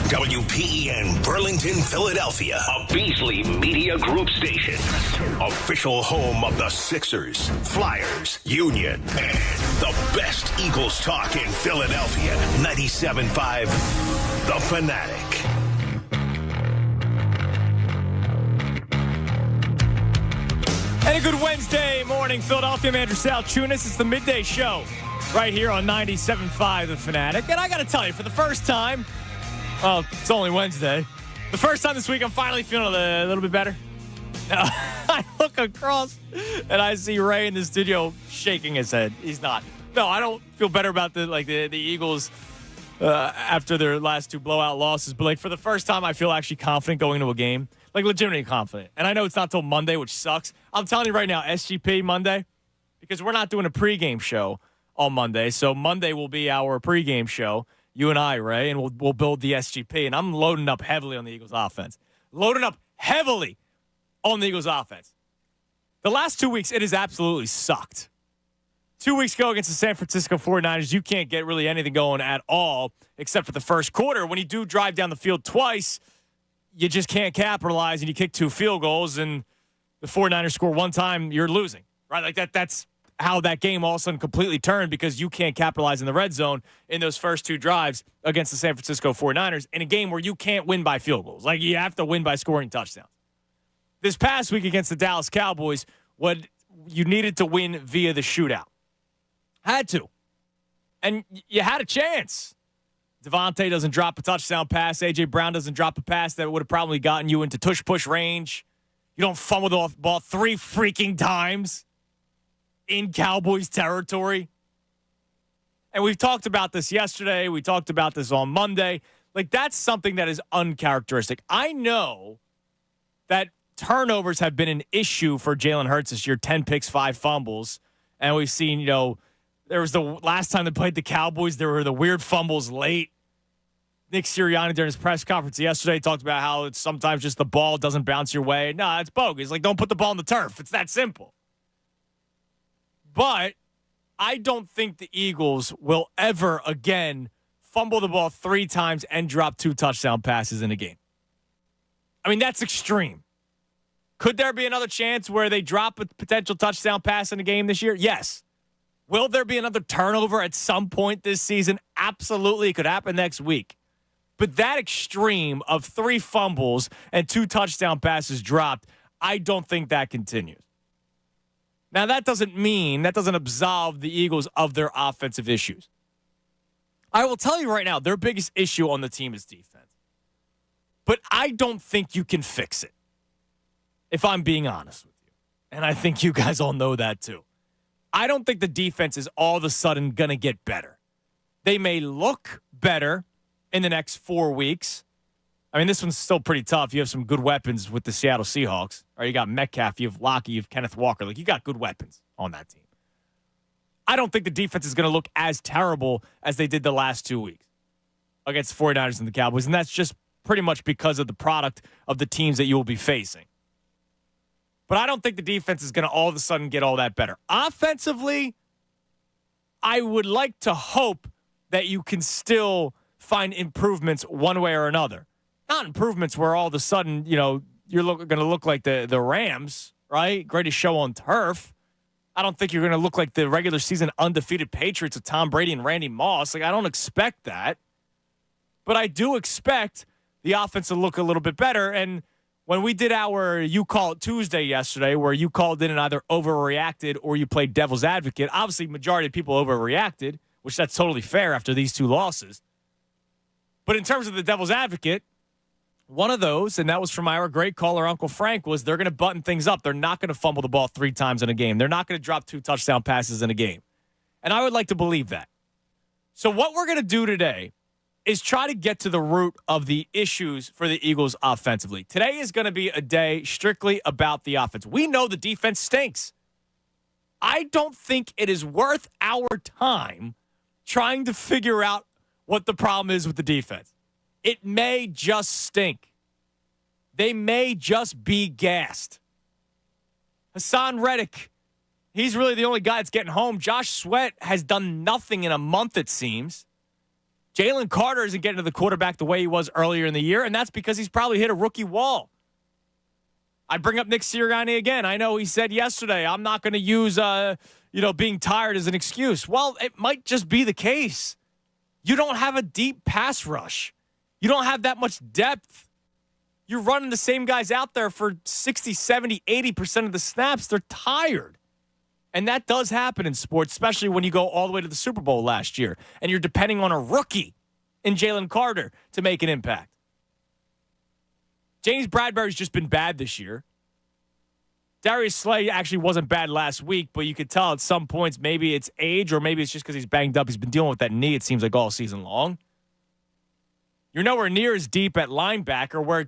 WPEN Burlington, Philadelphia, a Beasley Media Group station. Official home of the Sixers, Flyers, Union, and the best Eagles talk in Philadelphia. 97.5, The Fanatic. And a good Wednesday morning, Philadelphia. I'm Andrew Salchunas. It's the Midday Show right here on 97.5 The Fanatic. And I got to tell you, for the first time, well, it's only Wednesday, the first time this week, I'm finally feeling a little bit better. I look across and I see Ray in the studio shaking his head. He's not. No, I don't feel better about the Eagles after their last two blowout losses. But for the first time, I feel actually confident going into a game. Legitimately confident. And I know it's not till Monday, which sucks. I'm telling you right now, SGP Monday, because we're not doing a pregame show on Monday. So Monday will be our pregame show, you and I, Ray, and we'll build the SGP. And I'm loading up heavily on the Eagles offense. Loading up heavily on the Eagles offense. The last 2 weeks, it has absolutely sucked. 2 weeks ago against the San Francisco 49ers, you can't get really anything going at all except for the first quarter. When you do drive down the field twice, you just can't capitalize, and you kick two field goals, and the 49ers score one time, you're losing, right? That's how that game all of a sudden completely turned, because you can't capitalize in the red zone in those first two drives against the San Francisco 49ers in a game where you can't win by field goals. You have to win by scoring touchdowns. This past week against the Dallas Cowboys, what you needed to win via the shootout. Had to. And you had a chance. Devontae doesn't drop a touchdown pass. A.J. Brown doesn't drop a pass that would have probably gotten you into tush-push range. You don't fumble the ball three freaking times in Cowboys territory. And we've talked about this yesterday. We talked about this on Monday. That's something that is uncharacteristic. I know that turnovers have been an issue for Jalen Hurts this year. 10 picks, 5 fumbles. And we've seen, there was the last time they played the Cowboys, there were the weird fumbles late. Nick Sirianni during his press conference yesterday talked about how it's sometimes just the ball doesn't bounce your way. No, it's bogus. Don't put the ball on the turf. It's that simple. But I don't think the Eagles will ever again fumble the ball 3 times and drop 2 touchdown passes in a game. That's extreme. Could there be another chance where they drop a potential touchdown pass in a game this year? Yes. Will there be another turnover at some point this season? Absolutely. It could happen next week. But that extreme of 3 fumbles and 2 touchdown passes dropped, I don't think that continues. Now, that doesn't absolve the Eagles of their offensive issues. I will tell you right now, their biggest issue on the team is defense. But I don't think you can fix it, if I'm being honest with you. And I think you guys all know that too. I don't think the defense is all of a sudden going to get better. They may look better in the next 4 weeks. This one's still pretty tough. You have some good weapons with the Seattle Seahawks. You got Metcalf, you have Locke, you have Kenneth Walker. You got good weapons on that team. I don't think the defense is going to look as terrible as they did the last 2 weeks against the 49ers and the Cowboys. And that's just pretty much because of the product of the teams that you will be facing. But I don't think the defense is going to all of a sudden get all that better. Offensively, I would like to hope that you can still find improvements one way or another. Not improvements where all of a sudden, you're going to look like the Rams, right? Greatest show on turf. I don't think you're going to look like the regular season undefeated Patriots with Tom Brady and Randy Moss. I don't expect that. But I do expect the offense to look a little bit better. And when we did our You Call It Tuesday yesterday, where you called in and either overreacted or you played devil's advocate, obviously majority of people overreacted, which that's totally fair after these 2 losses. But in terms of the devil's advocate, one of those, and that was from our great caller, Uncle Frank, was they're going to button things up. They're not going to fumble the ball 3 times in a game. They're not going to drop 2 touchdown passes in a game. And I would like to believe that. So what we're going to do today is try to get to the root of the issues for the Eagles offensively. Today is going to be a day strictly about the offense. We know the defense stinks. I don't think it is worth our time trying to figure out what the problem is with the defense. It may just stink. They may just be gassed. Hassan Reddick, he's really the only guy that's getting home. Josh Sweat has done nothing in a month, it seems. Jalen Carter isn't getting to the quarterback the way he was earlier in the year, and that's because he's probably hit a rookie wall. I bring up Nick Sirianni again. I know he said yesterday, I'm not going to use being tired as an excuse. Well, it might just be the case. You don't have a deep pass rush. You don't have that much depth. You're running the same guys out there for 60, 70, 80% of the snaps. They're tired. And that does happen in sports, especially when you go all the way to the Super Bowl last year and you're depending on a rookie in Jalen Carter to make an impact. James Bradbury's just been bad this year. Darius Slay actually wasn't bad last week, but you could tell at some points maybe it's age or maybe it's just because he's banged up. He's been dealing with that knee, it seems like, all season long. You're nowhere near as deep at linebacker. We're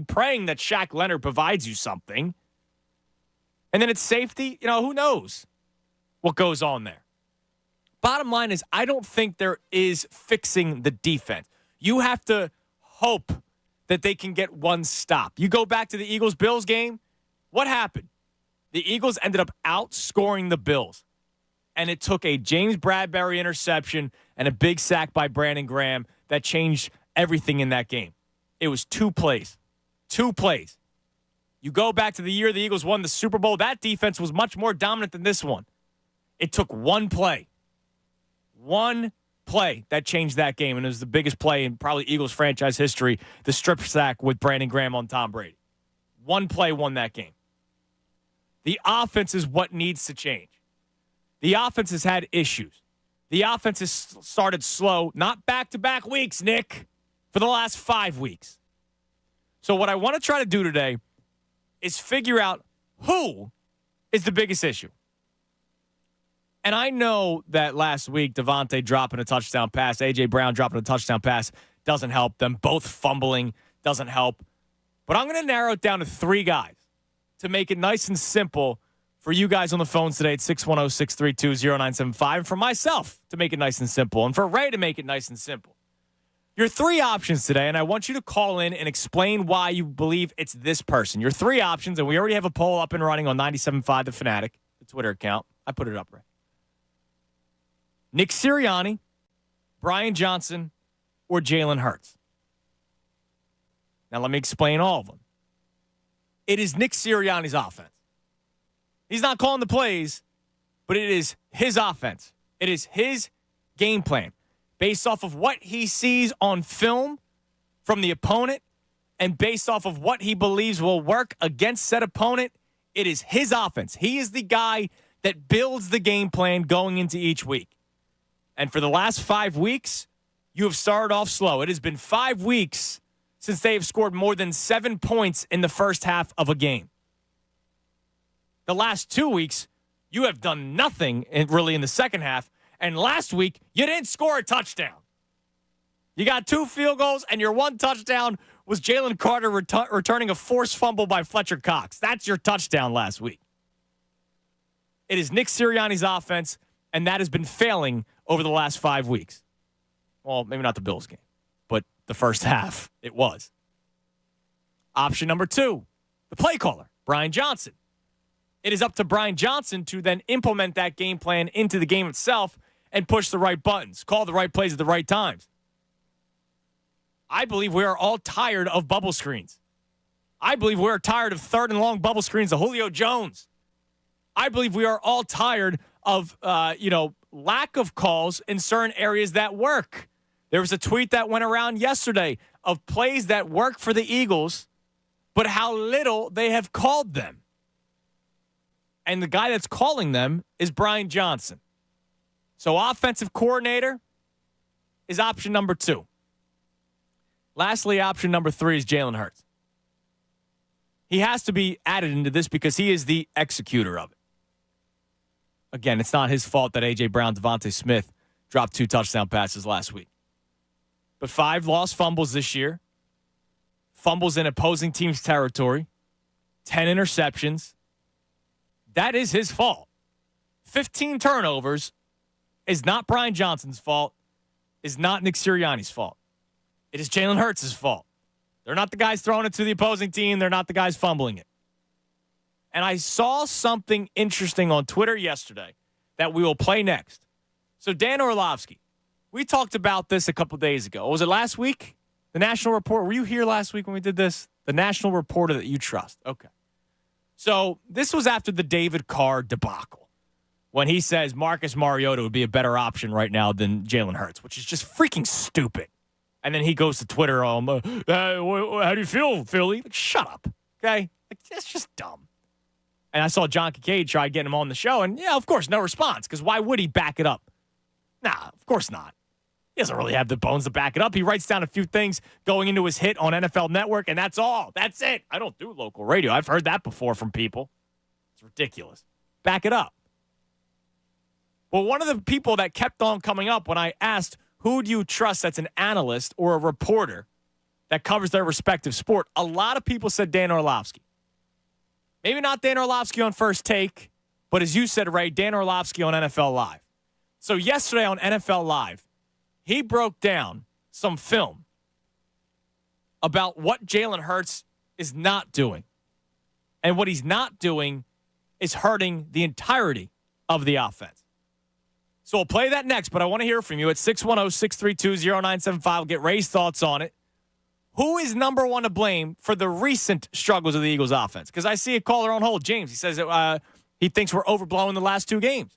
praying that Shaq Leonard provides you something. And then it's safety. Who knows what goes on there. Bottom line is, I don't think there is fixing the defense. You have to hope that they can get one stop. You go back to the Eagles-Bills game, what happened? The Eagles ended up outscoring the Bills. And it took a James Bradbury interception and a big sack by Brandon Graham that changed everything in that game. It was 2 plays. 2 plays. You go back to the year the Eagles won the Super Bowl, that defense was much more dominant than this one. It took 1 play. 1 play that changed that game, and it was the biggest play in probably Eagles franchise history, the strip sack with Brandon Graham on Tom Brady. 1 play won that game. The offense is what needs to change. The offense has had issues. The offense has started slow, not back-to-back weeks, Nick, for the last 5 weeks. So what I want to try to do today is figure out who is the biggest issue. And I know that last week, Devontae dropping a touchdown pass, A.J. Brown dropping a touchdown pass doesn't help. Them both fumbling doesn't help. But I'm going to narrow it down to 3 guys to make it nice and simple for you guys on the phones today at 610-632-0975. And for myself to make it nice and simple. And for Ray to make it nice and simple. Your 3 options today, and I want you to call in and explain why you believe it's this person. Your 3 options, and we already have a poll up and running on 97.5 The Fanatic, the Twitter account. I put it up, Ray. Nick Sirianni, Brian Johnson, or Jalen Hurts. Now, let me explain all of them. It is Nick Sirianni's offense. He's not calling the plays, but it is his offense. It is his game plan based off of what he sees on film from the opponent and based off of what he believes will work against said opponent. It is his offense. He is the guy that builds the game plan going into each week. And for the last 5 weeks, you have started off slow. It has been 5 weeks since they have scored more than 7 points in the first half of a game. The last 2 weeks, you have done nothing really in the second half. And last week, you didn't score a touchdown. You got 2 field goals, and your 1 touchdown was Jalen Carter returning a forced fumble by Fletcher Cox. That's your touchdown last week. It is Nick Sirianni's offense, and that has been failing over the last 5 weeks. Well, maybe not the Bills game, but the first half, it was. Option number 2, the play caller, Brian Johnson. It is up to Brian Johnson to then implement that game plan into the game itself and push the right buttons, call the right plays at the right times. I believe we are all tired of bubble screens. I believe we are tired of 3rd and long bubble screens of Julio Jones. I believe we are all tired of, lack of calls in certain areas that work. There was a tweet that went around yesterday of plays that work for the Eagles, but how little they have called them. And the guy that's calling them is Brian Johnson. So offensive coordinator is option number 2. Lastly, option number 3 is Jalen Hurts. He has to be added into this because he is the executor of it. Again, it's not his fault that A.J. Brown, Devontae Smith dropped 2 touchdown passes last week. But 5 lost fumbles this year. Fumbles in opposing teams' territory. 10 interceptions. That is his fault. 15 turnovers is not Brian Johnson's fault, is not Nick Sirianni's fault. It is Jalen Hurts' fault. They're not the guys throwing it to the opposing team. They're not the guys fumbling it. And I saw something interesting on Twitter yesterday that we will play next. So Dan Orlovsky, We talked about this a couple days ago. Was it last week? The National Report. Were you here last week when we did this? The National Reporter that you trust. Okay. So this was after the David Carr debacle when he says Marcus Mariota would be a better option right now than Jalen Hurts, which is just freaking stupid. And then he goes to Twitter, how do you feel, Philly? Like, shut up, okay? Like, that's just dumb. And I saw John Kincaid try getting him on the show, and, yeah, of course, no response, because why would he back it up? Nah, of course not. He doesn't really have the bones to back it up. He writes down a few things going into his hit on NFL Network, and that's all. That's it. I don't do local radio. I've heard that before from people. It's ridiculous. Back it up. Well, one of the people that kept on coming up when I asked, who do you trust that's an analyst or a reporter that covers their respective sport, a lot of people said Dan Orlovsky. Maybe not Dan Orlovsky on First Take, but as you said, Ray, Dan Orlovsky on NFL Live. So yesterday on NFL Live, he broke down some film about what Jalen Hurts is not doing. And what he's not doing is hurting the entirety of the offense. So we'll play that next, but I want to hear from you at 610-632-0975. We'll get Ray's thoughts on it. Who is number one to blame for the recent struggles of the Eagles offense? Because I see a caller on hold, James. He says that, he thinks we're overblowing the last two games.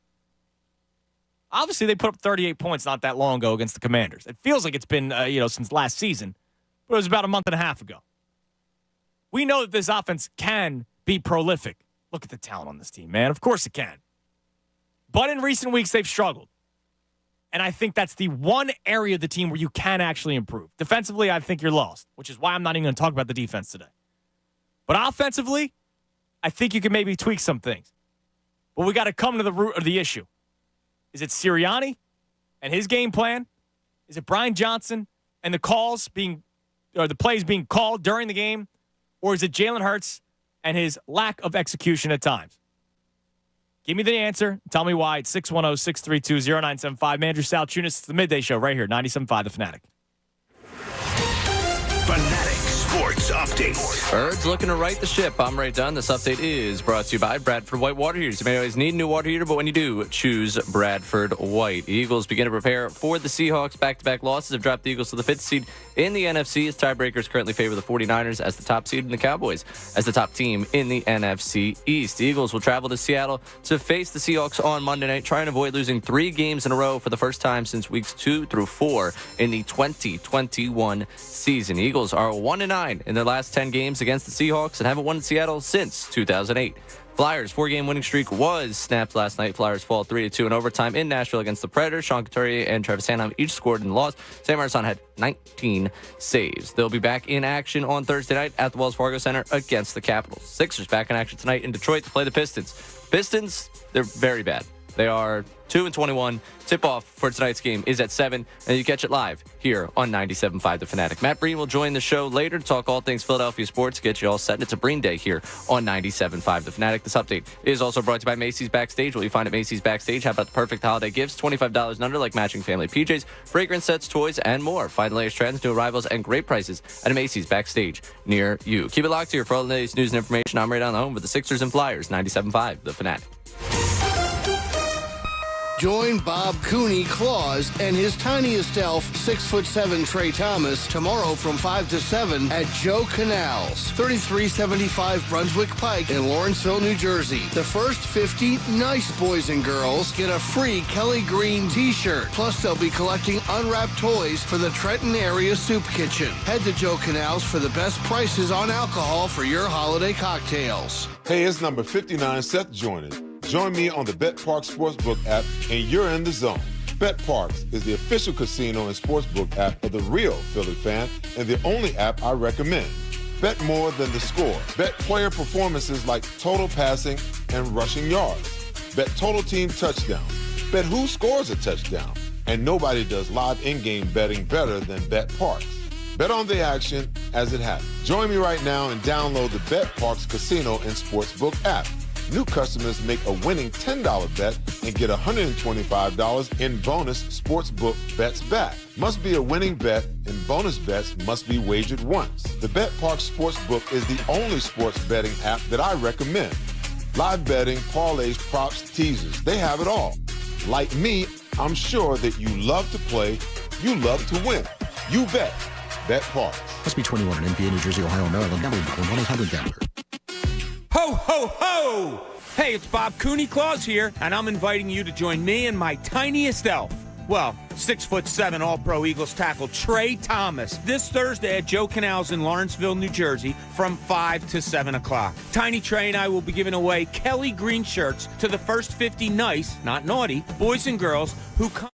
Obviously, they put up 38 points not that long ago against the Commanders. It feels like it's been, since last season, but it was about a month and a half ago. We know that this offense can be prolific. Look at the talent on this team, man. Of course it can. But in recent weeks, they've struggled. And I think that's the one area of the team where you can actually improve. Defensively, I think you're lost, which is why I'm not even going to talk about the defense today. But offensively, I think you can maybe tweak some things. But we got to come to the root of the issue. Is it Sirianni and his game plan? Is it Brian Johnson and the plays being called during the game? Or is it Jalen Hurts and his lack of execution at times? Give me the answer. Tell me why. It's 610-632-0975. Andrew Salchunas. It's the Midday Show right here, 97.5 The Fanatic. Fanatic Sports Update. Birds looking to right the ship. I'm Ray Dunn. This update is brought to you by Bradford White Water Heaters. You may always need a new water heater, but when you do, choose Bradford White. Eagles begin to prepare for the Seahawks. Back-to-back losses have dropped the Eagles to the 5th seed in the NFC as tiebreakers currently favor the 49ers as the top seed and the Cowboys as the top team in the NFC East. The Eagles will travel to Seattle to face the Seahawks on Monday night, trying to avoid losing 3 games in a row for the first time since weeks 2 through 4 in the 2021 season. The Eagles are 1-9 in their last 10 games against the Seahawks and haven't won in Seattle since 2008. Flyers' 4-game winning streak was snapped last night. Flyers fall 3-2 in overtime in Nashville against the Predators. Sean Couturier and Travis Sanheim each scored in the loss. Sam Marson had 19 saves. They'll be back in action on Thursday night at the Wells Fargo Center against the Capitals. Sixers back in action tonight in Detroit to play the Pistons. Pistons, they're very bad. They are 2-21. Tip-off for tonight's game is at 7, and you catch it live here on 97.5 The Fanatic. Matt Breen will join the show later to talk all things Philadelphia sports, get you all set. And it's a Breen Day here on 97.5 The Fanatic. This update is also brought to you by Macy's Backstage. What you find at Macy's Backstage, how about the perfect holiday gifts? $25 and under, like matching family PJs, fragrance sets, toys, and more. Find the latest trends, new arrivals, and great prices at a Macy's Backstage near you. Keep it locked here for all the latest news and information. I'm right on the home with the Sixers and Flyers, 97.5 The Fanatic. Join Bob Cooney Claus and his tiniest elf, 6'7" Trey Thomas, tomorrow from 5 to 7 at Joe Canals, 3375 Brunswick Pike in Lawrenceville, New Jersey. The first 50 nice boys and girls get a free Kelly Green t-shirt. Plus, they'll be collecting unwrapped toys for the Trenton area soup kitchen. Head to Joe Canals for the best prices on alcohol for your holiday cocktails. Hey, it's number 59, Seth joining. Join me on the BetParx Sportsbook app, and you're in the zone. BetParx is the official casino and sportsbook app of the real Philly fan and the only app I recommend. Bet more than the score. Bet player performances like total passing and rushing yards. Bet total team touchdowns. Bet who scores a touchdown. And nobody does live in-game betting better than BetParx. Bet on the action as it happens. Join me right now and download the BetParx Casino and Sportsbook app. New customers make a winning $10 bet and get $125 in bonus sportsbook bets back. Must be a winning bet, and bonus bets must be wagered once. The BetParx Sportsbook is the only sports betting app that I recommend. Live betting, parlays, props, teasers, they have it all. Like me, I'm sure that you love to play, you love to win. You bet. Bet Parks. Must be 21 in NPA, New Jersey, Ohio, Maryland. Gambling problem. 1-800-GAMBLER. Ho, ho, ho! Hey, it's Bob Cooney Claus here, and I'm inviting you to join me and my tiniest elf. Well, 6'7" All-Pro Eagles tackle Trey Thomas this Thursday at Joe Canals in Lawrenceville, New Jersey from 5 to 7 o'clock. Tiny Trey and I will be giving away Kelly Green shirts to the first 50 nice, not naughty, boys and girls who come.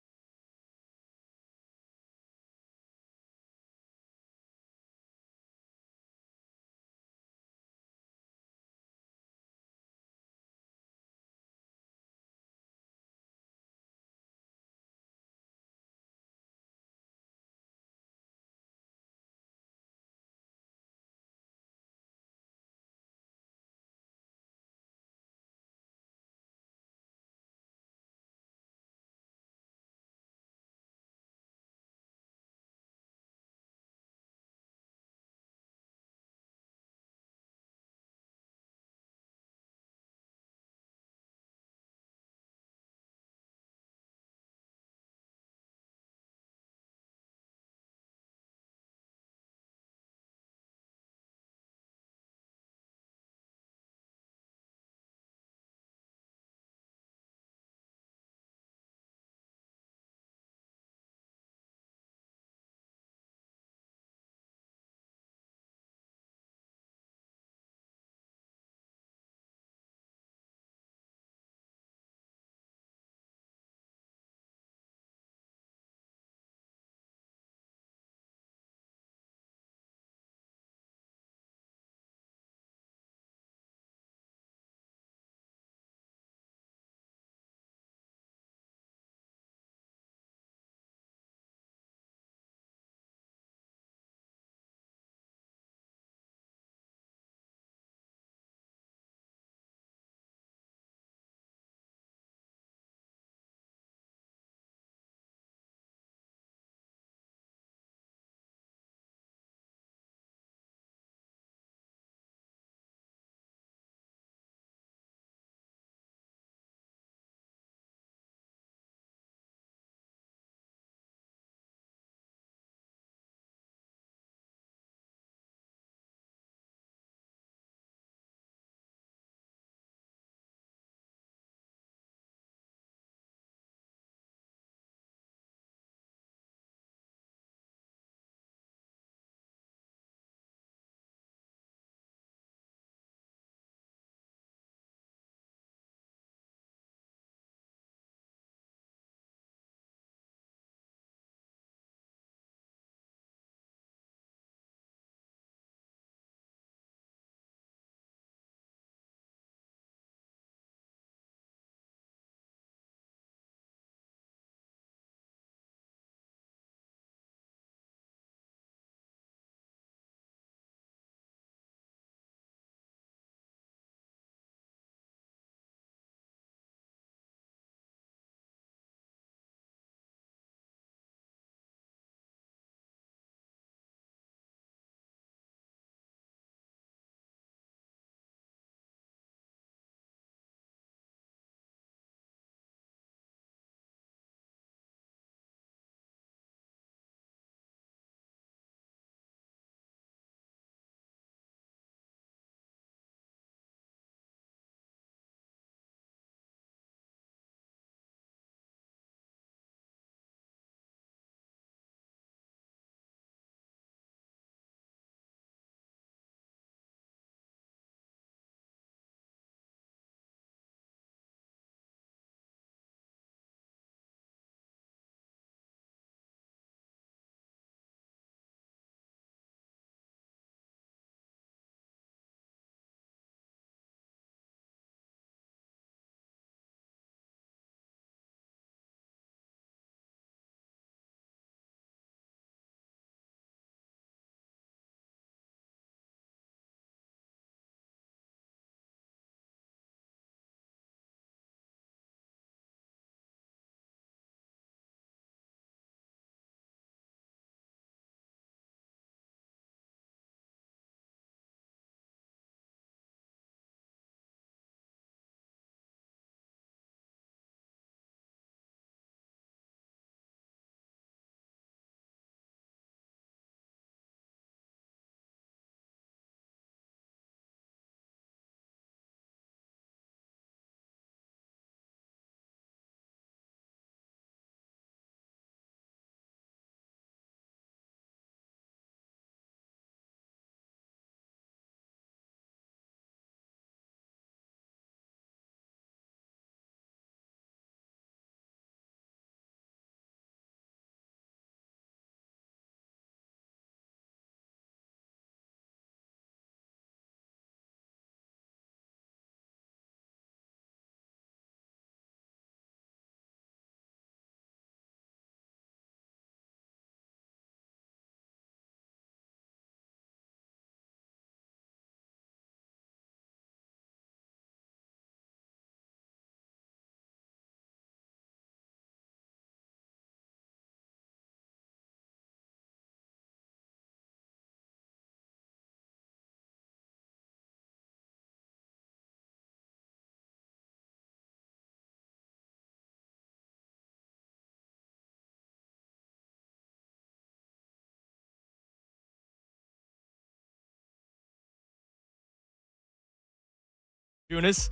Eunice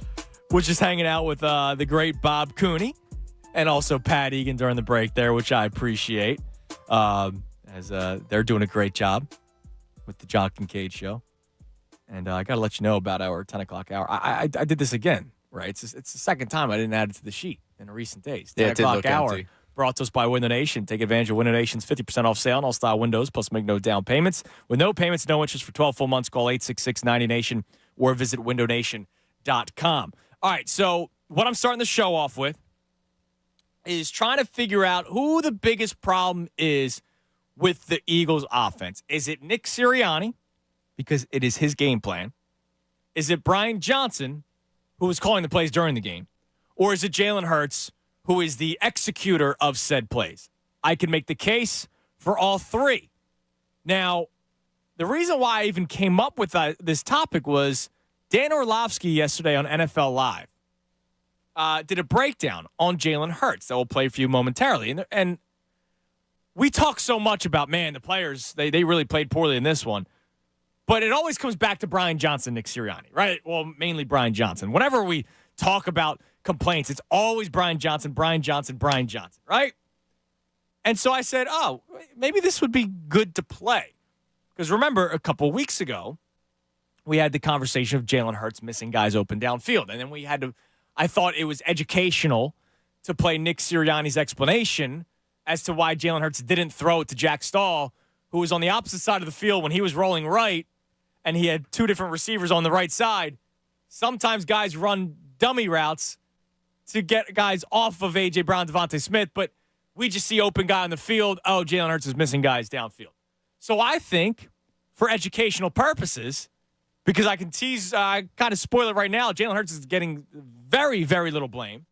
was just hanging out with the great Bob Cooney and also Pat Egan during the break there, which I appreciate, as they're doing a great job with the John Kincaid Show. And I got to let you know about our 10 o'clock hour. I did this again, right? It's the second time I didn't add it to the sheet in recent days. 10 o'clock hour empty. brought to us by Window Nation. Take advantage of Window Nation's 50% off sale on all style windows, plus make no down payments. With no payments, no interest for 12 full months, call 866-90Nation or visit windownation.com. All right, so what I'm starting the show off with is trying to figure out who the biggest problem is with the Eagles offense. Is it Nick Sirianni, because it is his game plan? Is it Brian Johnson, who was calling the plays during the game? Or is it Jalen Hurts, who is the executor of said plays? I can make the case for all three. Now, the reason why I even came up with this topic was Dan Orlovsky yesterday on NFL Live did a breakdown on Jalen Hurts that we'll play for you momentarily. And we talk so much about, man, the players, they really played poorly in this one. But it always comes back to Brian Johnson, Nick Sirianni, right? Well, mainly Brian Johnson. Whenever we talk about complaints, it's always Brian Johnson, right? And so I said, oh, maybe this would be good to play. Because remember, a couple of weeks ago, we had the conversation of Jalen Hurts missing guys open downfield. And then I thought it was educational to play Nick Sirianni's explanation as to why Jalen Hurts didn't throw it to Jack Stahl, who was on the opposite side of the field when he was rolling right, and he had two different receivers on the right side. Sometimes guys run dummy routes to get guys off of A.J. Brown, Devontae Smith, but we just see open guy on the field. Oh, Jalen Hurts is missing guys downfield. So I think for educational purposes, because I can kind of spoil it right now, Jalen Hurts is getting very, very little blame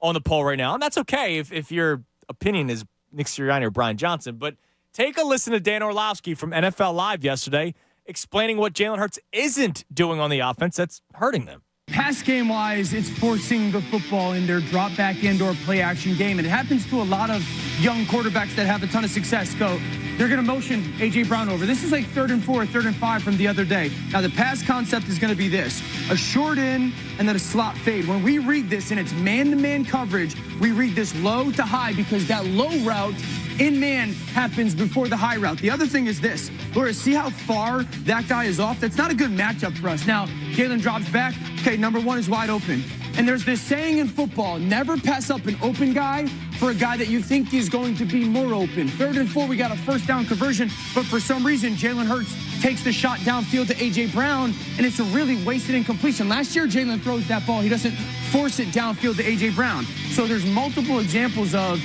on the poll right now. And that's okay if your opinion is Nick Sirianni or Brian Johnson. But take a listen to Dan Orlovsky from NFL Live yesterday explaining what Jalen Hurts isn't doing on the offense that's hurting them. Pass game wise, it's forcing the football in their drop back end or play action game. And it happens to a lot of young quarterbacks that have a ton of success. They're going to motion A.J. Brown over. This is like 3rd and 4, 3rd and 5 from the other day. Now, the pass concept is going to be this: a short in and then a slot fade. When we read this and it's man-to-man coverage, we read this low to high because that low route in man happens before the high route. The other thing is this. Laura, see how far that guy is off? That's not a good matchup for us. Now, Jalen drops back. Okay, number one is wide open. And there's this saying in football, never pass up an open guy for a guy that you think is going to be more open. 3rd and 4, we got a first down conversion, but for some reason, Jalen Hurts takes the shot downfield to A.J. Brown, and it's a really wasted incompletion. Last year, Jalen throws that ball. He doesn't force it downfield to A.J. Brown. So there's multiple examples of,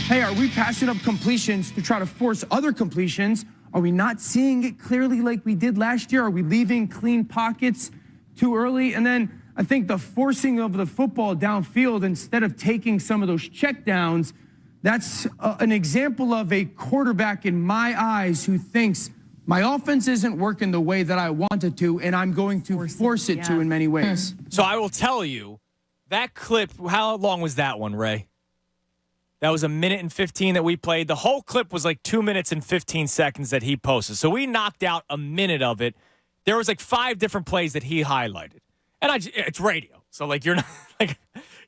hey, are we passing up completions to try to force other completions? Are we not seeing it clearly like we did last year? Are we leaving clean pockets too early? And then I think the forcing of the football downfield instead of taking some of those checkdowns, that's an example of a quarterback in my eyes who thinks my offense isn't working the way that I want it to, and I'm going to force it to in many ways. So I will tell you, that clip, how long was that one, Ray? That was 1:15 that we played. The whole clip was like 2 minutes and 15 seconds that he posted. So we knocked out a minute of it. There was like 5 different plays that he highlighted. And it's radio. So like you're not like,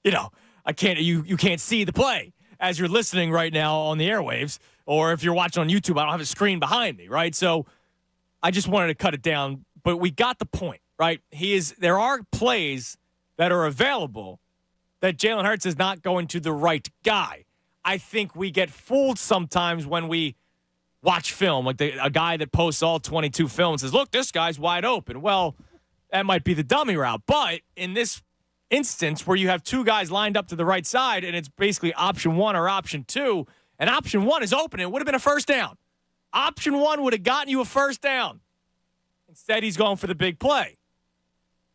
you can't see the play as you're listening right now on the airwaves. Or if you're watching on YouTube, I don't have a screen behind me, right? So I just wanted to cut it down. But we got the point, right? There are plays that are available that Jalen Hurts is not going to the right guy. I think we get fooled sometimes when we watch film, like a guy that posts all 22 films says, look, this guy's wide open. Well, that might be the dummy route. But in this instance where you have 2 guys lined up to the right side and it's basically option 1 or option 2, and option 1 is open, it would have been a first down. Option 1 would have gotten you a first down. Instead, he's going for the big play.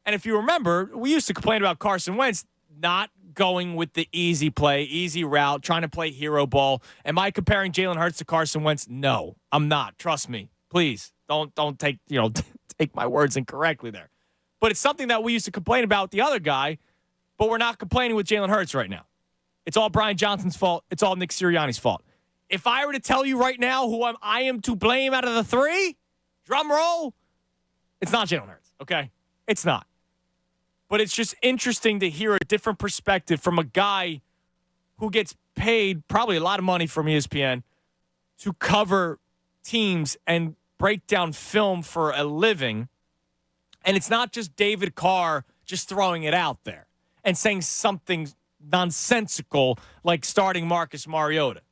And if you remember, we used to complain about Carson Wentz not going with the easy play, easy route, trying to play hero ball. Am I comparing Jalen Hurts to Carson Wentz? No, I'm not. Trust me. Please don't take take my words incorrectly there. But it's something that we used to complain about with the other guy, but we're not complaining with Jalen Hurts right now. It's all Brian Johnson's fault. It's all Nick Sirianni's fault. If I were to tell you right now who I am to blame out of the 3, drum roll, it's not Jalen Hurts, okay? It's not. But it's just interesting to hear a different perspective from a guy who gets paid probably a lot of money from ESPN to cover teams and break down film for a living. And it's not just David Carr just throwing it out there and saying something nonsensical like starting Marcus Mariota.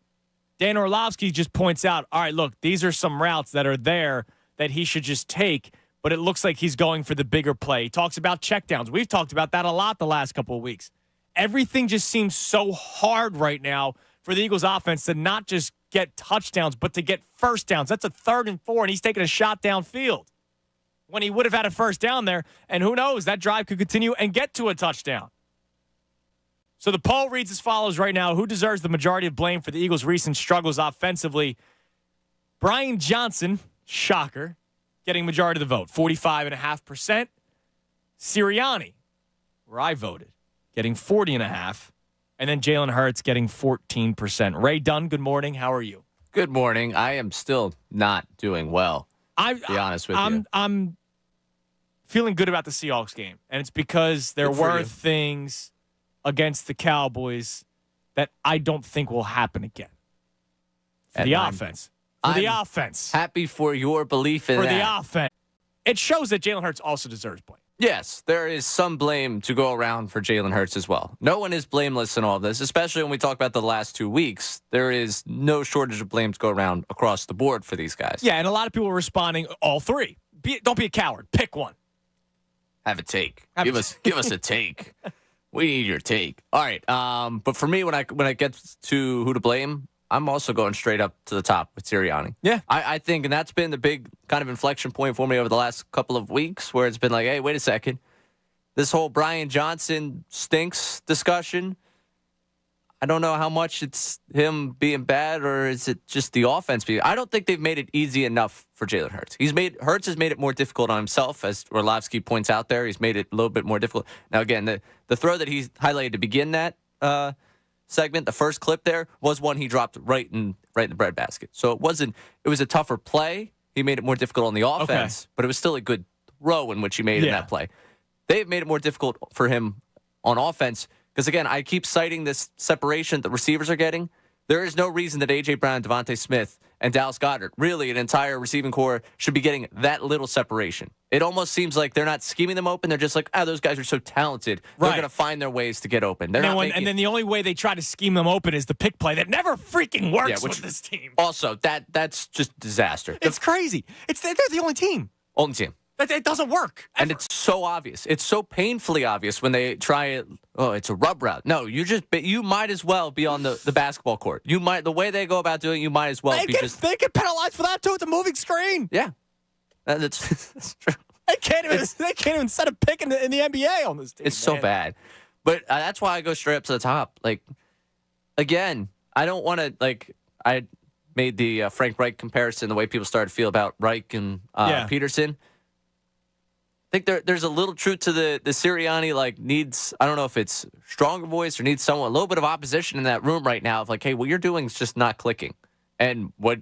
Dan Orlovsky just points out, all right, look, these are some routes that are there that he should just take, but it looks like he's going for the bigger play. He talks about checkdowns. We've talked about that a lot the last couple of weeks. Everything just seems so hard right now for the Eagles offense to not just get touchdowns, but to get first downs. That's a 3rd and 4, and he's taking a shot downfield when he would have had a first down there. And who knows, that drive could continue and get to a touchdown. So the poll reads as follows right now. Who deserves the majority of blame for the Eagles' recent struggles offensively? Brian Johnson, shocker, getting majority of the vote, 45.5%. Sirianni, where I voted, getting 40.5%. And then Jalen Hurts getting 14%. Ray Dunn, good morning. How are you? Good morning. I am still not doing well, to be honest with you. I'm feeling good about the Seahawks game, and it's because there were things against the Cowboys that I don't think will happen again. For the offense. For the offense. Happy for your belief in that. For the offense. It shows that Jalen Hurts also deserves blame. Yes, there is some blame to go around for Jalen Hurts as well. No one is blameless in all of this, especially when we talk about the last 2 weeks. There is no shortage of blame to go around across the board for these guys. Yeah, and a lot of people are responding, all three. Don't be a coward. Pick one. Have a take. Give us a take. We need your take. All right. But for me, when I get to who to blame, I'm also going straight up to the top with Sirianni. Yeah. I think, and that's been the big kind of inflection point for me over the last couple of weeks, where it's been like, hey, wait a second. This whole Brian Johnson stinks discussion, I don't know how much it's him being bad or is it just the offense being. I don't think they've made it easy enough for Jalen Hurts. Hurts has made it more difficult on himself, as Orlovsky points out there. He's made it a little bit more difficult. Now, again, the throw that he's highlighted to begin that segment, the first clip there, was one he dropped right in the breadbasket. So it was a tougher play. He made it more difficult on the offense, but it was still a good throw in which he made in that play. They've made it more difficult for him on offense because, again, I keep citing this separation that the receivers are getting. There is no reason that A.J. Brown, Devontae Smith, and Dallas Goedert, really an entire receiving core, should be getting that little separation. It almost seems like they're not scheming them open. They're just like, those guys are so talented. They're going to find their ways to get open. And then the only way they try to scheme them open is the pick play that never freaking works with this team. Also, that's just disaster. It's crazy. They're the only team. Only team. It doesn't work. Ever. And it's so obvious. It's so painfully obvious when they try it. Oh, it's a rub route. No, you might as well be on the basketball court. The way they go about doing it, you might as well be just. They get penalized for that too. It's a moving screen. Yeah, that's true. They can't even set a pick in the NBA on this team. It's so bad, but that's why I go straight up to the top. Like, again, I don't want to I made the Frank Reich comparison. The way people started to feel about Reich and Peterson. I think there's a little truth to the Sirianni needs, I don't know if it's stronger voice or needs someone, a little bit of opposition in that room right now of hey, what you're doing is just not clicking. And what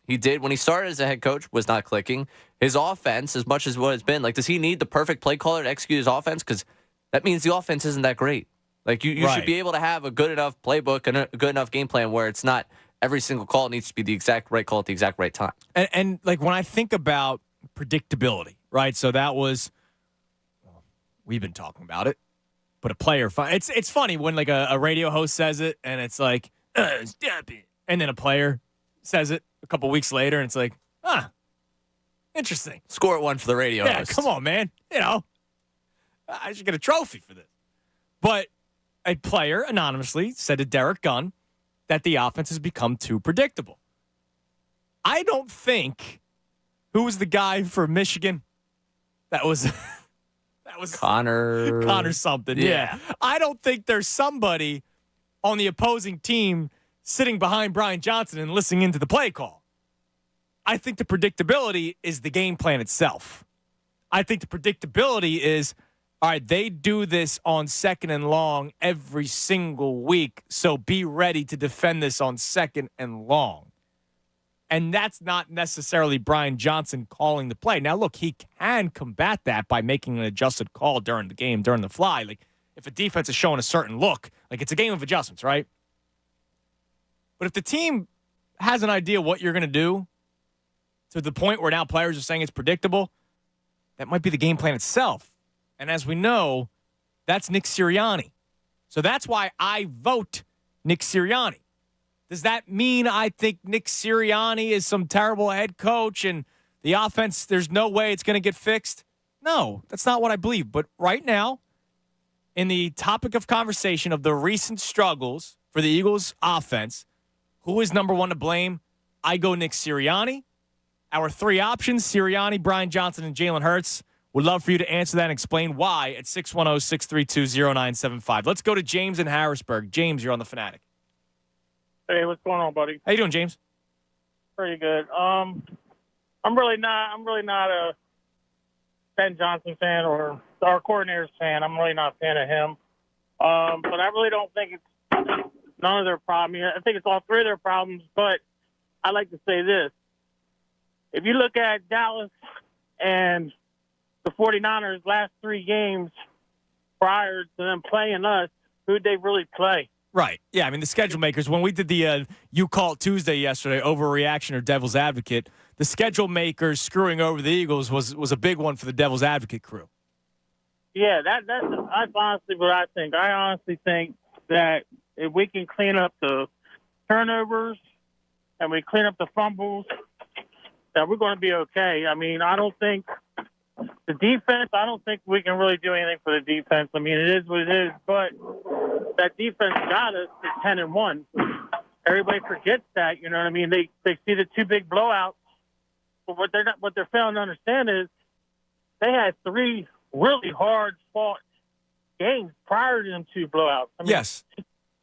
he did when he started as a head coach was not clicking. His offense, as much as what it's been, does he need the perfect play caller to execute his offense? Because that means the offense isn't that great. You should be able to have a good enough playbook and a good enough game plan where it's not every single call needs to be the exact right call at the exact right time. And when I think about predictability, right? So that was, we've been talking about it, but a player, it's funny when a radio host says it and it's like, stop it. And then a player says it a couple weeks later and it's like, interesting. Score one for the radio host. Yeah, come on, man. I should get a trophy for this. But a player anonymously said to Derek Gunn that the offense has become too predictable. I don't think, who was the guy for Michigan? That was Connor something. Yeah. I don't think there's somebody on the opposing team sitting behind Brian Johnson and listening into the play call. I think the predictability is the game plan itself. I think the predictability is, all right, they do this on 2nd and long every single week, so be ready to defend this on 2nd and long. And that's not necessarily Brian Johnson calling the play. Now, look, he can combat that by making an adjusted call during the game, during the fly. Like, if a defense is showing a certain look, like it's a game of adjustments, right? But if the team has an idea what you're going to do to the point where now players are saying it's predictable, that might be the game plan itself. And as we know, that's Nick Sirianni. So that's why I vote Nick Sirianni. Does that mean I think Nick Sirianni is some terrible head coach and the offense, there's no way it's going to get fixed? No, that's not what I believe. But right now, in the topic of conversation of the recent struggles for the Eagles offense, who is number one to blame? I go Nick Sirianni. Our three options, Sirianni, Brian Johnson, and Jalen Hurts. Would love for you to answer that and explain why at 610-632-0975. Let's go to James in Harrisburg. James, you're on the Fanatic. Hey, what's going on, buddy? How you doing, James? Pretty good. I'm really not a Ben Johnson fan or our coordinator's fan. I'm really not a fan of him. But I really don't think it's none of their problem. I think it's all three of their problems. But I like to say this: if you look at Dallas and the 49ers' last three games prior to them playing us, who'd they really play? Right. Yeah, I mean, the schedule makers, when we did the You Call It Tuesday yesterday, overreaction or devil's advocate, the schedule makers screwing over the Eagles was a big one for the devil's advocate crew. Yeah, that's honestly what I think. I honestly think that if we can clean up the turnovers and we clean up the fumbles, that we're going to be okay. I mean, I don't think the defense, I don't think we can really do anything for the defense. I mean, it is what it is, but that defense got us to 10-1. Everybody forgets that, you know what I mean? They see the two big blowouts, but what they're failing to understand is they had three really hard fought games prior to them two blowouts. I mean, Yes.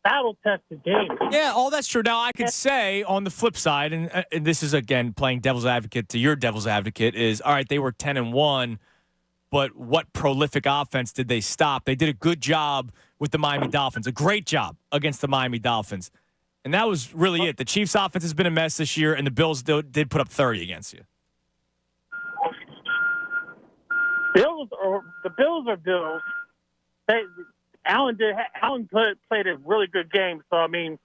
Battle-tested games. Yeah, all that's true. Now, I could say on the flip side, and this is, again, playing devil's advocate to your devil's advocate, is, all right, they were 10-1, but what prolific offense did they stop? They did a good job with the Miami Dolphins, a great job against the Miami Dolphins. And that was really it. The Chiefs' offense has been a mess this year, and the Bills did put up 30 against you. The Bills are Bills. Allen played a really good game. So, I mean,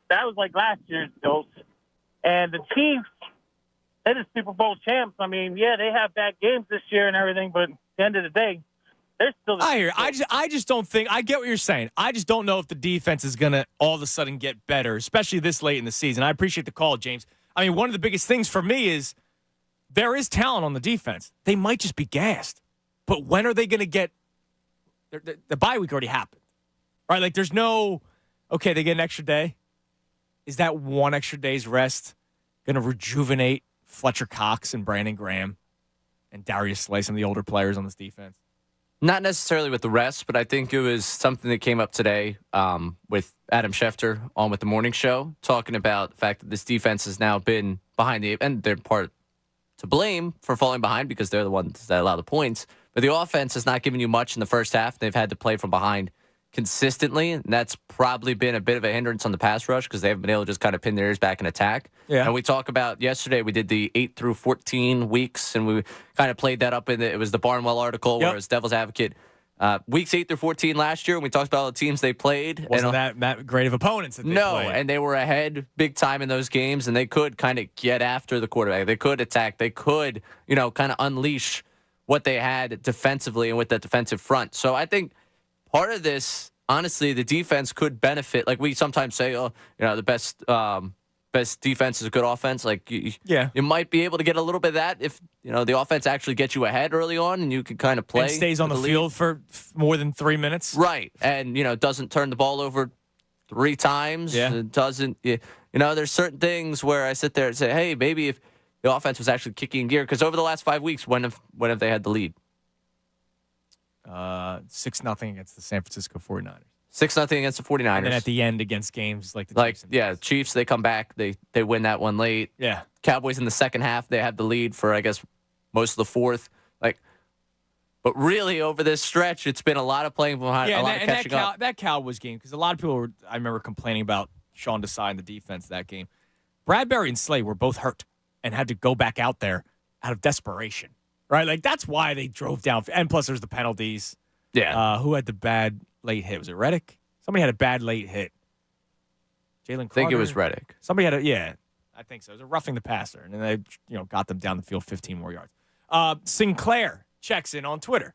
that was like last year's Bills. And the Chiefs, they're the Super Bowl champs. I mean, yeah, they have bad games this year and everything, but at the end of the day, they're still the I hear. I just don't think – I get what you're saying. I just don't know if the defense is going to all of a sudden get better, especially this late in the season. I appreciate the call, James. I mean, one of the biggest things for me is there is talent on the defense. They might just be gassed. But when are they going to get the bye week already happened, right? Like there's no, okay, they get an extra day. Is that one extra day's rest going to rejuvenate Fletcher Cox and Brandon Graham and Darius Slay, some of the older players on this defense? Not necessarily with the rest, but I think it was something that came up today with Adam Schefter on with the morning show, talking about the fact that this defense has now been behind and they're part to blame for falling behind because they're the ones that allow the points. But the offense has not given you much in the first half. They've had to play from behind consistently, and that's probably been a bit of a hindrance on the pass rush because they haven't been able to just kind of pin their ears back and attack. Yeah. And we talk about yesterday, we did the 8 through 14 weeks, and we kind of played that up in it was the Barnwell article where it was Devil's Advocate. Weeks 8 through 14 last year, and we talked about all the teams they played. Wasn't that great of opponents that they played. And they were ahead big time in those games, and they could kind of get after the quarterback. They could attack. They could, kind of unleash what they had defensively and with that defensive front. So I think part of this, honestly, the defense could benefit. Like we sometimes say, the best defense is a good offense. Like you might be able to get a little bit of that if the offense actually gets you ahead early on and you can kind of play. And stays on the field for more than 3 minutes. Right. And, doesn't turn the ball over 3 times. Yeah. It doesn't, there's certain things where I sit there and say, hey, maybe if the offense was actually kicking in gear. Because over the last 5 weeks, when have they had the lead? 6-0 against the San Francisco 49ers. 6-0 against the 49ers. And then at the end against games like the Chiefs. Chiefs, they come back. They win that one late. Yeah. Cowboys in the second half, they have the lead for, I guess, most of the fourth. But really, over this stretch, it's been a lot of playing behind, a lot of catching up. That Cowboys game, because a lot of people were, I remember complaining about Sean Desai and the defense that game. Bradbury and Slay were both hurt. and had to go back out there out of desperation, right? Like, that's why they drove down. And plus, there's the penalties. Yeah. Who had the bad late hit? Was it Reddick? Somebody had a bad late hit. Jalen Carter? I think it was Reddick. Somebody had I think so. It was a roughing the passer, and then they got them down the field 15 more yards. Sinclair checks in on Twitter,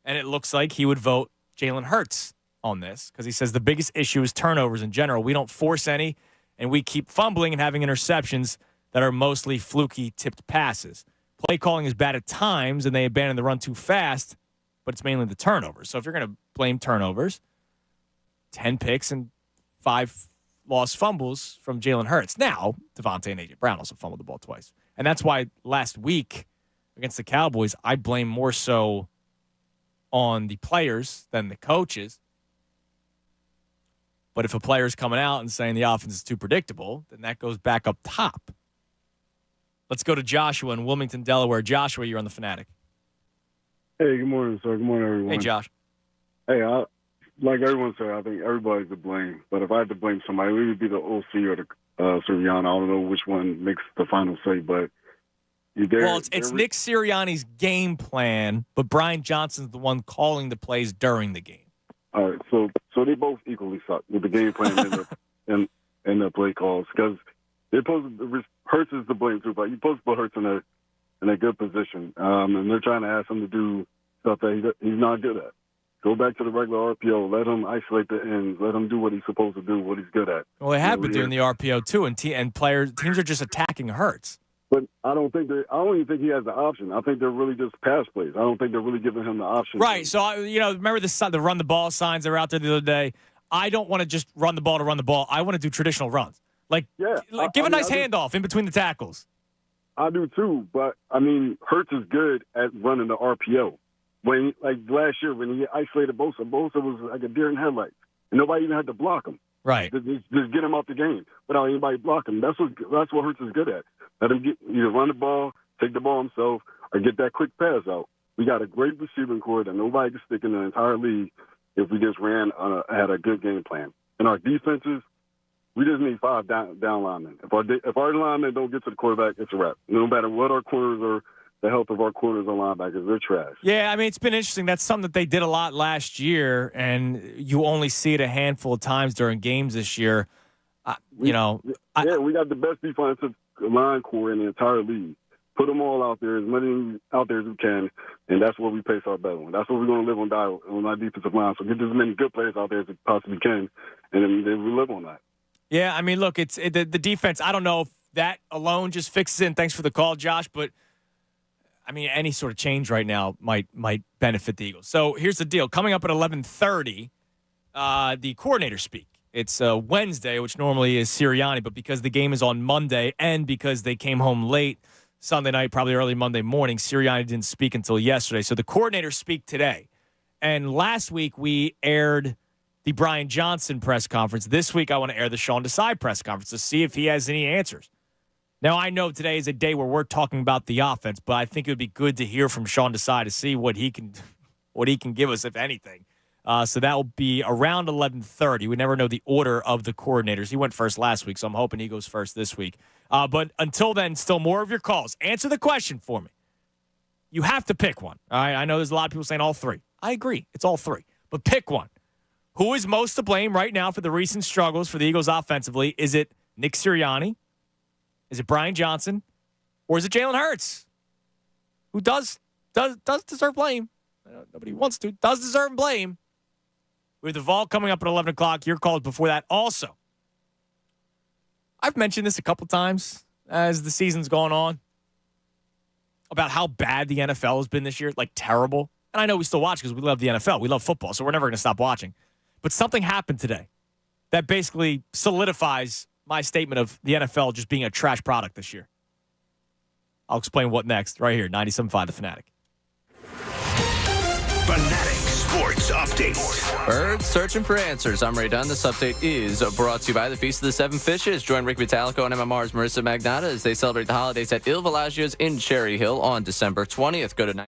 and it looks like he would vote Jalen Hurts on this because he says the biggest issue is turnovers in general. We don't force any, and we keep fumbling and having interceptions that are mostly fluky tipped passes. Play calling is bad at times, and they abandon the run too fast, but it's mainly the turnovers. So if you're going to blame turnovers, 10 picks and 5 lost fumbles from Jalen Hurts. Now, Devontae and A.J. Brown also fumbled the ball twice. And that's why last week against the Cowboys, I blame more so on the players than the coaches. But if a player's coming out and saying the offense is too predictable, then that goes back up top. Let's go to Joshua in Wilmington, Delaware. Joshua, you're on the Fanatic. Hey, good morning, sir. Good morning, everyone. Hey, Josh. Hey, like everyone said, I think everybody's to blame. But if I had to blame somebody, it would be the OC or the Sirianni. I don't know which one makes the final say, but it's Nick Sirianni's game plan, but Brian Johnson's the one calling the plays during the game. All right, so they both equally suck with the game plan and the play calls because Hurts is to blame too, but you're supposed to put Hurts in a good position, and they're trying to ask him to do stuff that he's not good at. Go back to the regular RPO. Let him isolate the ends. Let him do what he's supposed to do, what he's good at. Well, they have been doing the RPO too, and teams are just attacking Hurts. But I don't even think he has the option. I think they're really just pass plays. I don't think they're really giving him the option. Right. So, remember the run the ball signs that were out there the other day? I don't want to just run the ball to run the ball. I want to do traditional runs. Give a nice handoff in between the tackles. I do too, but, Hurts is good at running the RPO. When, last year, when he isolated Bosa was like a deer in headlights. And nobody even had to block him. Right. Just get him out the game without anybody blocking him. That's what Hurts is good at. Let him either run the ball, take the ball himself, or get that quick pass out. We got a great receiving core that nobody can stick in the entire league if we just had a good game plan. And our defenses, we just need 5 down linemen. If our linemen don't get to the quarterback, it's a wrap. No matter what our corners are, the health of our corners and linebackers, they're trash. Yeah, it's been interesting. That's something that they did a lot last year, and you only see it a handful of times during games this year. We got the best defensive line core in the entire league. Put them all out there, as many out there as we can, and that's what we pace our bet on. That's what we're going to live on our defensive line. So get as many good players out there as we possibly can, and then we live on that. Yeah, look, it's the defense. I don't know if that alone just fixes it. And thanks for the call, Josh, but any sort of change right now might benefit the Eagles. So here's the deal. Coming up at 11:30, the coordinators speak. It's Wednesday, which normally is Sirianni, but because the game is on Monday and because they came home late Sunday night, probably early Monday morning, Sirianni didn't speak until yesterday. So the coordinators speak today. And last week we aired the Brian Johnson press conference. This week I want to air the Sean Desai press conference to see if he has any answers. Now, I know today is a day where we're talking about the offense, but I think it would be good to hear from Sean Desai to see what he can give us, if anything. So that will be around 11:30. We never know the order of the coordinators. He went first last week, so I'm hoping he goes first this week. But until then, still more of your calls. Answer the question for me. You have to pick one. All right? I know there's a lot of people saying all 3. I agree. It's all 3. But pick one. Who is most to blame right now for the recent struggles for the Eagles offensively? Is it Nick Sirianni? Is it Brian Johnson? Or is it Jalen Hurts? Who does deserve blame. Nobody wants to. Does deserve blame. We have the Vault coming up at 11 o'clock. Your calls before that. Also, I've mentioned this a couple times as the season's gone on about how bad the NFL has been this year, like terrible. And I know we still watch because we love the NFL. We love football, so we're never going to stop watching. But something happened today that basically solidifies my statement of the NFL just being a trash product this year. I'll explain what next right here, 97.5 The Fanatic. Fanatic Sports Update. Birds searching for answers. I'm Ray Dunn. This update is brought to you by the Feast of the Seven Fishes. Join Rick Vitalico and MMR's Marissa Magnata as they celebrate the holidays at Il Villaggio's in Cherry Hill on December 20th. Go to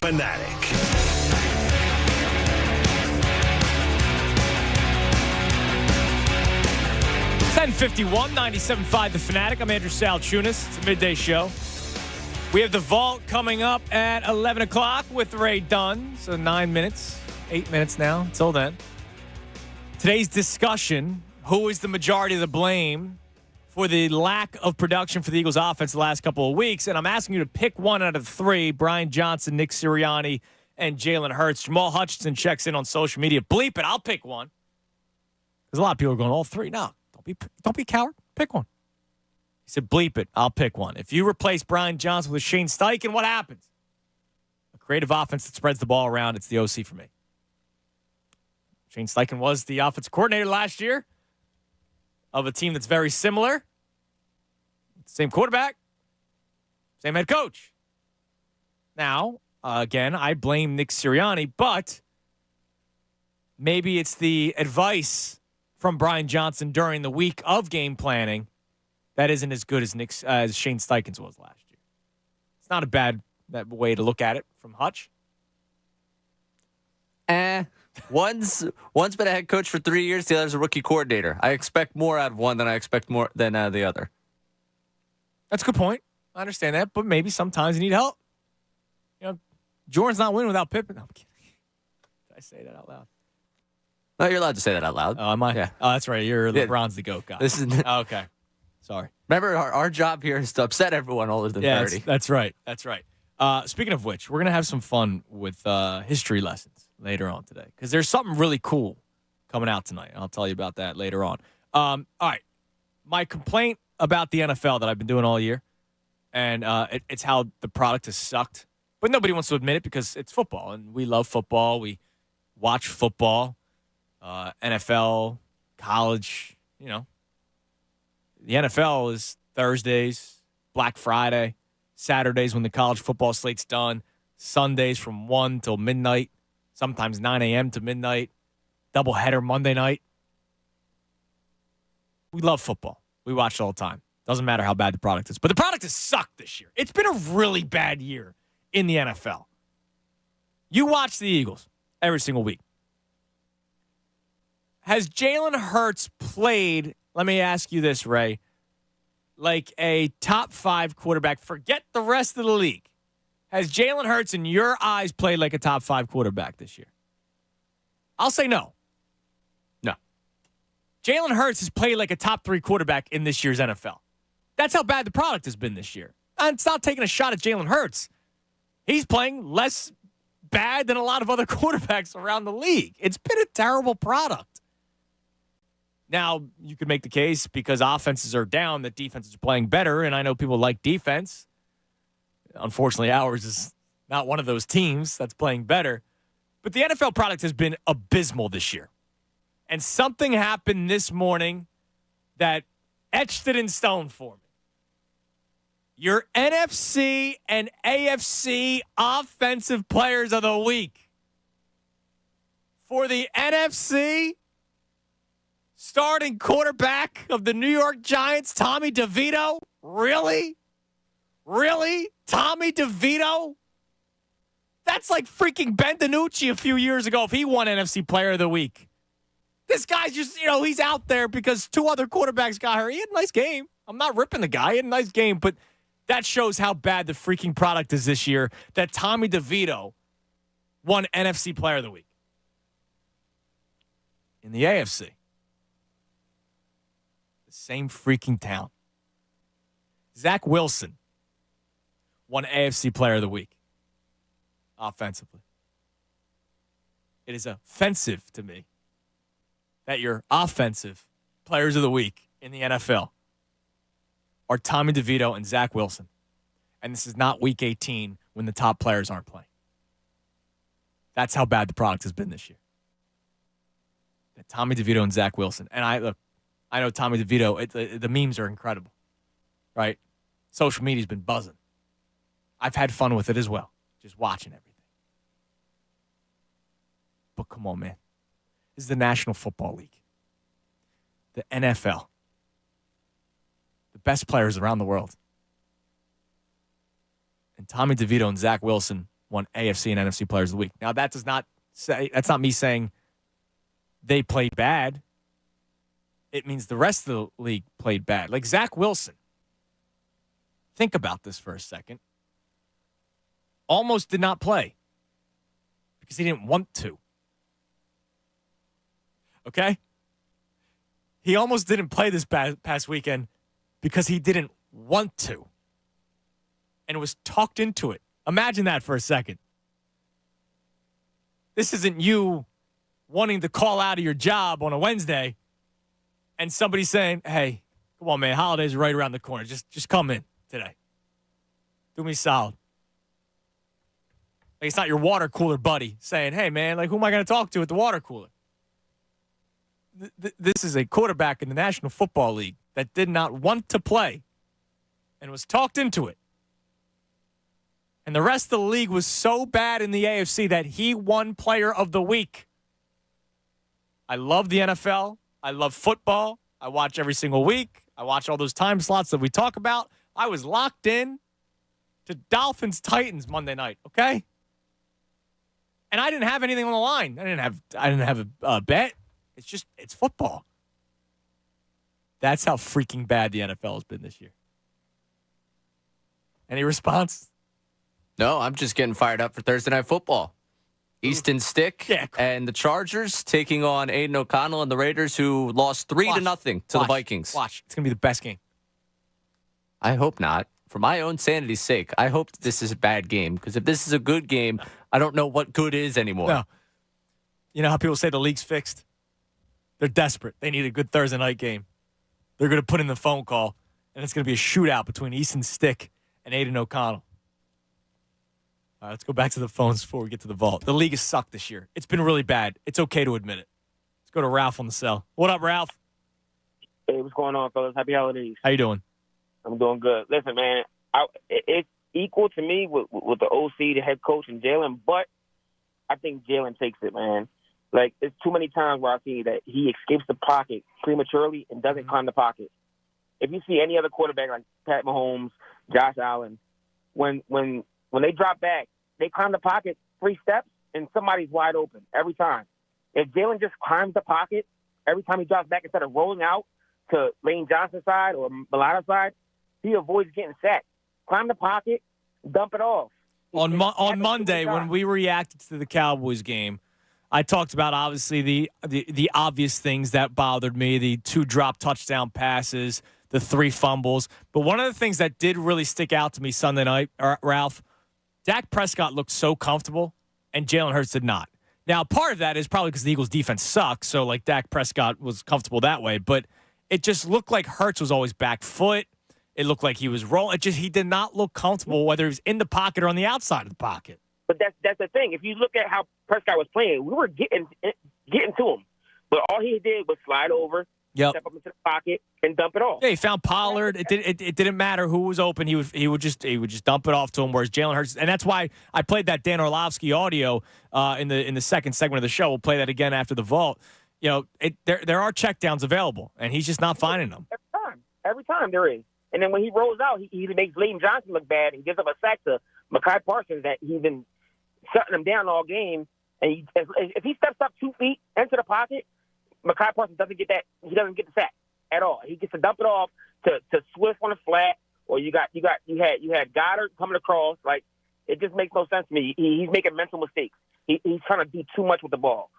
Fanatic. 10:51, 97.5 The Fanatic. I'm Andrew Salchunas. It's a midday show. We have the Vault coming up at 11 o'clock with Ray Dunn. So 9 minutes, 8 minutes now until then. Today's discussion, who is the majority of the blame for the lack of production for the Eagles offense the last couple of weeks? And I'm asking you to pick one out of the three: Brian Johnson, Nick Sirianni, and Jalen Hurts. Jamal Hutchinson checks in on social media. Bleep it, I'll pick one. Because a lot of people are going, all three. No. Don't be a coward. Pick one. He said, bleep it. I'll pick one. If you replace Brian Johnson with Shane Steichen, what happens? A creative offense that spreads the ball around. It's the OC for me. Shane Steichen was the offensive coordinator last year of a team that's very similar. Same quarterback. Same head coach. Now, again, I blame Nick Sirianni, but maybe it's the advice from Brian Johnson during the week of game planning that isn't as good as as Shane Steichen's was last year. It's not a bad way to look at it from Hutch. One's been a head coach for 3 years. The other's a rookie coordinator. I expect more out of one than I expect more than out of the other. That's a good point. I understand that, but maybe sometimes you need help. You know, Jordan's not winning without Pippen. No, I'm kidding. Did I say that out loud? No, you're allowed to say that out loud. Oh, am I? Yeah. Oh, that's right. You're LeBron's the GOAT guy. This is okay. Sorry. Remember, our job here is to upset everyone older than 30. That's right. That's right. Speaking of which, we're going to have some fun with history lessons later on today because there's something really cool coming out tonight. I'll tell you about that later on. All right. My complaint about the NFL that I've been doing all year, and it's how the product has sucked. But nobody wants to admit it because it's football, and we love football. We watch football. NFL, college, you know. The NFL is Thursdays, Black Friday, Saturdays when the college football slate's done, Sundays from 1 till midnight, sometimes 9 a.m. to midnight, doubleheader Monday night. We love football. We watch it all the time. Doesn't matter how bad the product is. But the product has sucked this year. It's been a really bad year in the NFL. You watch the Eagles every single week. Has Jalen Hurts played, let me ask you this, Ray, like a top 5 quarterback? Forget the rest of the league. Has Jalen Hurts, in your eyes, played like a top 5 quarterback this year? I'll say no. No. Jalen Hurts has played like a top 3 quarterback in this year's NFL. That's how bad the product has been this year. And it's not taking a shot at Jalen Hurts. He's playing less bad than a lot of other quarterbacks around the league. It's been a terrible product. Now, you could make the case because offenses are down that defenses are playing better, and I know people like defense. Unfortunately, ours is not one of those teams that's playing better. But the NFL product has been abysmal this year. And something happened this morning that etched it in stone for me. Your NFC and AFC Offensive Players of the Week. For the NFC, starting quarterback of the New York Giants, Tommy DeVito? Really? Really? Tommy DeVito? That's like freaking Ben DiNucci a few years ago if he won NFC Player of the Week. This guy's just, he's out there because 2 other quarterbacks got hurt. He had a nice game. I'm not ripping the guy. He had a nice game, but that shows how bad the freaking product is this year that Tommy DeVito won NFC Player of the Week. In the AFC, the same freaking town. Zach Wilson won AFC Player of the Week offensively. It is offensive to me that your offensive players of the week in the NFL are Tommy DeVito and Zach Wilson. And this is not week 18 when the top players aren't playing. That's how bad the product has been this year. That Tommy DeVito and Zach Wilson. And I know Tommy DeVito, the memes are incredible, right? Social media's been buzzing. I've had fun with it as well, just watching everything. But come on, man. This is the National Football League, the NFL, the best players around the world. And Tommy DeVito and Zach Wilson won AFC and NFC Players of the Week. Now, that's not me saying they played bad. It means the rest of the league played bad. Like Zach Wilson. Think about this for a second. Almost did not play because he didn't want to. Okay? He almost didn't play this past weekend because he didn't want to and was talked into it. Imagine that for a second. This isn't you wanting to call out of your job on a Wednesday and somebody saying, hey, come on, man, holidays are right around the corner. Just come in today. Do me solid. Like, it's not your water cooler buddy saying, hey, man, like, who am I going to talk to at the water cooler? This is a quarterback in the National Football League that did not want to play and was talked into it. And the rest of the league was so bad in the AFC that he won Player of the Week. I love the NFL. I love football. I watch every single week. I watch all those time slots that we talk about. I was locked in to Dolphins-Titans Monday night, okay? And I didn't have anything on the line. I didn't have a bet. It's football. That's how freaking bad the NFL has been this year. Any response? No, I'm just getting fired up for Thursday Night Football. Easton Stick and the Chargers taking on Aiden O'Connell and the Raiders, who lost 3-0 to the Vikings. Watch. It's going to be the best game. I hope not. For my own sanity's sake, I hope this is a bad game, because if this is a good game, I don't know what good is anymore. No. You know how people say the league's fixed? They're desperate. They need a good Thursday night game. They're going to put in the phone call, and it's going to be a shootout between Easton Stick and Aiden O'Connell. All right, let's go back to the phones before we get to the vault. The league has sucked this year. It's been really bad. It's okay to admit it. Let's go to Ralph on the cell. What up, Ralph? Hey, what's going on, fellas? Happy holidays. How you doing? I'm doing good. Listen, man, it's equal to me with the OC, the head coach, and Jalen, but I think Jalen takes it, man. Like, it's too many times where I see that he escapes the pocket prematurely and doesn't climb the pocket. If you see any other quarterback like Pat Mahomes, Josh Allen, when they drop back, they climb the pocket 3 steps and somebody's wide open every time. If Jalen just climbs the pocket every time he drops back instead of rolling out to Lane Johnson's side or Milano's side, he avoids getting sacked. Climb the pocket, dump it off. On Monday, when we reacted to the Cowboys game, I talked about, obviously, the obvious things that bothered me, the 2 drop touchdown passes, the 3 fumbles. But one of the things that did really stick out to me Sunday night, Ralph, Dak Prescott looked so comfortable, and Jalen Hurts did not. Now, part of that is probably because the Eagles' defense sucks, so, like, Dak Prescott was comfortable that way. But it just looked like Hurts was always back foot. It looked like he was rolling. He did not look comfortable, whether he was in the pocket or on the outside of the pocket. But that's the thing. If you look at how Prescott was playing, we were getting to him. But all he did was slide over, step up into the pocket, and dump it off. Yeah, he found Pollard. It didn't matter who was open. He would just dump it off to him. Whereas Jalen Hurts, and that's why I played that Dan Orlovsky audio in the second segment of the show. We'll play that again after the vault. You know, there are checkdowns available, and he's just not finding them. Every time there is. And then when he rolls out, he either makes Lane Johnson look bad and gives up a sack to Mekhi Parsons that he's been shutting him down all game. And if he steps up 2 feet into the pocket, Mekhi Parsons doesn't get that. He doesn't get the sack at all. He gets to dump it off to Swift on the flat, or you had Goddard coming across. Like, it just makes no sense to me. He's making mental mistakes. He's trying to do too much with the ball.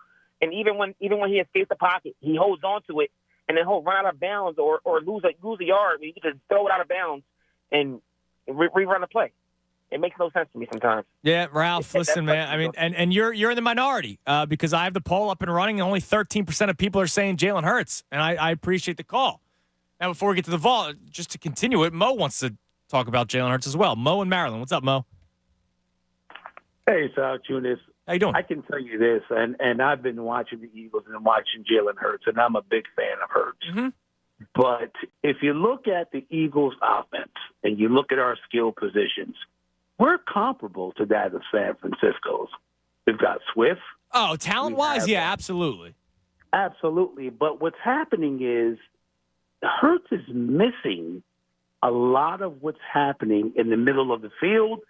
And even when he escapes the pocket, he holds on to it, and then he'll run out of bounds or lose a yard. You can just throw it out of bounds and rerun the play. It makes no sense to me sometimes. Yeah, Ralph, listen, man. I mean, and you're in the minority because I have the poll up and running, and only 13% of people are saying Jalen Hurts, and I appreciate the call. Now, before we get to the vault, just to continue it, Mo wants to talk about Jalen Hurts as well. Mo in Maryland. What's up, Mo? Hey, Sal Tunis. How you doing? I can tell you this, and I've been watching the Eagles and watching Jalen Hurts, and I'm a big fan of Hurts. Mm-hmm. But if you look at the Eagles' offense and you look at our skill positions, we're comparable to that of San Francisco's. We've got Swift. Oh, talent-wise, yeah, absolutely. Absolutely. But what's happening is Hurts is missing a lot of what's happening in the middle of the field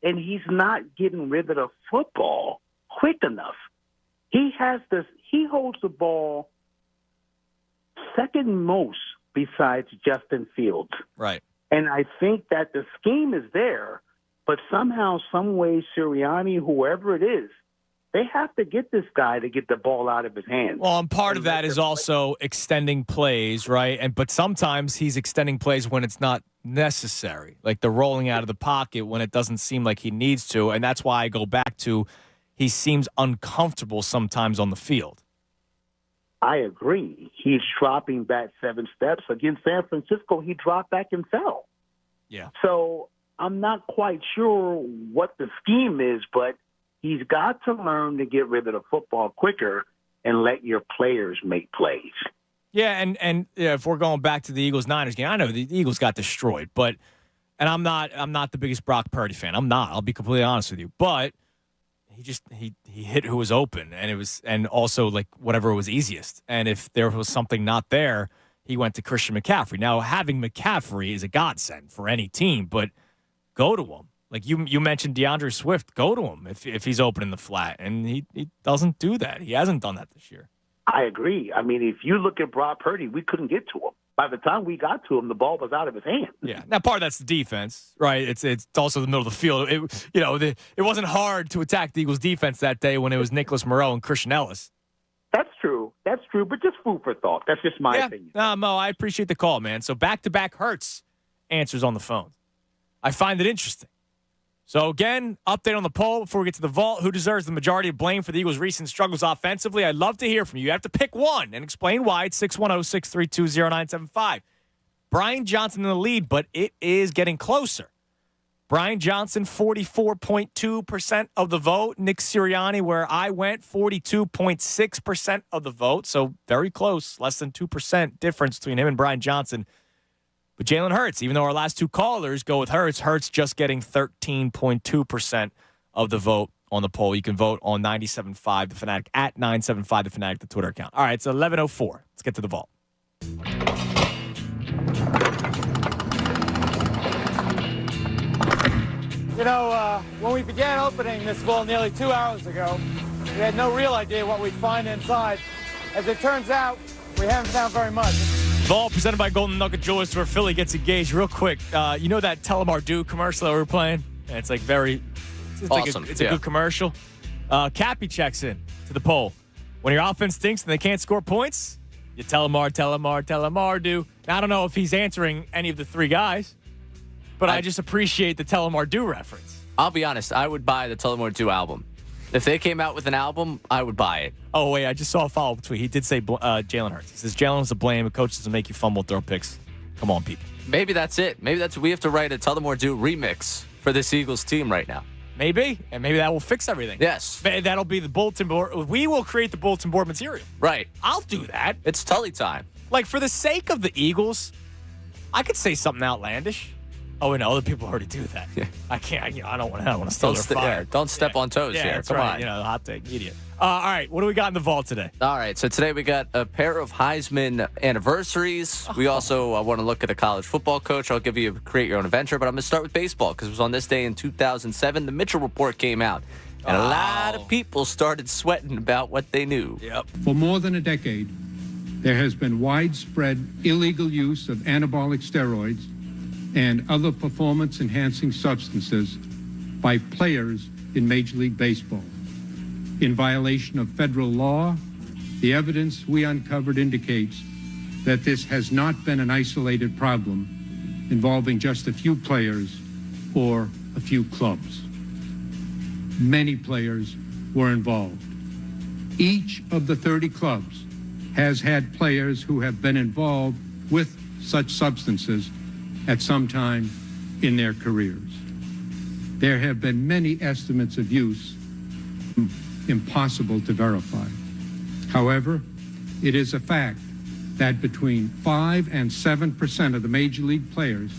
and he's not getting rid of the football quick enough. He holds the ball second most besides Justin Fields. Right. And I think that the scheme is there, but somehow, some way, Sirianni, whoever it is, they have to get this guy to get the ball out of his hands. Well, and part of that is also extending plays, right? But sometimes he's extending plays when it's not necessary, like the rolling out of the pocket when it doesn't seem like he needs to. And that's why I go back to he seems uncomfortable sometimes on the field. I agree. He's dropping back 7 steps. Against San Francisco, he dropped back and fell. Yeah. So I'm not quite sure what the scheme is, but he's got to learn to get rid of the football quicker and let your players make plays. Yeah, and if we're going back to the Eagles-Niners game, I know the Eagles got destroyed, and I'm not the biggest Brock Purdy fan. I'm not. I'll be completely honest with you. But he hit who was open, and also like whatever was easiest. And if there was something not there, he went to Christian McCaffrey. Now, having McCaffrey is a godsend for any team, but go to him. Like you mentioned DeAndre Swift, go to him if he's open in the flat, and he doesn't do that. He hasn't done that this year. I agree. I mean, if you look at Brock Purdy, we couldn't get to him. By the time we got to him, the ball was out of his hand. Yeah. Now, part of that's the defense, right? It's also the middle of the field. It wasn't hard to attack the Eagles' defense that day when it was Nicholas Moreau and Christian Ellis. That's true. That's true. But just food for thought. That's just my opinion. No, Mo, I appreciate the call, man. So back-to-back Hurts answers on the phone. I find it interesting. So, again, update on the poll before we get to the vault. Who deserves the majority of blame for the Eagles' recent struggles offensively? I'd love to hear from you. You have to pick one and explain why. It's 610-632-0975. Brian Johnson in the lead, but it is getting closer. Brian Johnson, 44.2% of the vote. Nick Sirianni, where I went, 42.6% of the vote. So, very close, less than 2% difference between him and Brian Johnson. But Jalen Hurts, even though our last two callers go with Hurts just getting 13.2% of the vote on the poll. You can vote on 97.5 The Fanatic, at 975 The Fanatic, the Twitter account. All right, it's 11:04. Let's get to the vault. When we began opening this vault nearly 2 hours ago, we had no real idea what we'd find inside. As it turns out, we haven't found very much. Vault presented by Golden Nugget Jewelers, where Philly gets engaged. Real quick, you know that Telemar Do commercial that we were playing? And it's like awesome. It's a good commercial. Cappy checks in to the poll. When your offense stinks and they can't score points, you Telemar Do. Now, I don't know if he's answering any of the three guys, but I just appreciate the Telemar Do reference. I'll be honest. I would buy the Telemar 2 album. If they came out with an album, I would buy it. Oh, wait, I just saw a follow-up tweet. He did say Jalen Hurts. He says, Jalen's to blame. A coach doesn't make you fumble, throw picks. Come on, people. Maybe that's it. Maybe we have to write a Telemar Do remix for this Eagles team right now. Maybe, and maybe that will fix everything. Yes. That'll be the bulletin board. We will create the bulletin board material. Right. I'll do that. It's Tully time. Like, for the sake of the Eagles, I could say something outlandish. Oh, and other people already do that. Yeah. I can't. I don't want to steal their fire. Yeah, don't step on toes here. That's Come right. on. The hot take media. All right, what do we got in the vault today? All right, so today we got a pair of Heisman anniversaries. We also want to look at a college football coach. I'll give you a create your own adventure, but I'm going to start with baseball because it was on this day in 2007. The Mitchell Report came out, and a lot of people started sweating about what they knew. Yep. For more than a decade, there has been widespread illegal use of anabolic steroids and other performance-enhancing substances by players in Major League Baseball. In violation of federal law, the evidence we uncovered indicates that this has not been an isolated problem involving just a few players or a few clubs. Many players were involved. Each of the 30 clubs has had players who have been involved with such substances at some time in their careers. There have been many estimates of use, impossible to verify. However, it is a fact that between 5 and 7% of the major league players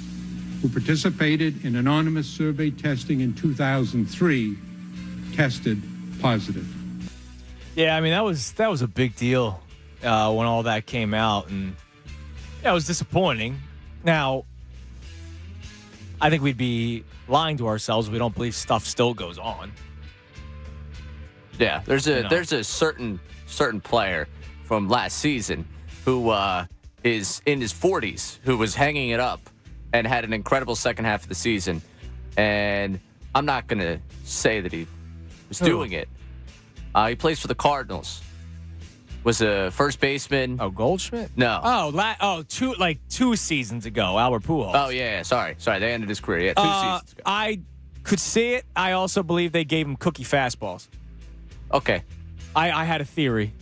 who participated in anonymous survey testing in 2003 tested positive. Yeah, I mean, that was a big deal when all that came out, and it was disappointing. Now, I think we'd be lying to ourselves if we don't believe stuff still goes on. Yeah, there's a certain player from last season who is in his 40s who was hanging it up and had an incredible second half of the season. And I'm not going to say that he was doing it. He plays for the Cardinals. Was a first baseman. Oh, Goldschmidt? No. Two seasons ago, Albert Pujols. Oh, yeah. Sorry. They ended his career. Yeah, 2 seasons ago. I could see it. I also believe they gave him cookie fastballs. Okay. I had a theory.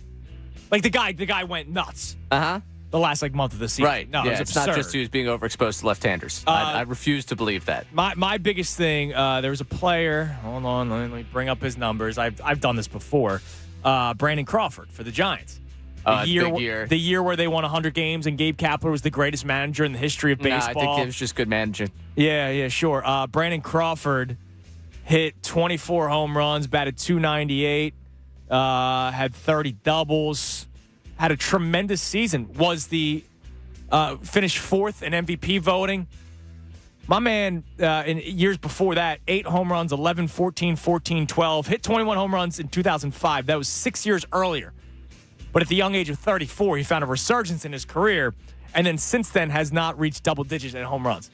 Like, the guy went nuts. Uh-huh. The last, month of the season. Right. No, yeah, it's not just he was being overexposed to left-handers. I refuse to believe that. My biggest thing, there was a player. Hold on, let me bring up his numbers. I've done this before. Brandon Crawford for the Giants. Big year. The year where they won 100 games and Gabe Kapler was the greatest manager in the history of baseball. I think it was just good managing. Yeah, sure. Brandon Crawford hit 24 home runs, batted .298, had 30 doubles, had a tremendous season. Was finished fourth in MVP voting. My man, in years before that, 8 home runs, 11, 14, 14, 12, hit 21 home runs in 2005. That was 6 years earlier. But at the young age of 34, he found a resurgence in his career, and then since then has not reached double digits in home runs.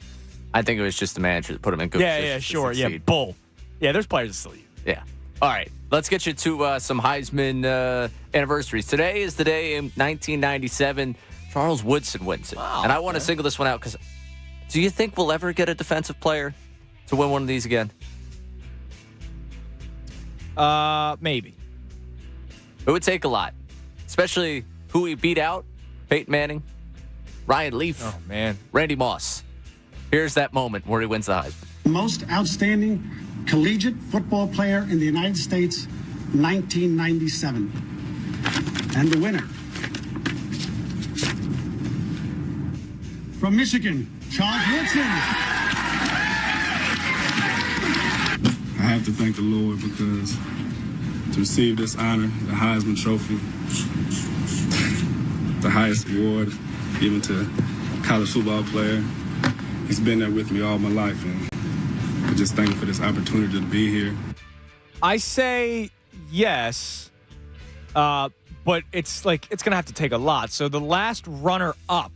I think it was just the manager that put him in good position. Yeah, sure. Yeah, bull. Yeah, there's players that still use. Yeah. All right. Let's get you to some Heisman anniversaries. Today is the day in 1997 Charles Woodson wins it. Wow, and I want to single this one out because do you think we'll ever get a defensive player to win one of these again? Maybe. It would take a lot, especially who he beat out, Peyton Manning, Ryan Leaf, Randy Moss. Here's that moment where he wins the Heisman. Most outstanding collegiate football player in the United States, 1997. And the winner, from Michigan, Charles Woodson. I have to thank the Lord because to receive this honor, the Heisman Trophy, the highest award given to a college football player, he's been there with me all my life, and I'm just thankful for this opportunity to be here. I say yes, but it's going to have to take a lot. So the last runner-up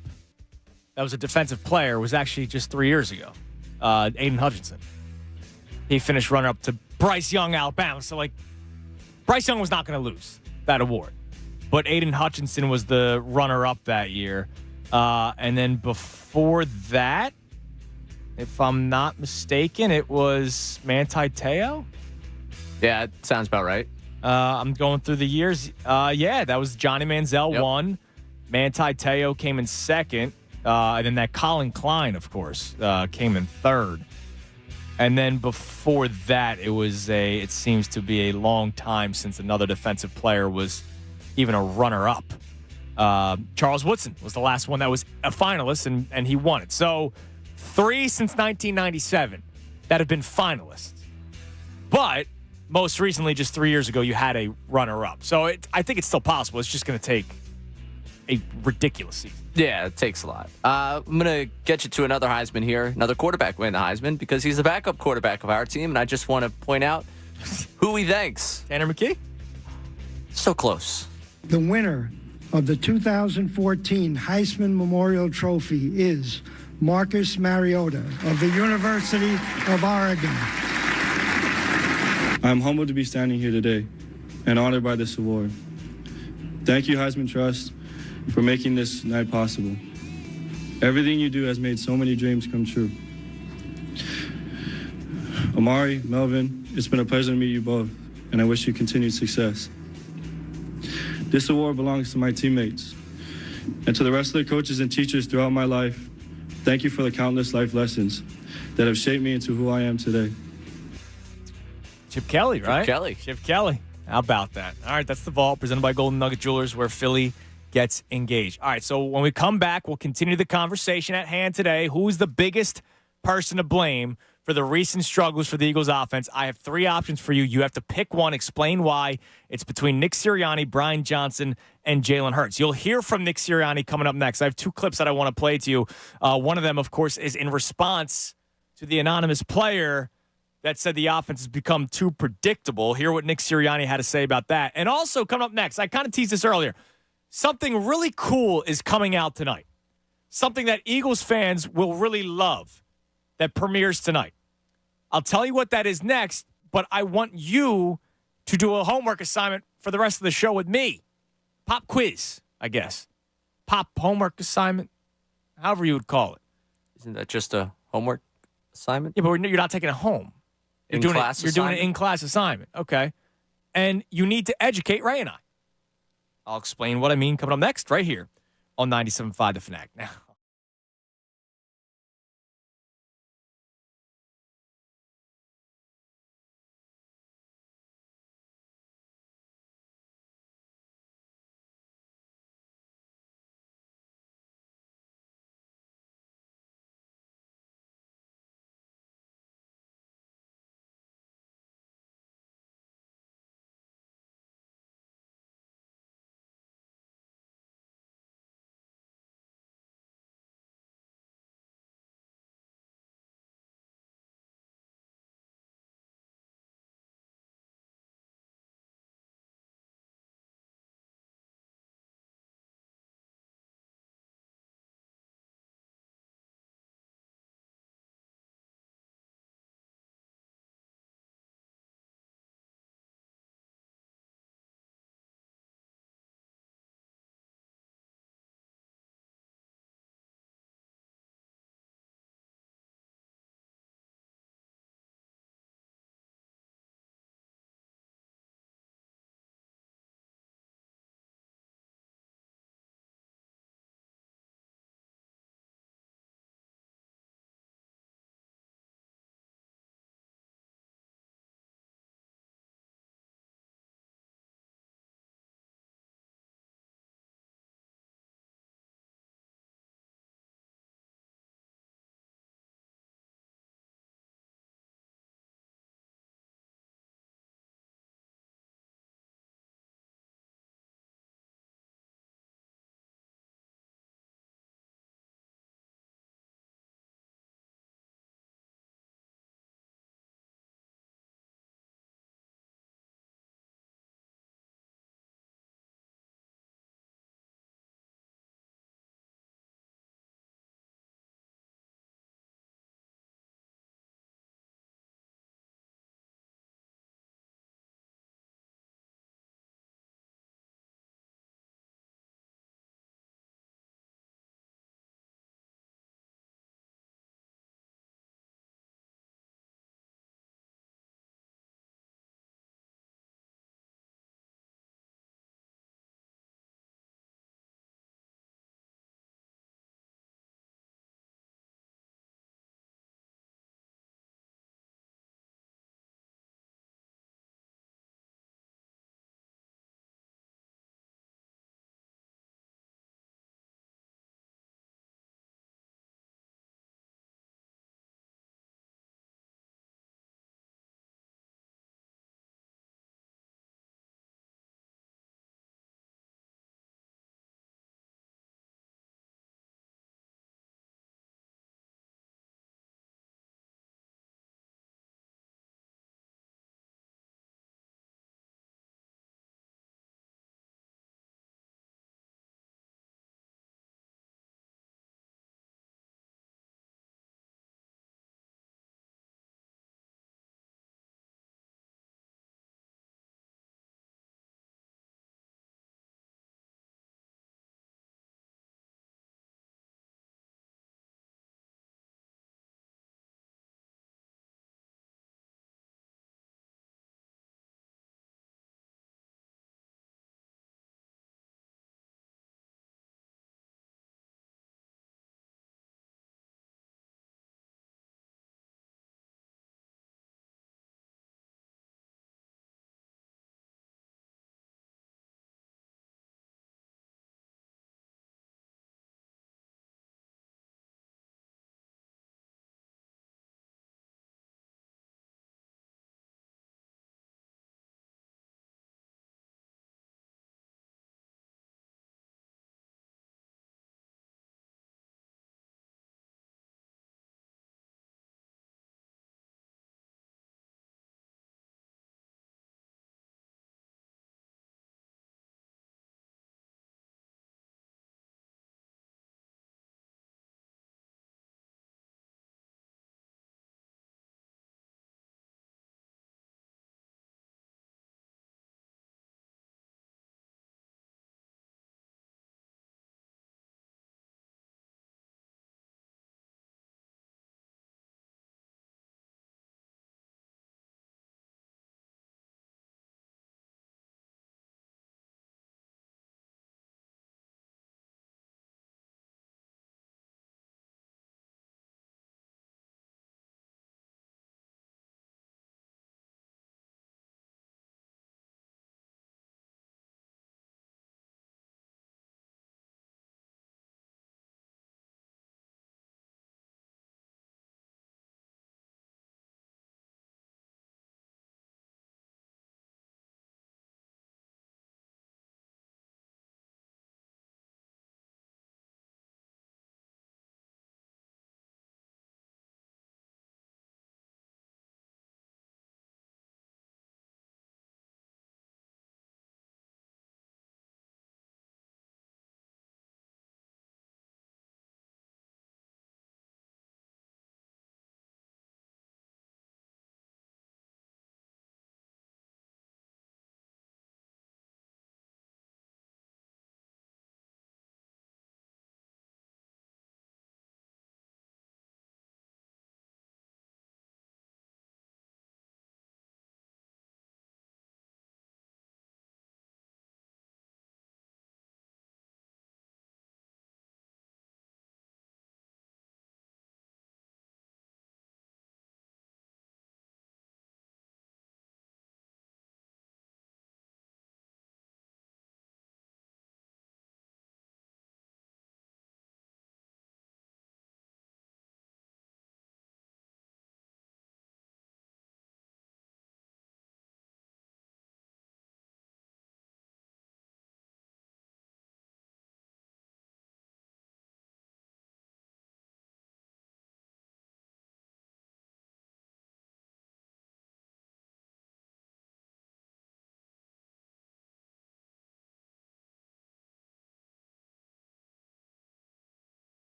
that was a defensive player was actually just 3 years ago, Aiden Hutchinson. He finished runner-up to Bryce Young, Alabama. So, Bryce Young was not going to lose that award. But Aiden Hutchinson was the runner-up that year. And then before that, if I'm not mistaken, it was Manti Te'o. Yeah, it sounds about right. I'm going through the years. That was Johnny Manziel won. Manti Te'o came in second. And then that Colin Klein, of course, came in third. And then before that, it seems to be a long time since another defensive player was even a runner-up. Charles Woodson was the last one that was a finalist, and he won it. So 3 since 1997 that have been finalists. But most recently, just 3 years ago, you had a runner-up. So I think it's still possible. It's just going to take a ridiculous season. Yeah, it takes a lot. I'm going to get you to another Heisman here, another quarterback win the Heisman because he's the backup quarterback of our team, and I just want to point out who he thanks. Tanner McKee? So close. The winner of the 2014 Heisman Memorial Trophy is Marcus Mariota of the University of Oregon. I'm humbled to be standing here today and honored by this award. Thank you, Heisman Trust, for making this night possible. Everything you do has made so many dreams come true. Amari, Melvin, it's been a pleasure to meet you both, and I wish you continued success. This award belongs to my teammates, and to the rest of the coaches and teachers throughout my life, thank you for the countless life lessons that have shaped me into who I am today. Chip Kelly, right? Chip Kelly. How about that? All right, that's the vault presented by Golden Nugget Jewelers, where Philly gets engaged. All right, so when we come back, we'll continue the conversation at hand today. Who's the biggest person to blame for the recent struggles for the Eagles offense? I have 3 options for you. You have to pick one, explain why. It's between Nick Sirianni, Brian Johnson, and Jalen Hurts. You'll hear from Nick Sirianni coming up next. I have 2 clips that I want to play to you. One of them, of course, is in response to to the anonymous player that said the offense has become too predictable. Hear what Nick Sirianni had to say about that. And also, coming up next, I kind of teased this earlier, something really cool is coming out tonight. Something that Eagles fans will really love that premieres tonight. I'll tell you what that is next, but I want you to do a homework assignment for the rest of the show with me. Pop quiz, I guess. Pop homework assignment, however you would call it. Isn't that just a homework assignment? Yeah, but you're not taking it home. You're doing an in-class assignment. Okay. And you need to educate Ray and I. I'll explain what I mean coming up next right here on 97.5 The Fanatic. Now.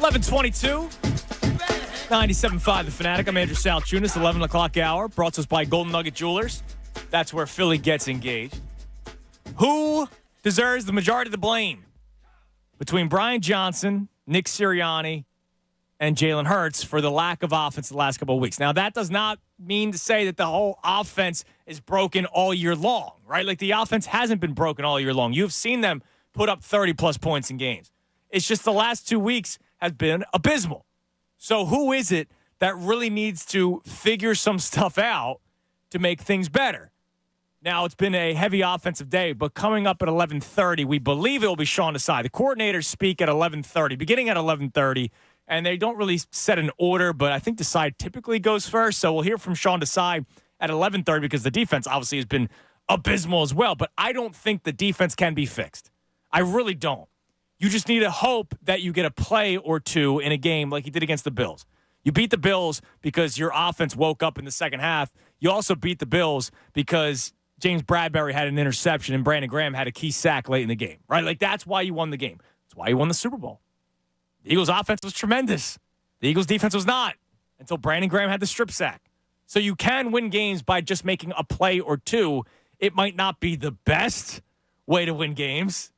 11:22. 97.5 The Fanatic. I'm Andrew Salchunas, 11 o'clock hour. Brought to us by Golden Nugget Jewelers. That's where Philly gets engaged. Who deserves the majority of the blame between Brian Johnson, Nick Sirianni, and Jalen Hurts for the lack of offense the last couple of weeks? Now, that does not mean to say that the whole offense is broken all year long, right? Like, the offense hasn't been broken all year long. You've seen them put up 30-plus points in games. It's just the last 2 weeks has been abysmal. So who is it that really needs to figure some stuff out to make things better? Now, it's been a heavy offensive day, but coming up at 11:30, we believe it will be Sean Desai. The coordinators speak at 11:30, beginning at 11:30, and they don't really set an order, but I think Desai typically goes first. So we'll hear from Sean Desai at 11:30 because the defense obviously has been abysmal as well, but I don't think the defense can be fixed. I really don't. You just need to hope that you get a play or two in a game like you did against the Bills. You beat the Bills because your offense woke up in the second half. You also beat the Bills because James Bradbury had an interception and Brandon Graham had a key sack late in the game, right? Like, that's why you won the game. That's why you won the Super Bowl. The Eagles' offense was tremendous. The Eagles' defense was not until Brandon Graham had the strip sack. So you can win games by just making a play or two. It might not be the best way to win games,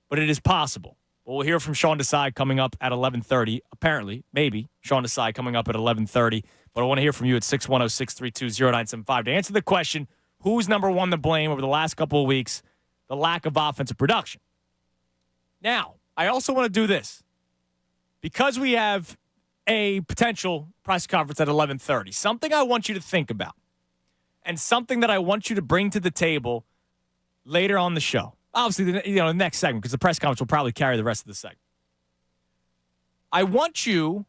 but it is possible. Well, we'll hear from Sean Desai coming up at 11:30. Apparently, maybe, Sean Desai coming up at 11:30. But I want to hear from you at 610-632-0975 to answer the question, who's number one to blame over the last couple of weeks, the lack of offensive production? Now, I also want to do this. Because we have a potential press conference at 11:30, something I want you to think about and something that I want you to bring to the table later on the show. Obviously, the next segment, because the press conference will probably carry the rest of the segment. I want you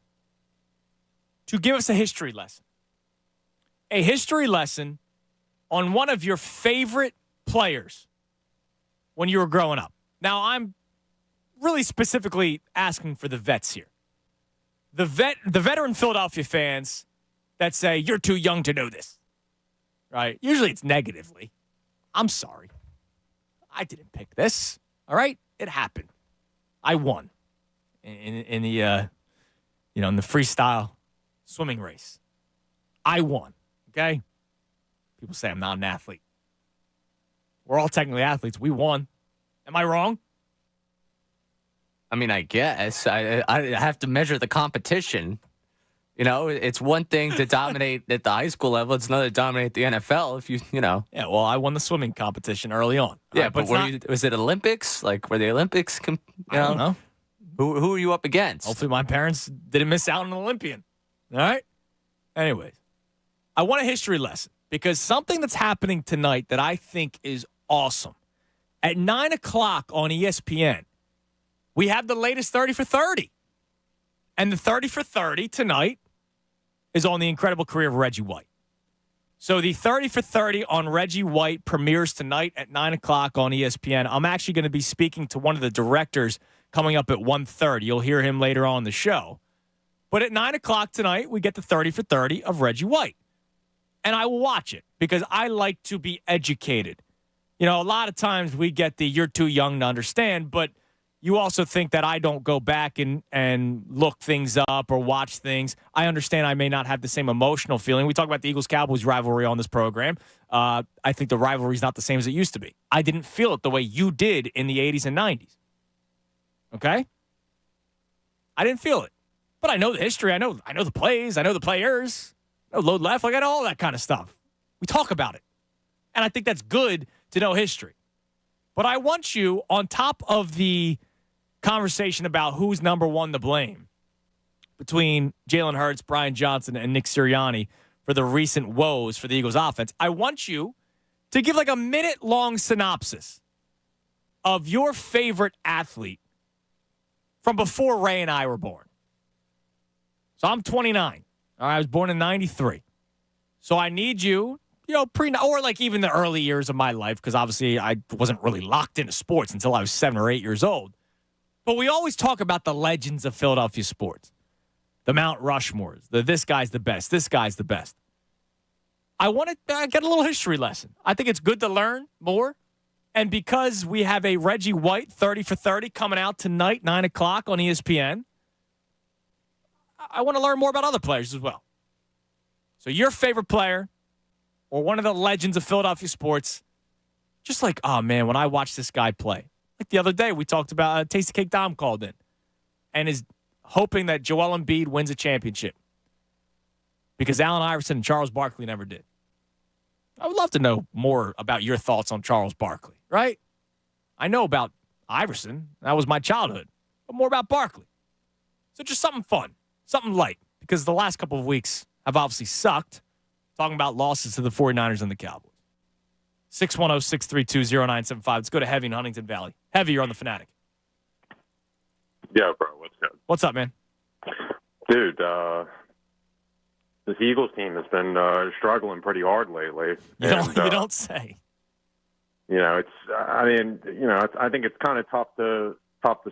to give us a history lesson. A history lesson on one of your favorite players when you were growing up. Now, I'm really specifically asking for the vets here. The veteran Philadelphia fans that say, you're too young to know this, right? Usually it's negatively. I'm sorry. I didn't pick this. All right? It happened. I won in the in the freestyle swimming race. I won. Okay? People say I'm not an athlete. We're all technically athletes. We won. Am I wrong? I mean, I guess. I have to measure the competition. You know, it's one thing to dominate at the high school level. It's another to dominate the NFL if you know. Yeah, well, I won the swimming competition early on. Yeah, right, but was it Olympics? Like, were the Olympics? I don't know. Who are you up against? Hopefully my parents didn't miss out on an Olympian. All right? Anyways, I want a history lesson because something that's happening tonight that I think is awesome. At 9 o'clock on ESPN, we have the latest 30 for 30. And the 30 for 30 tonight is on the incredible career of Reggie White. So the 30 for 30 on Reggie White premieres tonight at 9 o'clock on ESPN. I'm actually going to be speaking to one of the directors coming up at 1:30. You'll hear him later on in the show. But at 9 o'clock tonight, we get the 30 for 30 of Reggie White. And I will watch it because I like to be educated. You know, a lot of times we get the you're too young to understand, but you also think that I don't go back and look things up or watch things. I understand I may not have the same emotional feeling. We talk about the Eagles-Cowboys rivalry on this program. I think the rivalry is not the same as it used to be. I didn't feel it the way you did in the 80s and 90s. Okay? I didn't feel it. But I know the history. I know the plays. I know the players. I know load left. I got all that kind of stuff. We talk about it. And I think that's good to know history. But I want you, on top of the conversation about who's number one to blame between Jalen Hurts, Brian Johnson, and Nick Sirianni for the recent woes for the Eagles offense, I want you to give like a minute-long synopsis of your favorite athlete from before Ray and I were born. So I'm 29. All right, I was born in 93. So I need you, or like even the early years of my life, because obviously I wasn't really locked into sports until I was 7 or 8 years old. But we always talk about the legends of Philadelphia sports. The Mount Rushmores. This guy's the best. This guy's the best. I want to get a little history lesson. I think it's good to learn more. And because we have a Reggie White 30 for 30 coming out tonight, 9 o'clock on ESPN, I want to learn more about other players as well. So your favorite player or one of the legends of Philadelphia sports, just like, oh, man, when I watch this guy play. Like the other day, we talked about Tasty Cake Dom called in and is hoping that Joel Embiid wins a championship because Allen Iverson and Charles Barkley never did. I would love to know more about your thoughts on Charles Barkley, right? I know about Iverson. That was my childhood. But more about Barkley. So just something fun, something light, because the last couple of weeks have obviously sucked. Talking about losses to the 49ers and the Cowboys. 610-632-0975. Let's go to Heavy in Huntington Valley. Heavy, you're on the Fanatic. Yeah, bro. What's good? What's up, man? Dude, this Eagles team has been struggling pretty hard lately. You don't say. It's. I mean, I think it's kind of tough to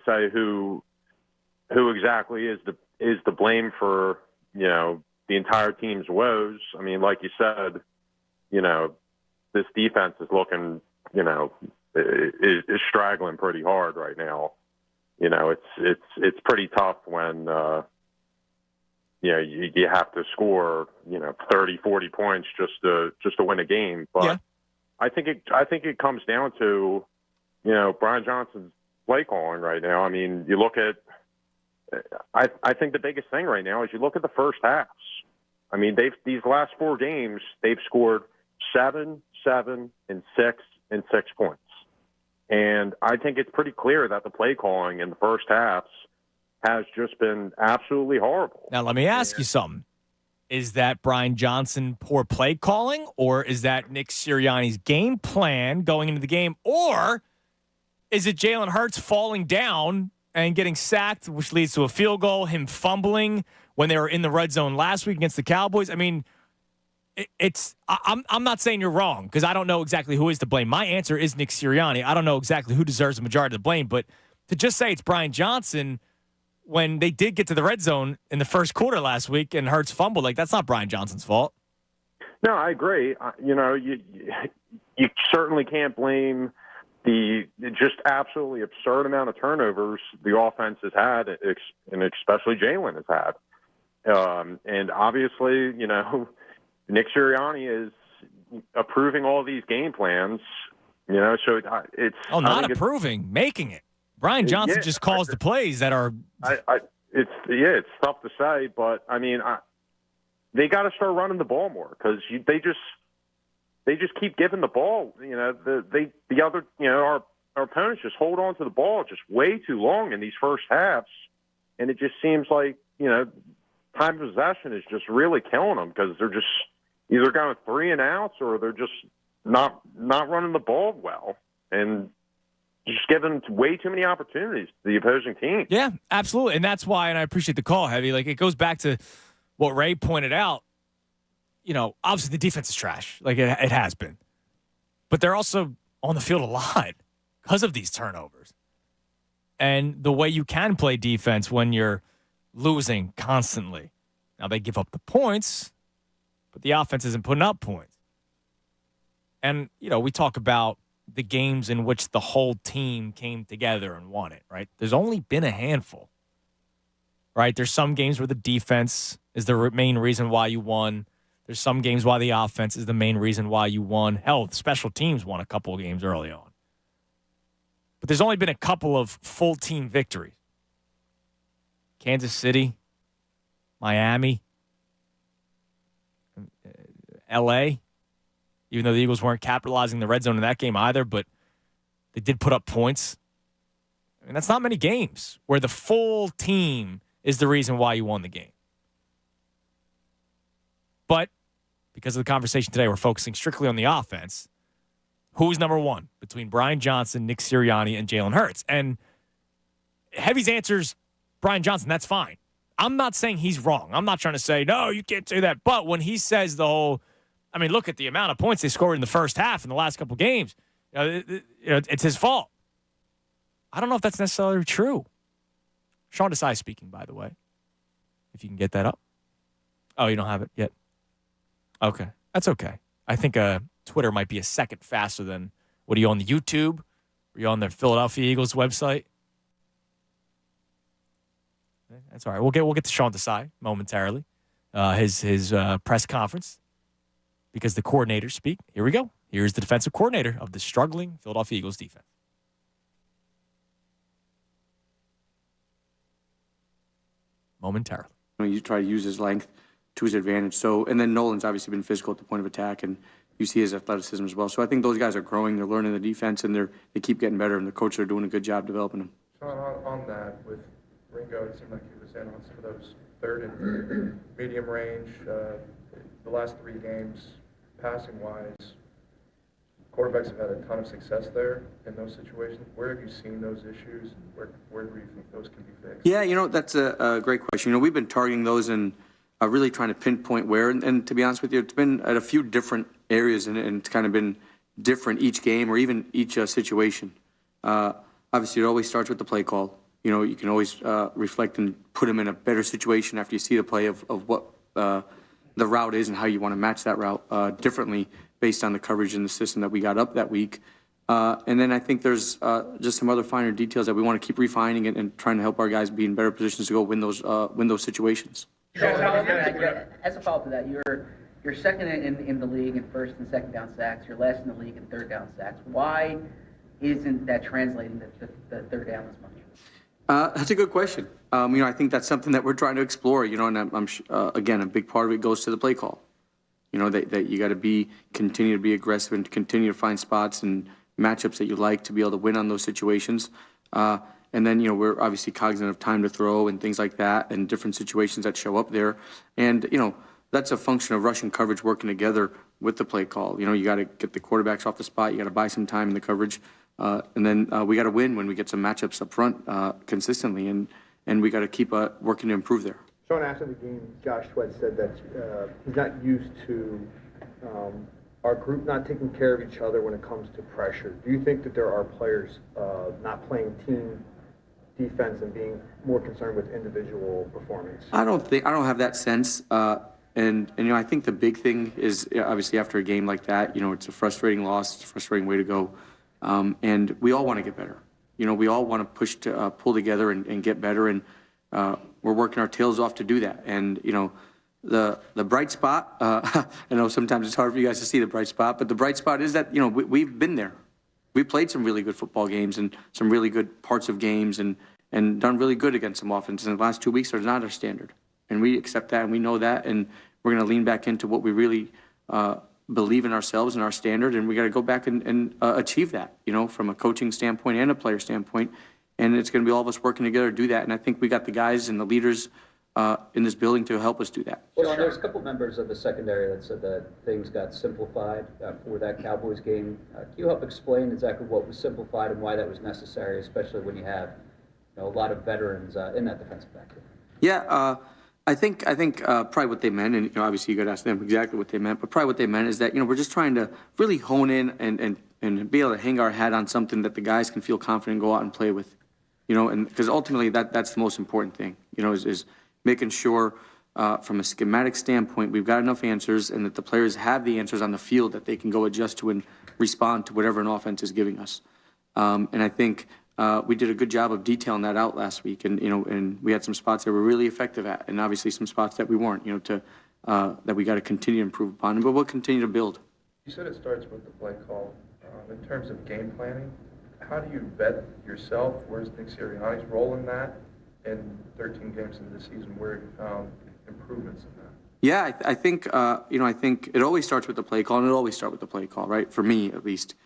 say who exactly is the blame for the entire team's woes. I mean, like you said, this defense is looking, is straggling pretty hard right now. It's pretty tough when you have to score 30, 40 points just to win a game. But yeah. I think it comes down to Brian Johnson's play calling right now. I mean, you look at I think the biggest thing right now is you look at the first halves. I mean, these last 4 games they've scored 7, 7, and 6 points. And I think it's pretty clear that the play calling in the first halves has just been absolutely horrible. Now, let me ask you something. Is that Brian Johnson poor play calling, or is that Nick Sirianni's game plan going into the game, or is it Jalen Hurts falling down and getting sacked, which leads to a field goal, him fumbling when they were in the red zone last week against the Cowboys? I mean, I'm not saying you're wrong because I don't know exactly who is to blame. My answer is Nick Sirianni. I don't know exactly who deserves the majority of the blame, but to just say it's Brian Johnson when they did get to the red zone in the first quarter last week and Hurts fumbled, like that's not Brian Johnson's fault. No, I agree. You certainly can't blame the just absolutely absurd amount of turnovers the offense has had, and especially Jalen has had. And obviously, Nick Sirianni is approving all these game plans, so it's... Oh, not approving, making it. Brian Johnson just calls the plays that are... It's tough to say, but, I mean, they got to start running the ball more because they just keep giving the ball. Our opponents just hold on to the ball just way too long in these first halves, and it just seems like, time of possession is just really killing them because they're just either going 3 and outs or they're just not running the ball well and just giving way too many opportunities to the opposing team. Yeah, absolutely. And that's why, and I appreciate the call, Heavy. Like, it goes back to what Ray pointed out. Obviously the defense is trash. Like, it has been. But they're also on the field a lot because of these turnovers. And the way you can play defense when you're losing constantly. Now, they give up the points, but the offense isn't putting up points. And, we talk about the games in which the whole team came together and won it, right? There's only been a handful, right? There's some games where the defense is the main reason why you won. There's some games why the offense is the main reason why you won. Hell, special teams won a couple of games early on. But there's only been a couple of full team victories. Kansas City, Miami, L.A., even though the Eagles weren't capitalizing the red zone in that game either, but they did put up points. I mean, that's not many games where the full team is the reason why you won the game. But because of the conversation today, we're focusing strictly on the offense. Who's number one between Brian Johnson, Nick Sirianni, and Jalen Hurts? And Heavy's answer's Brian Johnson. That's fine. I'm not saying he's wrong. I'm not trying to say, no, you can't say that. But when he says the whole, I mean, look at the amount of points they scored in the first half in the last couple games. It's his fault. I don't know if that's necessarily true. Sean Desai speaking, by the way. If you can get that up. Oh, you don't have it yet? Okay. That's okay. I think Twitter might be a second faster than, what are you on the YouTube? Are you on the Philadelphia Eagles website? That's all right. We'll get to Sean Desai momentarily. His press conference, because the coordinators speak. Here we go. Here's the defensive coordinator of the struggling Philadelphia Eagles defense. Momentarily. You try to use his length to his advantage. So, and then Nolan's obviously been physical at the point of attack, and you see his athleticism as well. So I think those guys are growing. They're learning the defense, and they keep getting better, and the coaches are doing a good job developing them. Sean, on that, with Ringo, it seemed like he was in on some of those third and medium range. The last 3 games, passing-wise, quarterbacks have had a ton of success there in those situations. Where have you seen those issues? Where do you think those can be fixed? Yeah, that's a great question. We've been targeting those and really trying to pinpoint where. And to be honest with you, it's been at a few different areas, and it's kind of been different each game or even each situation. Obviously, it always starts with the play call. You can always reflect and put them in a better situation after you see the play of what the route is and how you want to match that route differently based on the coverage and the system that we got up that week. And then I think there's just some other finer details that we want to keep refining and trying to help our guys be in better positions to go win those situations. As a follow-up to that, you're second in the league in first and second down sacks. You're last in the league in third down sacks. Why isn't that translating the third down as much? That's a good question. I think that's something that we're trying to explore. And I'm again, a big part of it goes to the play call. That you got to continue to be aggressive and continue to find spots and matchups that you like to be able to win on those situations. And then, we're obviously cognizant of time to throw and things like that and different situations that show up there. And, that's a function of rushing coverage working together with the play call. You got to get the quarterbacks off the spot. You got to buy some time in the coverage. And then we got to win when we get some matchups up front consistently. And we got to keep working to improve there. Sean, after the game, Josh Sweat said that he's not used to our group not taking care of each other when it comes to pressure. Do you think that there are players not playing team defense and being more concerned with individual performance? I don't have that sense. And I think the big thing is obviously after a game like that, it's a frustrating loss, it's a frustrating way to go. And we all want to get better. We all want to push to pull together and get better. And we're working our tails off to do that. And, the bright spot, I know sometimes it's hard for you guys to see the bright spot, but the bright spot is that, we've been there. We played some really good football games and some really good parts of games and done really good against some offenses. In the last 2 weeks are not our standard. And we accept that and we know that. And we're going to lean back into what we really believe in ourselves and our standard. And we got to go back and achieve that, from a coaching standpoint and a player standpoint. And it's going to be all of us working together to do that. And I think we got the guys and the leaders in this building to help us do that. Well, there's a couple members of the secondary that said that things got simplified for that Cowboys game. Can you help explain exactly what was simplified and why that was necessary, especially when you have a lot of veterans in that defensive backfield? Yeah, I think probably what they meant, and obviously you got to ask them exactly what they meant, but probably what they meant is that we're just trying to really hone in and be able to hang our hat on something that the guys can feel confident and go out and play with, and because ultimately that's the most important thing, is making sure from a schematic standpoint we've got enough answers and that the players have the answers on the field that they can go adjust to and respond to whatever an offense is giving us. And I think we did a good job of detailing that out last week, and we had some spots that we're really effective at, and obviously some spots that we weren't, that we got to continue to improve upon, but we'll continue to build. You said it starts with the play call. In terms of game planning, how do you vet yourself? Where's Nick Sirianni's role in that? And 13 games into the season, where have you found improvements in that? Yeah, I think I think it always starts with the play call, and it'll always start with the play call, right? For me, at least.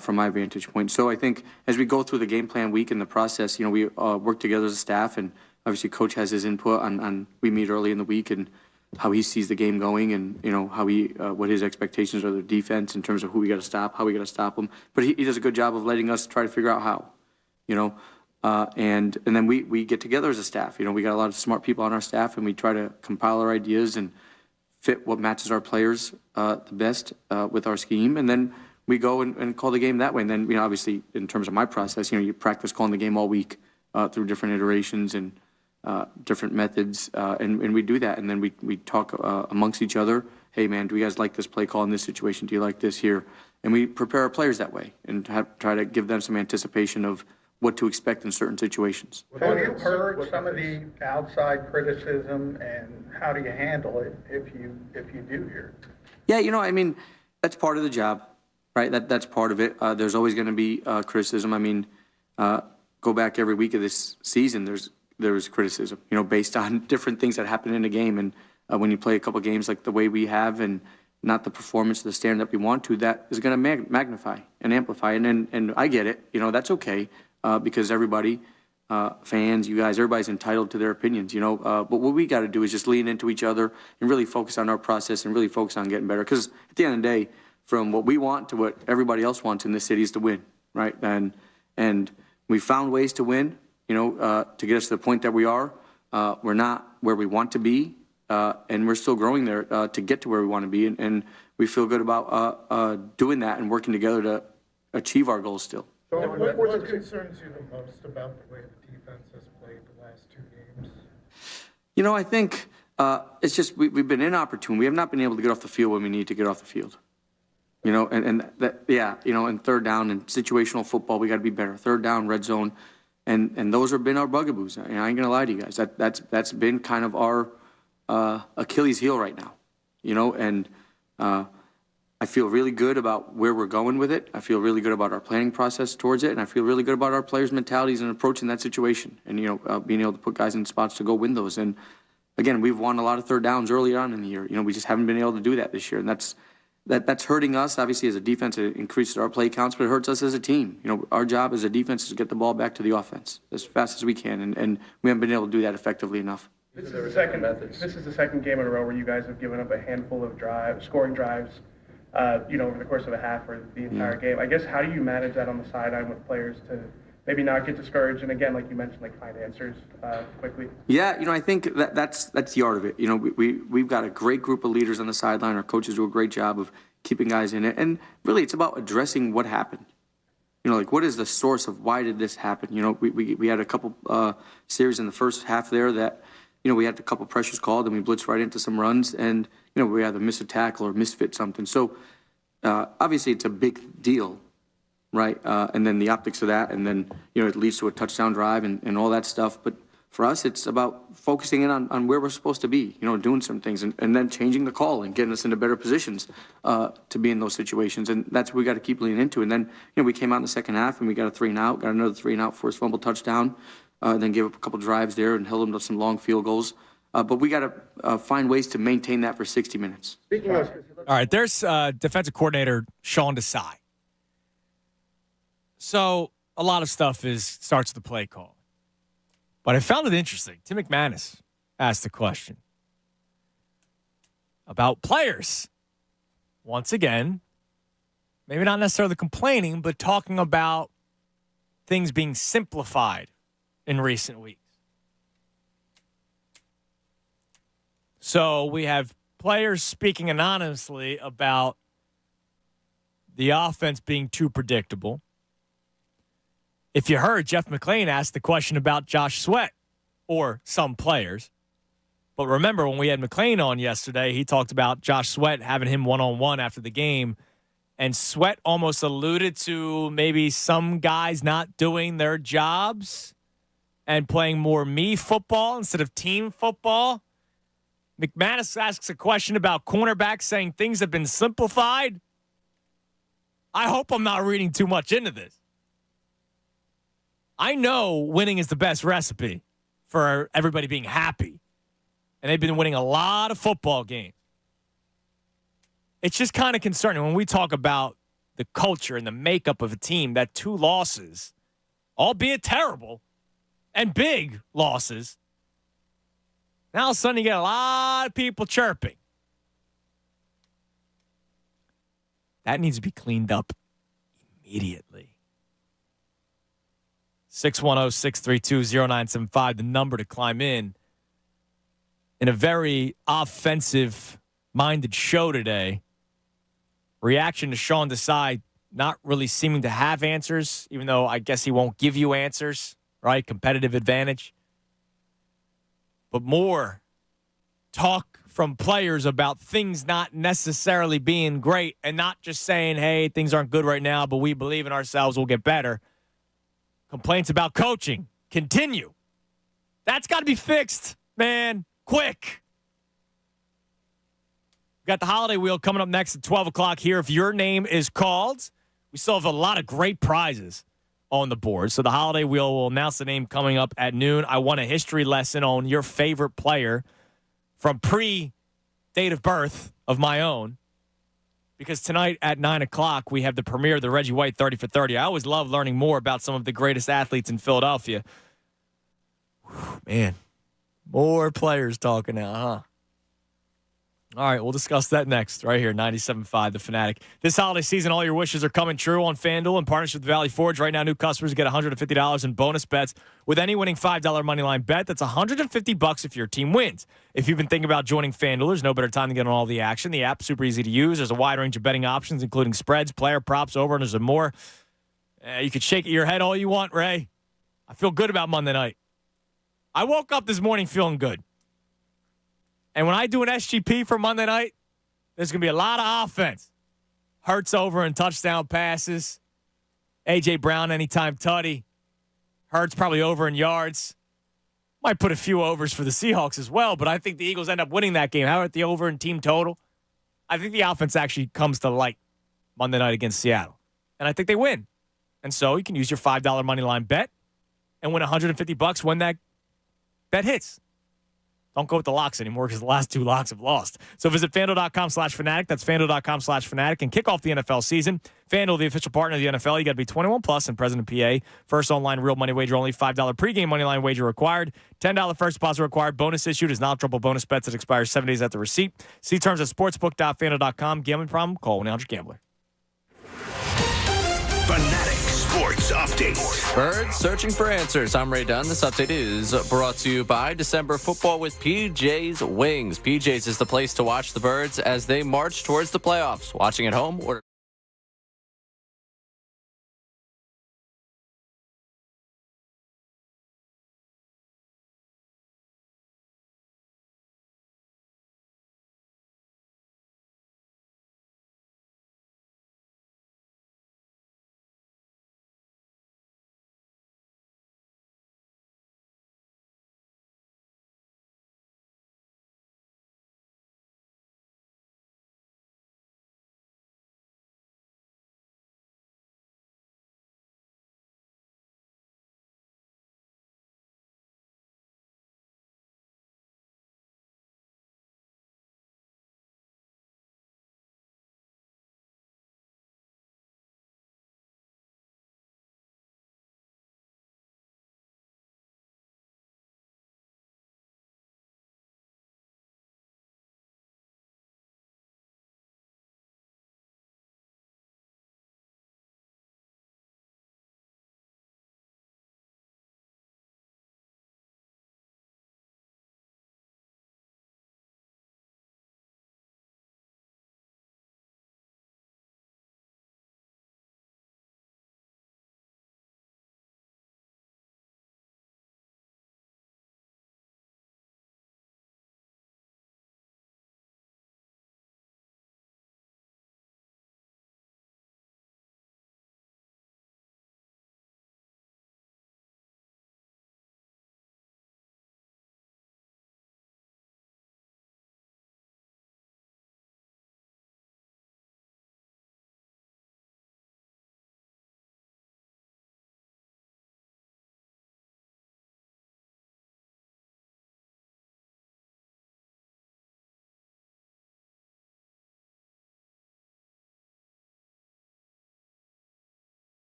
From my vantage point. So I think as we go through the game plan week in the process, we work together as a staff, and obviously coach has his input on we meet early in the week and how he sees the game going and, how what his expectations are of the defense in terms of who we got to stop, how we got to stop them. But he does a good job of letting us try to figure out how, and then we get together as a staff. We got a lot of smart people on our staff, and we try to compile our ideas and fit what matches our players the best with our scheme. And then we go and call the game that way. And then, obviously, in terms of my process, you practice calling the game all week through different iterations and different methods, and we do that. And then we talk amongst each other. Hey, man, do you guys like this play call in this situation? Do you like this here? And we prepare our players that way and try to give them some anticipation of what to expect in certain situations. Have you heard some of the outside criticism, and how do you handle it if you do hear it? Yeah, I mean, that's part of the job, right? That's part of it. There's always going to be criticism. I mean, go back every week of this season, there's criticism, based on different things that happen in a game. And when you play a couple games like the way we have and not the performance to the standard that we want to, that is going to magnify and amplify. And I get it. That's okay because everybody, fans, you guys, everybody's entitled to their opinions, But what we got to do is just lean into each other and really focus on our process and really focus on getting better. Because at the end of the day, from what we want to what everybody else wants in this city is to win, right? And we found ways to win, to get us to the point that we are. We're not where we want to be, and we're still growing there to get to where we want to be. And we feel good about doing that and working together to achieve our goals still. What concerns you the most about the way the defense has played the last 2 games? I think it's just we've been inopportune. We have not been able to get off the field when we need to get off the field. And third down and situational football, we got to be better. Third down, red zone, and those have been our bugaboos. I ain't gonna lie to you guys. That's been kind of our Achilles heel right now. And I feel really good about where we're going with it. I feel really good about our planning process towards it, and I feel really good about our players' mentalities and approaching that situation, and being able to put guys in spots to go win those. And again, we've won a lot of third downs early on in the year. We just haven't been able to do that this year, and that's hurting us. Obviously, as a defense, it increases our play counts, but it hurts us as a team. Our job as a defense is to get the ball back to the offense as fast as we can, and we haven't been able to do that effectively enough. This is the second game in a row where you guys have given up a handful of scoring drives, over the course of a half or the entire game. I guess, how do you manage that on the sideline with players to maybe not get discouraged, and again, like you mentioned, find answers quickly? Yeah, I think that's the art of it. We've got a great group of leaders on the sideline. Our coaches do a great job of keeping guys in it, and really, it's about addressing what happened. What is the source of why did this happen? We had a couple series in the first half there that, we had a couple pressures called, and we blitzed right into some runs, and we either missed a tackle or misfit something. So obviously, it's a big deal. Right, and then the optics of that, and then, it leads to a touchdown drive and all that stuff. But for us, it's about focusing in on where we're supposed to be, doing some things, and then changing the call and getting us into better positions to be in those situations. And that's what we got to keep leaning into. And then, we came out in the second half, and we got a 3-and-out, got another 3-and-out, forced fumble touchdown, and then gave up a couple drives there and held them to some long field goals. But we got to find ways to maintain that for 60 minutes. All right, there's defensive coordinator Sean Desai. So a lot of stuff starts with the play call. But I found it interesting. Tim McManus asked a question about players. Once again, maybe not necessarily complaining, but talking about things being simplified in recent weeks. So we have players speaking anonymously about the offense being too predictable. If you heard, Jeff McClain asked the question about Josh Sweat or some players. But remember, when we had McClain on yesterday, he talked about Josh Sweat having him one-on-one after the game. And Sweat almost alluded to maybe some guys not doing their jobs and playing more me football instead of team football. McManus asks a question about cornerbacks saying things have been simplified. I hope I'm not reading too much into this. I know winning is the best recipe for everybody being happy. And they've been winning a lot of football games. It's just kind of concerning when we talk about the culture and the makeup of a team that 2 losses, albeit terrible, and big losses, now all of a sudden you get a lot of people chirping. That needs to be cleaned up immediately. 610-632-0975, the number to climb in a very offensive-minded show today. Reaction to Sean Desai not really seeming to have answers, even though I guess he won't give you answers, right? Competitive advantage. But more talk from players about things not necessarily being great and not just saying, hey, things aren't good right now, but we believe in ourselves, we'll get better. Complaints about coaching continue. That's got to be fixed, man. Quick. We got the holiday wheel coming up next at 12 o'clock here. If your name is called, we still have a lot of great prizes on the board. So the holiday wheel will announce the name coming up at noon. I want a history lesson on your favorite player from pre-date of birth of my own. Because tonight at 9 o'clock, we have the premiere of the Reggie White 30 for 30. I always love learning more about some of the greatest athletes in Philadelphia. Whew, man, more players talking now, huh? All right, we'll discuss that next, right here, 97.5 The Fanatic. This holiday season, all your wishes are coming true on FanDuel in partnership with Valley Forge. Right now, new customers get $150 in bonus bets with any winning $5 moneyline bet. That's $150 if your team wins. If you've been thinking about joining FanDuel, there's no better time to get on all the action. The app's super easy to use. There's a wide range of betting options, including spreads, player props, over-unders, and more. You could shake your head all you want, Ray. I feel good about Monday night. I woke up this morning feeling good. And when I do an SGP for Monday night, there's going to be a lot of offense. Hurts over in touchdown passes. A.J. Brown anytime tutty. Hurts probably over in yards. Might put a few overs for the Seahawks as well, but I think the Eagles end up winning that game. How about the over in team total? I think the offense actually comes to light Monday night against Seattle. And I think they win. And so you can use your $5 money line bet and win $150 when that bet hits. Don't go with the locks anymore because the last two locks have lost. So visit FanDuel.com/Fanatic. That's FanDuel.com/Fanatic and kick off the NFL season. FanDuel, the official partner of the NFL. You got to be 21 plus and present in PA. First online real money wager only. $5 pregame money line wager required. $10 first deposit required. Bonus issued is non-trouble bonus bets that expires 7 days after receipt. See terms at sportsbook.fanduel.com. Gambling problem? Call 1-800-GAMBLER. Fanatic Sports Update. Birds searching for answers. I'm Ray Dunn. This update is brought to you by December Football with PJ's Wings. PJ's is the place to watch the Birds as they march towards the playoffs. Watching at home or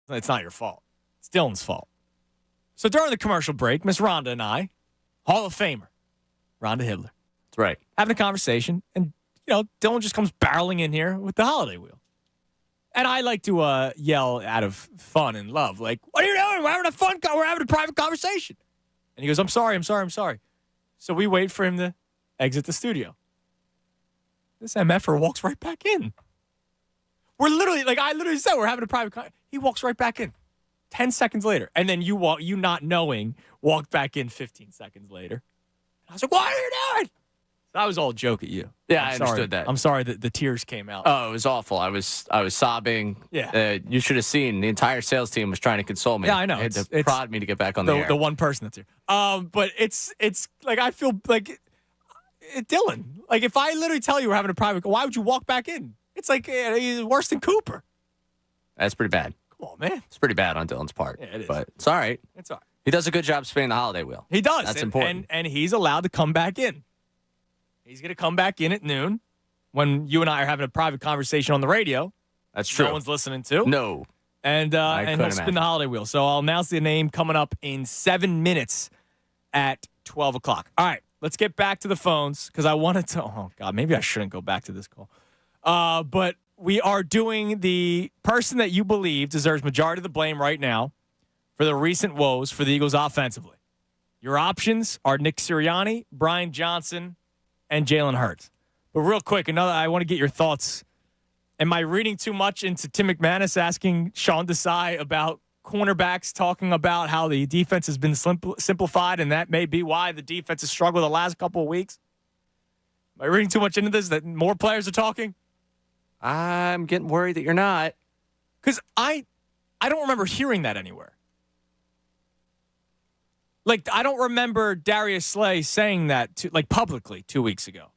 It's not your fault. It's Dylan's fault. So during the commercial break, Miss Rhonda and I, Hall of Famer, Rhonda Hibbler. That's right. Having a conversation, and, Dylan just comes barreling in here with the holiday wheel. And I like to yell out of fun and love, like, what are you doing? We're having we're having a private conversation. And he goes, I'm sorry. So we wait for him to exit the studio. This MFer walks right back in. We're literally, I literally said we're having a private conversation. He walks right back in 10 seconds later. And then you not knowing, walked back in 15 seconds later. I was like, what are you doing? That was all a joke at you. Yeah, I understood that. I'm sorry that the tears came out. Oh, it was awful. I was sobbing. Yeah. You should have seen. The entire sales team was trying to console me. Yeah, I know. They had to prod me to get back on the air. The one person that's here. But it's like, I feel like, Dylan, like, if I literally tell you we're having a private, why would you walk back in? It's like he's worse than Cooper. That's pretty bad. Come on, man. It's pretty bad on Dylan's part. Yeah, it is. But it's all right. It's all right. He does a good job spinning the holiday wheel. He does. That's important. And he's allowed to come back in. He's going to come back in at noon when you and I are having a private conversation on the radio. That's true. No one's listening to. No. And he'll spin the holiday wheel. So I'll announce the name coming up in 7 minutes at 12 o'clock. All right, let's get back to the phones because I wanted to. Oh, God, maybe I shouldn't go back to this call. But we are doing the person that you believe deserves majority of the blame right now for the recent woes for the Eagles offensively. Your options are Nick Sirianni, Brian Johnson, and Jalen Hurts. But real quick, I want to get your thoughts. Am I reading too much into Tim McManus asking Sean Desai about cornerbacks, talking about how the defense has been simplified, and that may be why the defense has struggled the last couple of weeks? Am I reading too much into this, that more players are talking? I'm getting worried that you're not. Because I don't remember hearing that anywhere. Like, I don't remember Darius Slay saying that publicly 2 weeks ago.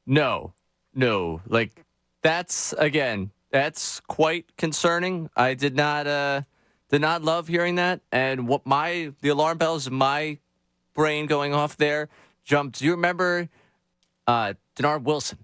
No. Like, that's quite concerning. I did not love hearing that. And what the alarm bells in my brain going off there jumped. Do you remember Denard Wilson?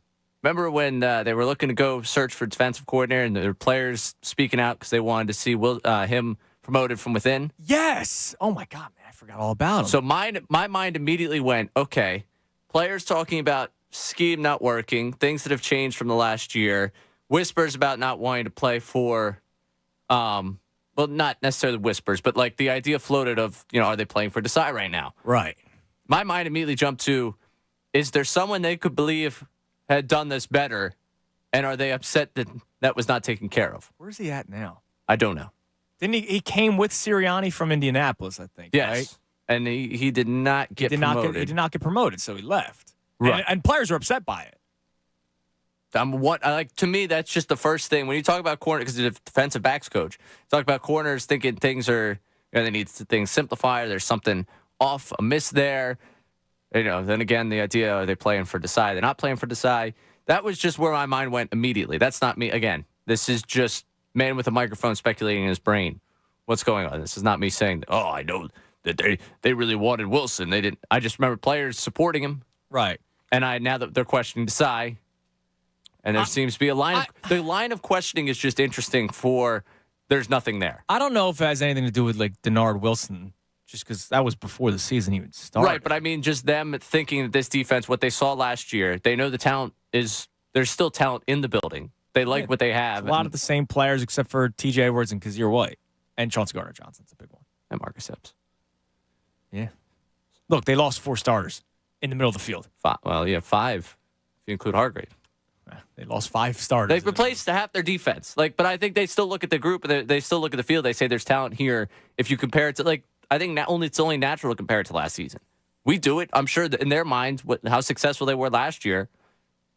Remember when they were looking to go search for defensive coordinator and there were players speaking out because they wanted to see him promoted from within? Yes. Oh, my God, man. I forgot all about him. So my mind immediately went, okay, players talking about scheme not working, things that have changed from the last year, whispers about not wanting to play for, well, not necessarily whispers, but like the idea floated of, are they playing for Desai right now? Right. My mind immediately jumped to, is there someone they could believe had done this better, and are they upset that was not taken care of? Where's he at now? I don't know. Didn't he came with Sirianni from Indianapolis, I think, yes. Right? And he did not get promoted. He did not get promoted, so he left. Right. And players are upset by it. To me, that's just the first thing. When you talk about corner, because the defensive backs coach, talk about corners thinking things are, they need things simplified, there's something off, amiss there. Then again, the idea, are they playing for Desai? They're not playing for Desai. That was just where my mind went immediately. That's not me. Again, this is just man with a microphone speculating in his brain. What's going on? This is not me saying, oh, I know that they really wanted Wilson. They didn't. I just remember players supporting him. Right. And now that they're questioning Desai, and there seems to be the line of questioning is just interesting there's nothing there. I don't know if it has anything to do with Denard Wilson, just because that was before the season even started. Right, but I mean, just them thinking that this defense, what they saw last year, they know the talent there's still talent in the building. They like what they have. A lot of the same players except for T.J. Edwards and Kazir White. And Chauncey Gardner-Johnson's a big one. And Marcus Epps. Yeah. Look, they lost 4 starters in the middle of the field. 5 if you include Hargrave. They lost 5 starters. They've replaced half their defense. But I think they still look at the group, and they still look at the field. They say there's talent here. If you compare it to, I think it's only natural to compare it to last season. We do it. I'm sure that in their minds, how successful they were last year,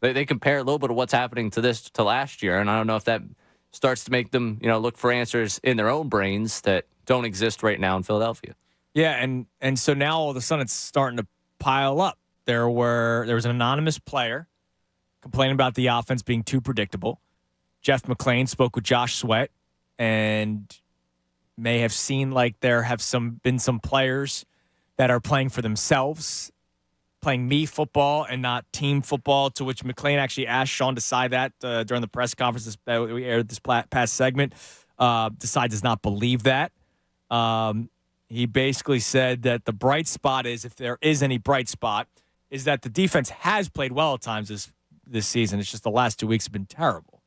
they compare a little bit of what's happening to last year. And I don't know if that starts to make them, look for answers in their own brains that don't exist right now in Philadelphia. Yeah, and so now all of a sudden it's starting to pile up. There was an anonymous player complaining about the offense being too predictable. Jeff McClain spoke with Josh Sweat and may have seen like there have been some players that are playing for themselves, playing me football and not team football, to which McClain actually asked Sean Desai that during the press conference that we aired this past segment. Desai does not believe that. He basically said that the bright spot is, if there is any bright spot, is that the defense has played well at times this season. It's just the last 2 weeks have been terrible.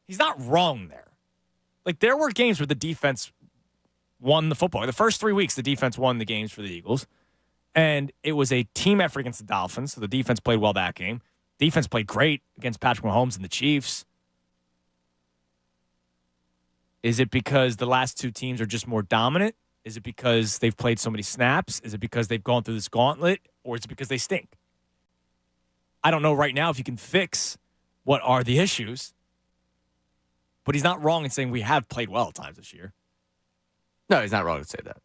He's not wrong there. Like, there were games where the defense won the football. The first 3 weeks, the defense won the games for the Eagles. And it was a team effort against the Dolphins, so the defense played well that game. Defense played great against Patrick Mahomes and the Chiefs. Is it because the last two teams are just more dominant? Is it because they've played so many snaps? Is it because they've gone through this gauntlet? Or is it because they stink? I don't know right now if you can fix what are the issues. But he's not wrong in saying we have played well at times this year. No, he's not wrong to say that.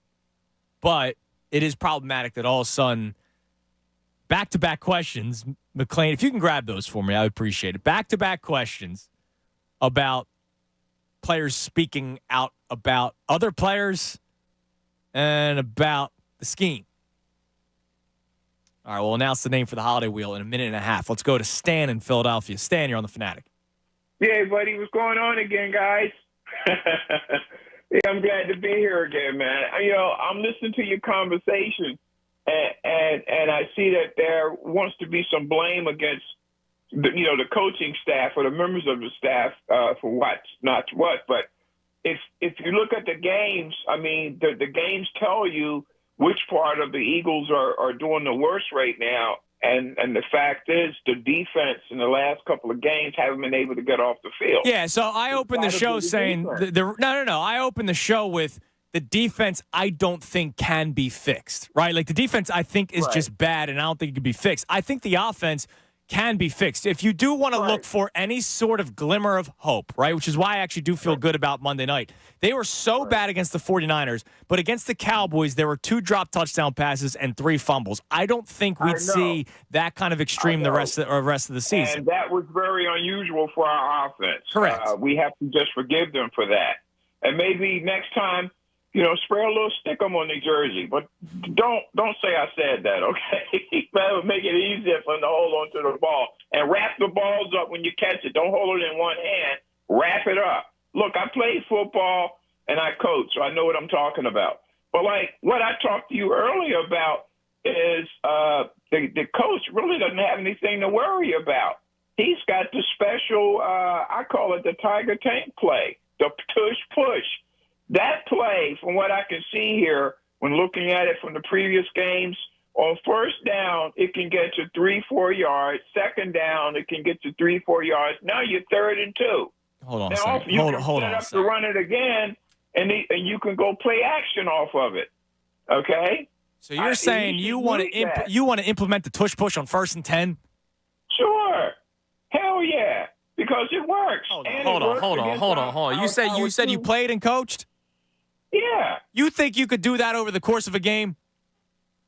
But it is problematic that all of a sudden, back-to-back questions, McClain, if you can grab those for me, I would appreciate it. Back-to-back questions about players speaking out about other players and about the scheme. All right, we'll announce the name for the holiday wheel in a minute and a half. Let's go to Stan in Philadelphia. Stan, you're on the Fanatic. Yeah, buddy, what's going on again, guys? Yeah, I'm glad to be here again, man. I'm listening to your conversation, and I see that there wants to be some blame against the coaching staff or the members of the staff for what, not what. But if you look at the games, I mean, the games tell you which part of the Eagles are doing the worst right now. And the fact is, the defense in the last couple of games haven't been able to get off the field. Yeah, so I opened the show saying no. I opened the show with the defense I don't think can be fixed, right? Like, the defense I think is just bad, and I don't think it can be fixed. I think the offense can be fixed. If you do want to look for any sort of glimmer of hope, right, which is why I actually do feel good about Monday night. They were so bad against the 49ers, but against the Cowboys, there were 2 drop touchdown passes and 3 fumbles. I don't think we'd see that kind of extreme the rest of the season. And that was very unusual for our offense. Correct. We have to just forgive them for that. And maybe next time, spray a little stickum on the jersey, but don't say I said that, okay? That would make it easier for them to hold on to the ball. And wrap the balls up when you catch it. Don't hold it in one hand. Wrap it up. Look, I played football and I coach, so I know what I'm talking about. But, like, what I talked to you earlier about is the coach really doesn't have anything to worry about. He's got the special, I call it the Tiger Tank play, the tush-push. That play, from what I can see here, when looking at it from the previous games, on first down, it can get to 3-4 yards. Second down, it can get to 3-4 yards. Now you're 3rd and 2. Hold on a now, second. You Hold can on set a up second. to run it again, and you can go play action off of it. Okay? So you're saying you want to implement the tush push on 1st and 10? Sure. Hell yeah. Because it works. Hold on. You said you played and coached? Yeah. You think you could do that over the course of a game?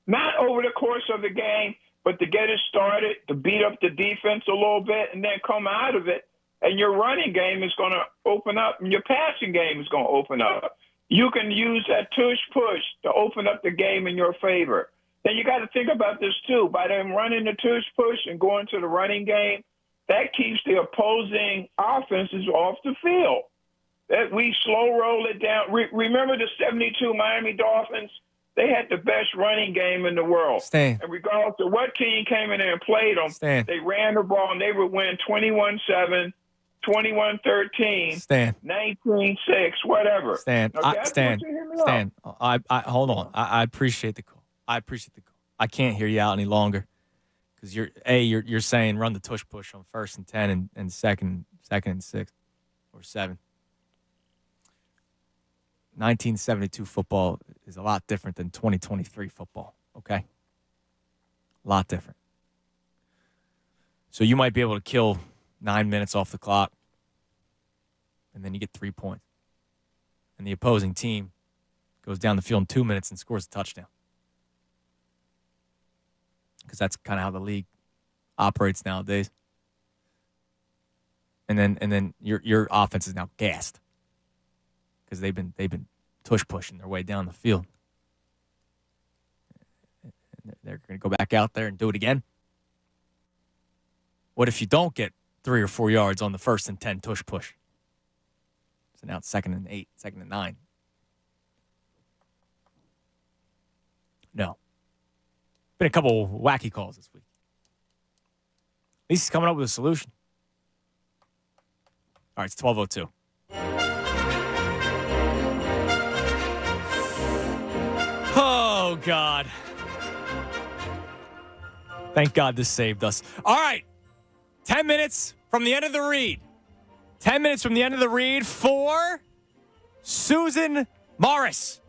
Not over the course of the game, but to get it started, to beat up the defense a little bit, and then come out of it, and your running game is going to open up, and your passing game is going to open up. You can use that tush-push to open up the game in your favor. Then you got to think about this, too. By them running the tush-push and going to the running game, that keeps the opposing offenses off the field. That we slow roll it down. Remember the 72 Miami Dolphins? They had the best running game in the world. Stan. And regardless of what team came in there and played them, they ran the ball and they would win 21-7, 21-13, 19-6, whatever. Stan, Okay, Stan, I hold on. I appreciate the call. I can't hear you out any longer because you're saying run the tush push on 1st and 10 and second and 6 or 7. 1972 football is a lot different than 2023 football, okay? A lot different. So you might be able to kill 9 minutes off the clock, and then you get 3 points. And the opposing team goes down the field in 2 minutes and scores a touchdown. Because that's kind of how the league operates nowadays. And then your offense is now gassed. Because they've been tush pushing their way down the field. They're going to go back out there and do it again. What if you don't get 3 or 4 yards on the 1st and 10 tush push? So now it's 2nd and 8, 2nd and 9. No. Been a couple of wacky calls this week. At least he's coming up with a solution. All right, it's 12:02. Oh, God. Thank God this saved us. All right. 10 minutes from the end of the read. 10 minutes from the end of the read for Susan Morris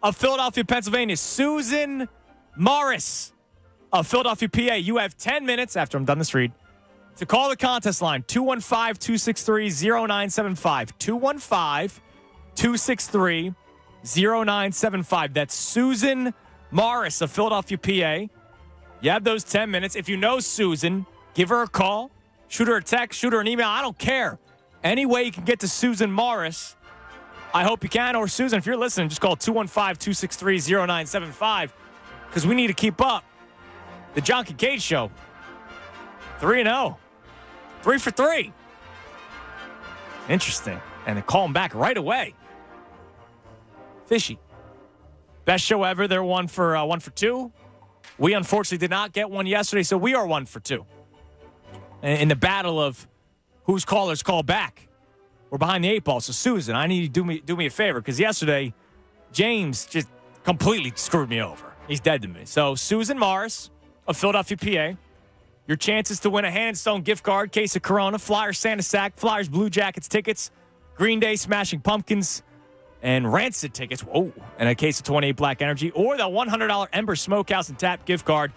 of Philadelphia, Pennsylvania. Susan Morris of Philadelphia, PA. You have 10 minutes after I'm done this read to call the contest line, 215-263-0975. 215-263-0975. That's Susan Morris of Philadelphia, PA. You have those 10 minutes. If you know Susan, give her a call, shoot her a text, shoot her an email. I don't care. Any way you can get to Susan Morris, I hope you can. Or Susan, if you're listening, just call 215-263-0975 because we need to keep up. The John Kincaid Show, 3-0. 3 for 3. Interesting. And they call him back right away. Fishy. Best show ever. They're 1 for 2. We unfortunately did not get one yesterday, so we are 1 for 2. In the battle of whose callers call back. We're behind the 8 ball. So Susan, I need you to do me a favor because yesterday James just completely screwed me over. He's dead to me. So Susan Morris of Philadelphia, PA. Your chances to win a Hand & Stone gift card, case of Corona, Flyers Santa Sack, Flyers Blue Jackets tickets, Green Day Smashing Pumpkins, and Rancid tickets. Whoa. And a case of 28 Black Energy, or the $100 Ember Smokehouse and Tap gift card.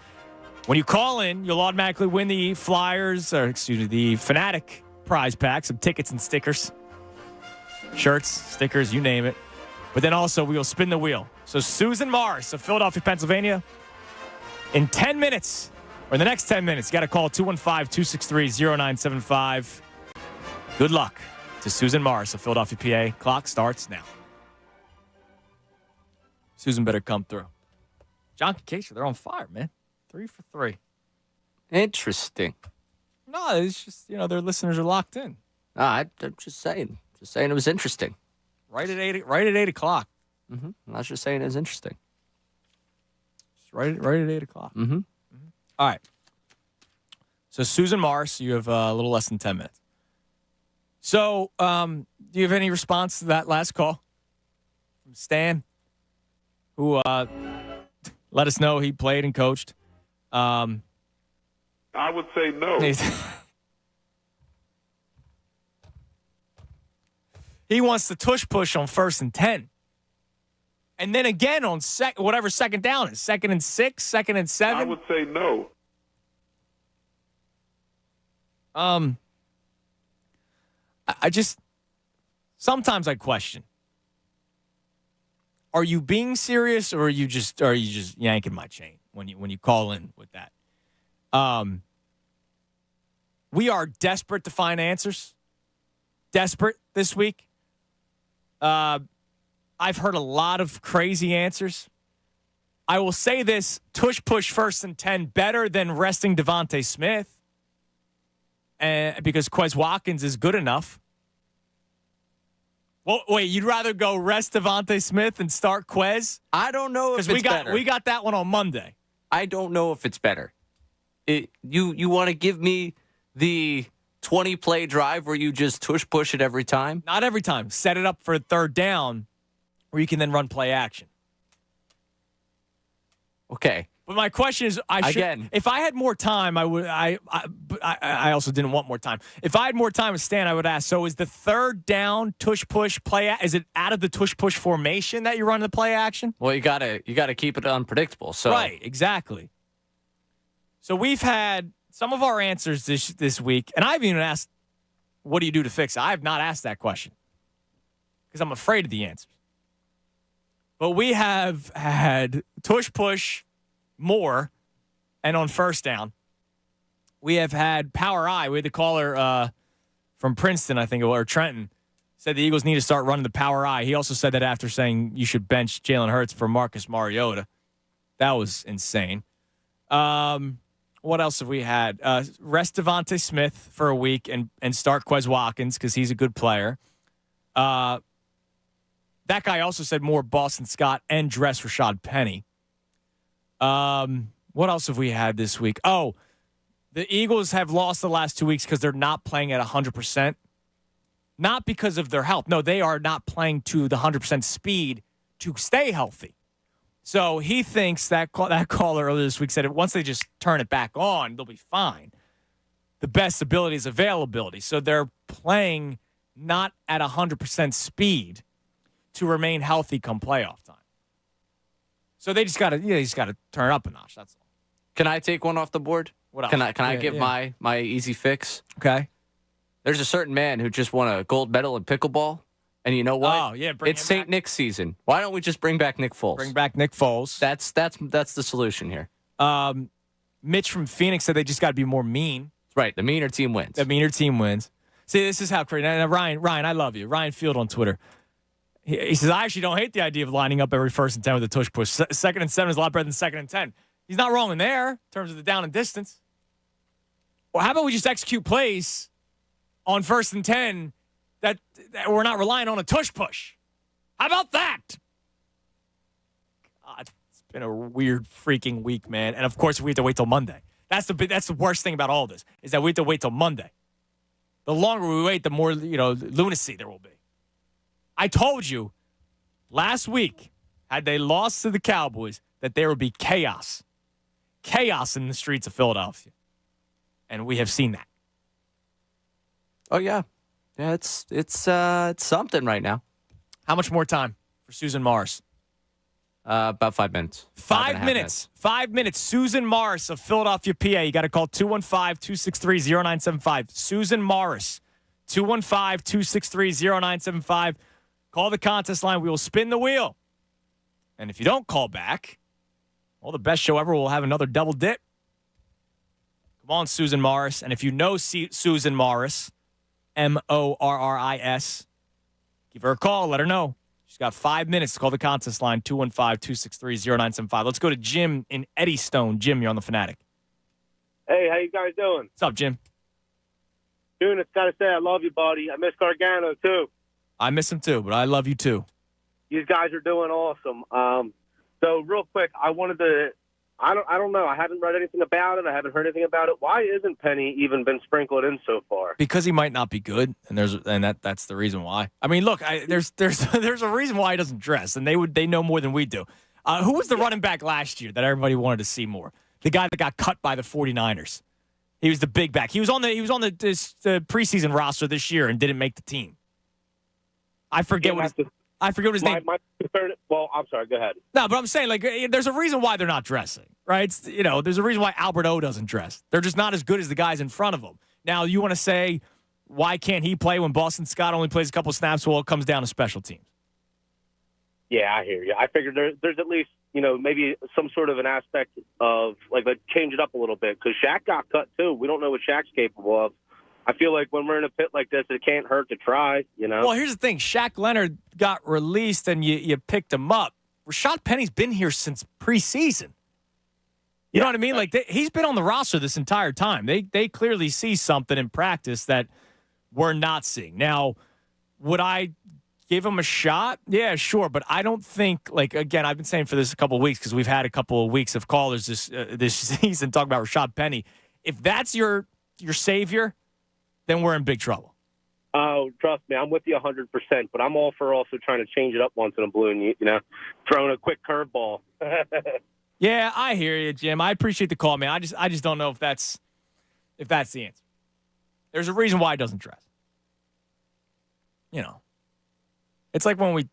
When you call in, you'll automatically win the the Fanatic prize pack, some tickets and stickers. Shirts, stickers, you name it. But then also, we will spin the wheel. So Susan Morris of Philadelphia, Pennsylvania, in 10 minutes, or in the next 10 minutes, you got to call 215-263-0975. Good luck to Susan Morris of Philadelphia, PA. Clock starts now. Susan better come through. John Kincaid, they're on fire, man. 3 for 3. Interesting. No, it's just, their listeners are locked in. I'm just saying. Just saying it was interesting. Right at 8 o'clock. Mm-hmm. I was just saying it was interesting. Just right at 8 o'clock. Mm-hmm. All right. So Susan Morris, you have a little less than 10 minutes. So, do you have any response to that last call from Stan, who let us know he played and coached? I would say no. He wants to tush push on 1st and 10. And then again on whatever second down is, 2nd and 6, 2nd and 7. I would say no. I just sometimes I question. Are you being serious, or are you just yanking my chain when you call in with that? We are desperate to find answers. Desperate this week. I've heard a lot of crazy answers. I will say this: tush push 1st and 10 better than resting Devontae Smith, because Quez Watkins is good enough. Well, wait, you'd rather go rest Devontae Smith and start Quez? I don't know if it's better. We got that one on Monday. I don't know if it's better. You want to give me the 20-play drive where you just tush push it every time? Not every time. Set it up for a 3rd down where you can then run play action. Okay. But my question is, if I had more time, I would. I also didn't want more time. If I had more time with Stan, I would ask. So, is the 3rd down tush push play? Is it out of the tush push formation that you run the play action? Well, you gotta keep it unpredictable. So right, exactly. So we've had some of our answers this week, and I've even asked, "What do you do to fix it?" I have not asked that question because I'm afraid of the answers. But we have had tush push more, and on 1st down, we have had power I. We had the caller from Princeton, I think, or Trenton, said the Eagles need to start running the power I. He also said that after saying you should bench Jalen Hurts for Marcus Mariota. That was insane. What else have we had? Rest Devontae Smith for a week and start Quez Watkins because he's a good player. That guy also said more Boston Scott and dress Rashad Penny. What else have we had this week? Oh, the Eagles have lost the last 2 weeks because they're not playing at 100%. Not because of their health. No, they are not playing to the 100% speed to stay healthy. So he thinks that caller earlier this week said once they just turn it back on, they'll be fine. The best ability is availability. So they're playing not at 100% speed to remain healthy come playoff time. So they just got to turn it up a notch. That's all. Can I take one off the board? What else? Can I give my easy fix? Okay. There's a certain man who just won a gold medal in pickleball, and you know what? Oh yeah, it's St. Nick's season. Why don't we just bring back Nick Foles? Bring back Nick Foles. That's the solution here. Mitch from Phoenix said they just got to be more mean. Right, the meaner team wins. The meaner team wins. See, this is how crazy. Now, Ryan, I love you. Ryan Field on Twitter. He says, I actually don't hate the idea of lining up every 1st and 10 with a tush push. 2nd and 7 is a lot better than 2nd and 10. He's not wrong in there in terms of the down and distance. Well, how about we just execute plays on 1st and 10 that we're not relying on a tush push? How about that? God, it's been a weird freaking week, man. And, of course, we have to wait till Monday. That's the worst thing about all this is that we have to wait till Monday. The longer we wait, the more, lunacy there will be. I told you last week, had they lost to the Cowboys, that there would be chaos. Chaos in the streets of Philadelphia. And we have seen that. Oh, yeah. Yeah, it's something right now. How much more time for Susan Morris? About 5 minutes. 5 minutes. 5 minutes. Susan Morris of Philadelphia, PA. You got to call 215-263-0975. Susan Morris, 215-263-0975. Call the contest line. We will spin the wheel. And if you don't call back, well, the best show ever will have another double dip. Come on, Susan Morris. And if you know Susan Morris, Morris, give her a call. Let her know. She's got 5 minutes to call the contest line, 215-263-0975. Let's go to Jim in Eddystone. Jim, you're on the Fanatic. Hey, how you guys doing? What's up, Jim? Dude, it's got to say I love you, buddy. I miss Gargano, too. I miss him, too, but I love you, too. You guys are doing awesome. So, real quick, I wanted to I don't know. I haven't read anything about it. I haven't heard anything about it. Why isn't Penny even been sprinkled in so far? Because he might not be good, and that's the reason why. I mean, look, there's a reason why he doesn't dress, and they know more than we do. Who was the running back last year that everybody wanted to see more? The guy that got cut by the 49ers. He was the big back. He was on the preseason roster this year and didn't make the team. I forget what his name. My concern. Well, I'm sorry. Go ahead. No, but I'm saying there's a reason why they're not dressing, right? There's a reason why Albert O doesn't dress. They're just not as good as the guys in front of them. Now, you want to say why can't he play when Boston Scott only plays a couple snaps? Well, it comes down to special teams. Yeah, I hear you. I figured there's at least maybe some sort of an aspect of change it up a little bit because Shaq got cut too. We don't know what Shaq's capable of. I feel like when we're in a pit like this, it can't hurt to try, Well, here's the thing. Shaq Leonard got released and you picked him up. Rashad Penny's been here since preseason. You know what I mean? He's been on the roster this entire time. They clearly see something in practice that we're not seeing. Now, would I give him a shot? Yeah, sure. But I don't think, again, I've been saying for this a couple of weeks because we've had a couple of weeks of callers this season talking about Rashad Penny. If that's your savior, then we're in big trouble. Oh, trust me, I'm with you 100%, but I'm all for also trying to change it up once in a blue and, throwing a quick curveball. Yeah, I hear you, Jim. I appreciate the call, man. I just don't know if that's the answer. There's a reason why he doesn't dress. It's like when we,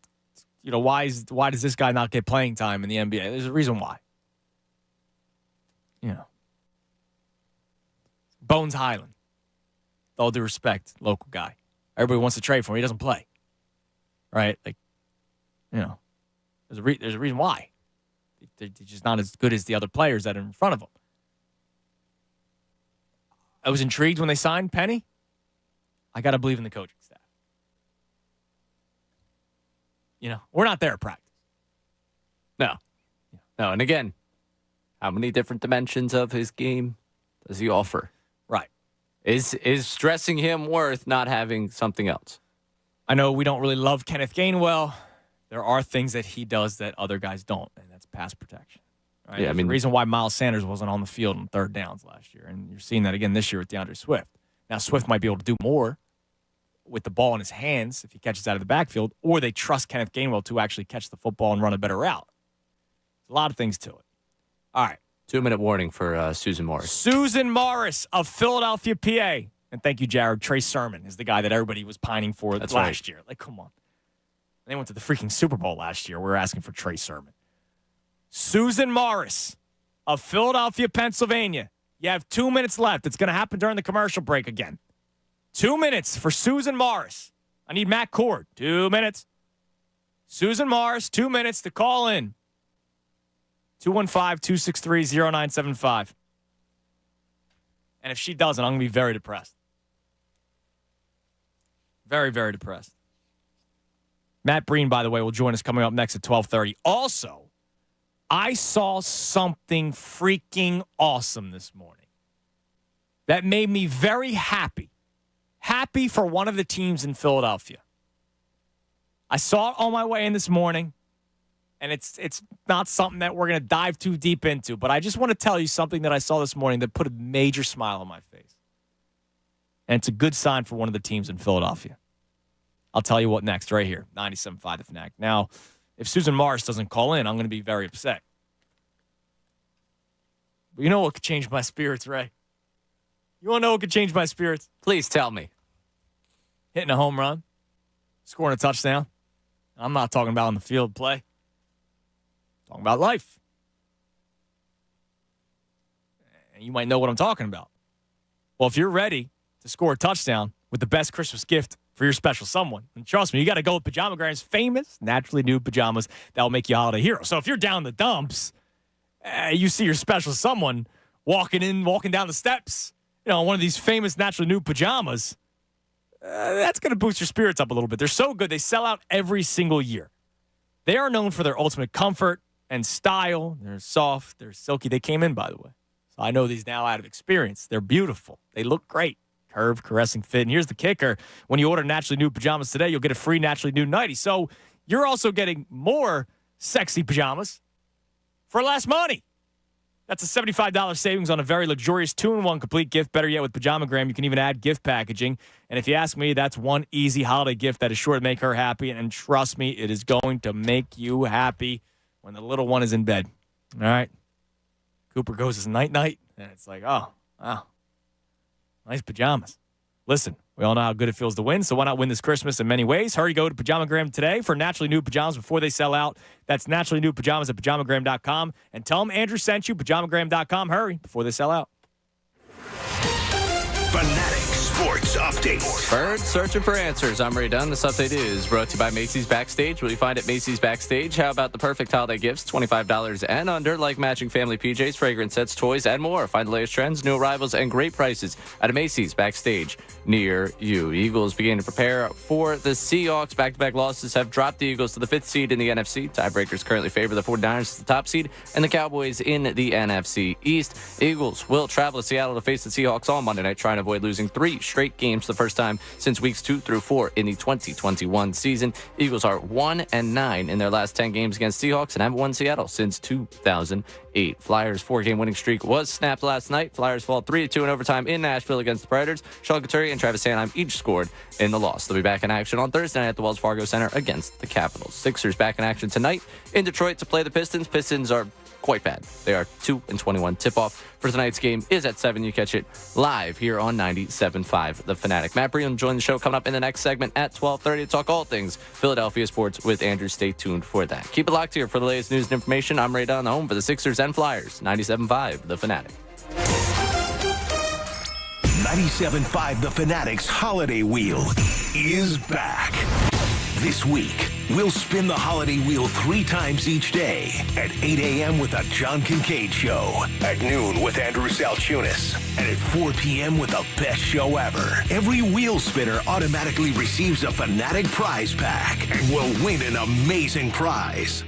why does this guy not get playing time in the NBA? There's a reason why. Bones Highland. With all due respect, local guy. Everybody wants to trade for him. He doesn't play. Right? There's a reason why. They're just not as good as the other players that are in front of them. I was intrigued when they signed Penny. I got to believe in the coaching staff. We're not there at practice. No. And again, how many different dimensions of his game does he offer? Right. Is stressing him worth not having something else? I know we don't really love Kenneth Gainwell. There are things that he does that other guys don't, and that's pass protection. Right? Yeah, There's a reason why Miles Sanders wasn't on the field on third downs last year, and you're seeing that again this year with DeAndre Swift. Now, Swift might be able to do more with the ball in his hands if he catches out of the backfield, or they trust Kenneth Gainwell to actually catch the football and run a better route. There's a lot of things to it. All right. 2-minute warning for Susan Morris. Susan Morris of Philadelphia, PA. And thank you, Jared. Trey Sermon is the guy that everybody was pining for last year. Like, come on. They went to the freaking Super Bowl last year. We're asking for Trey Sermon. Susan Morris of Philadelphia, Pennsylvania. You have 2 minutes left. It's going to happen during the commercial break again. 2 minutes for Susan Morris. I need Matt Cord. 2 minutes. Susan Morris, 2 minutes to call in. 215-263-0975. And if she doesn't, I'm going to be very depressed. Very, very depressed. Matt Breen, by the way, will join us coming up next at 12:30. Also, I saw something freaking awesome this morning that made me very happy. Happy for one of the teams in Philadelphia. I saw it on my way in this morning, and it's not something that we're going to dive too deep into, but I just want to tell you something that I saw this morning that put a major smile on my face. And it's a good sign for one of the teams in Philadelphia. I'll tell you what next, right here, 97.5 The Fanatic. Now, if Susan Morris doesn't call in, I'm going to be very upset. But you know what could change my spirits, Ray? You want to know what could change my spirits? Please tell me. Hitting a home run, scoring a touchdown. I'm not talking about on the field play. I'm talking about life. And you might know what I'm talking about. Well, if you're ready to score a touchdown with the best Christmas gift for your special someone, and trust me, you got to go with Pajamagram's famous naturally new pajamas that will make you a holiday hero. So if you're down the dumps, you see your special someone walking down the steps, one of these famous naturally new pajamas, that's going to boost your spirits up a little bit. They're so good. They sell out every single year. They are known for their ultimate comfort and style. They're soft. They're silky. They came in, by the way. So I know these now out of experience. They're beautiful. They look great. Curve, caressing fit. And here's the kicker. When you order naturally new pajamas today, you'll get a free naturally new nightie. So you're also getting more sexy pajamas for less money. That's a $75 savings on a very luxurious 2-in-1 complete gift. Better yet, with Pajamagram, you can even add gift packaging. And if you ask me, that's one easy holiday gift that is sure to make her happy. And trust me, it is going to make you happy when the little one is in bed. All right? Cooper goes his night-night, and it's like, oh, wow. Nice pajamas. Listen, we all know how good it feels to win, so why not win this Christmas in many ways? Hurry, go to Pajamagram today for naturally new pajamas before they sell out. That's naturally new pajamas at Pajamagram.com. And tell them Andrew sent you, Pajamagram.com. Hurry, before they sell out. Fanatic Sports Update. Birds searching for answers. I'm Ray Dunn. This update is brought to you by Macy's Backstage. What do you find at Macy's Backstage? How about the perfect holiday gifts? $25 and under, like matching family PJs, fragrance sets, toys, and more. Find the latest trends, new arrivals, and great prices at a Macy's Backstage near you. Eagles begin to prepare for the Seahawks. Back-to-back losses have dropped the Eagles to the 5th seed in the NFC. Tiebreakers currently favor the 49ers as the top seed and the Cowboys in the NFC East. Eagles will travel to Seattle to face the Seahawks on Monday night, trying to avoid losing 3 straight games for the first time since weeks 2 through 4 in the 2021 season. Eagles are 1-9 in their last 10 games against Seahawks and haven't won Seattle since 2008. Flyers' 4-game winning streak was snapped last night. Flyers fall 3-2 in overtime in Nashville against the Predators. Sean Couturier and Travis Sanheim each scored in the loss. They'll be back in action on Thursday night at the Wells Fargo Center against the Capitals. Sixers back in action tonight in Detroit to play the Pistons. Pistons are quite bad. They are 2-21. Tip-off for tonight's game is at 7. You catch it live here on 97.5 The Fanatic. Matt Breen will join the show coming up in the next segment at 12:30 to talk all things Philadelphia sports with Andrew. Stay tuned for that. Keep it locked here for the latest news and information. I'm Ray Dunn, the home for the Sixers and Flyers. 97.5 The Fanatic. 97.5 The Fanatic's Holiday Wheel is back. This week, we'll spin the holiday wheel 3 times each day at 8 a.m. with the John Kincaid Show, at noon with Andrew Salchunas, and at 4 p.m. with the best show ever. Every wheel spinner automatically receives a Fanatic prize pack and will win an amazing prize.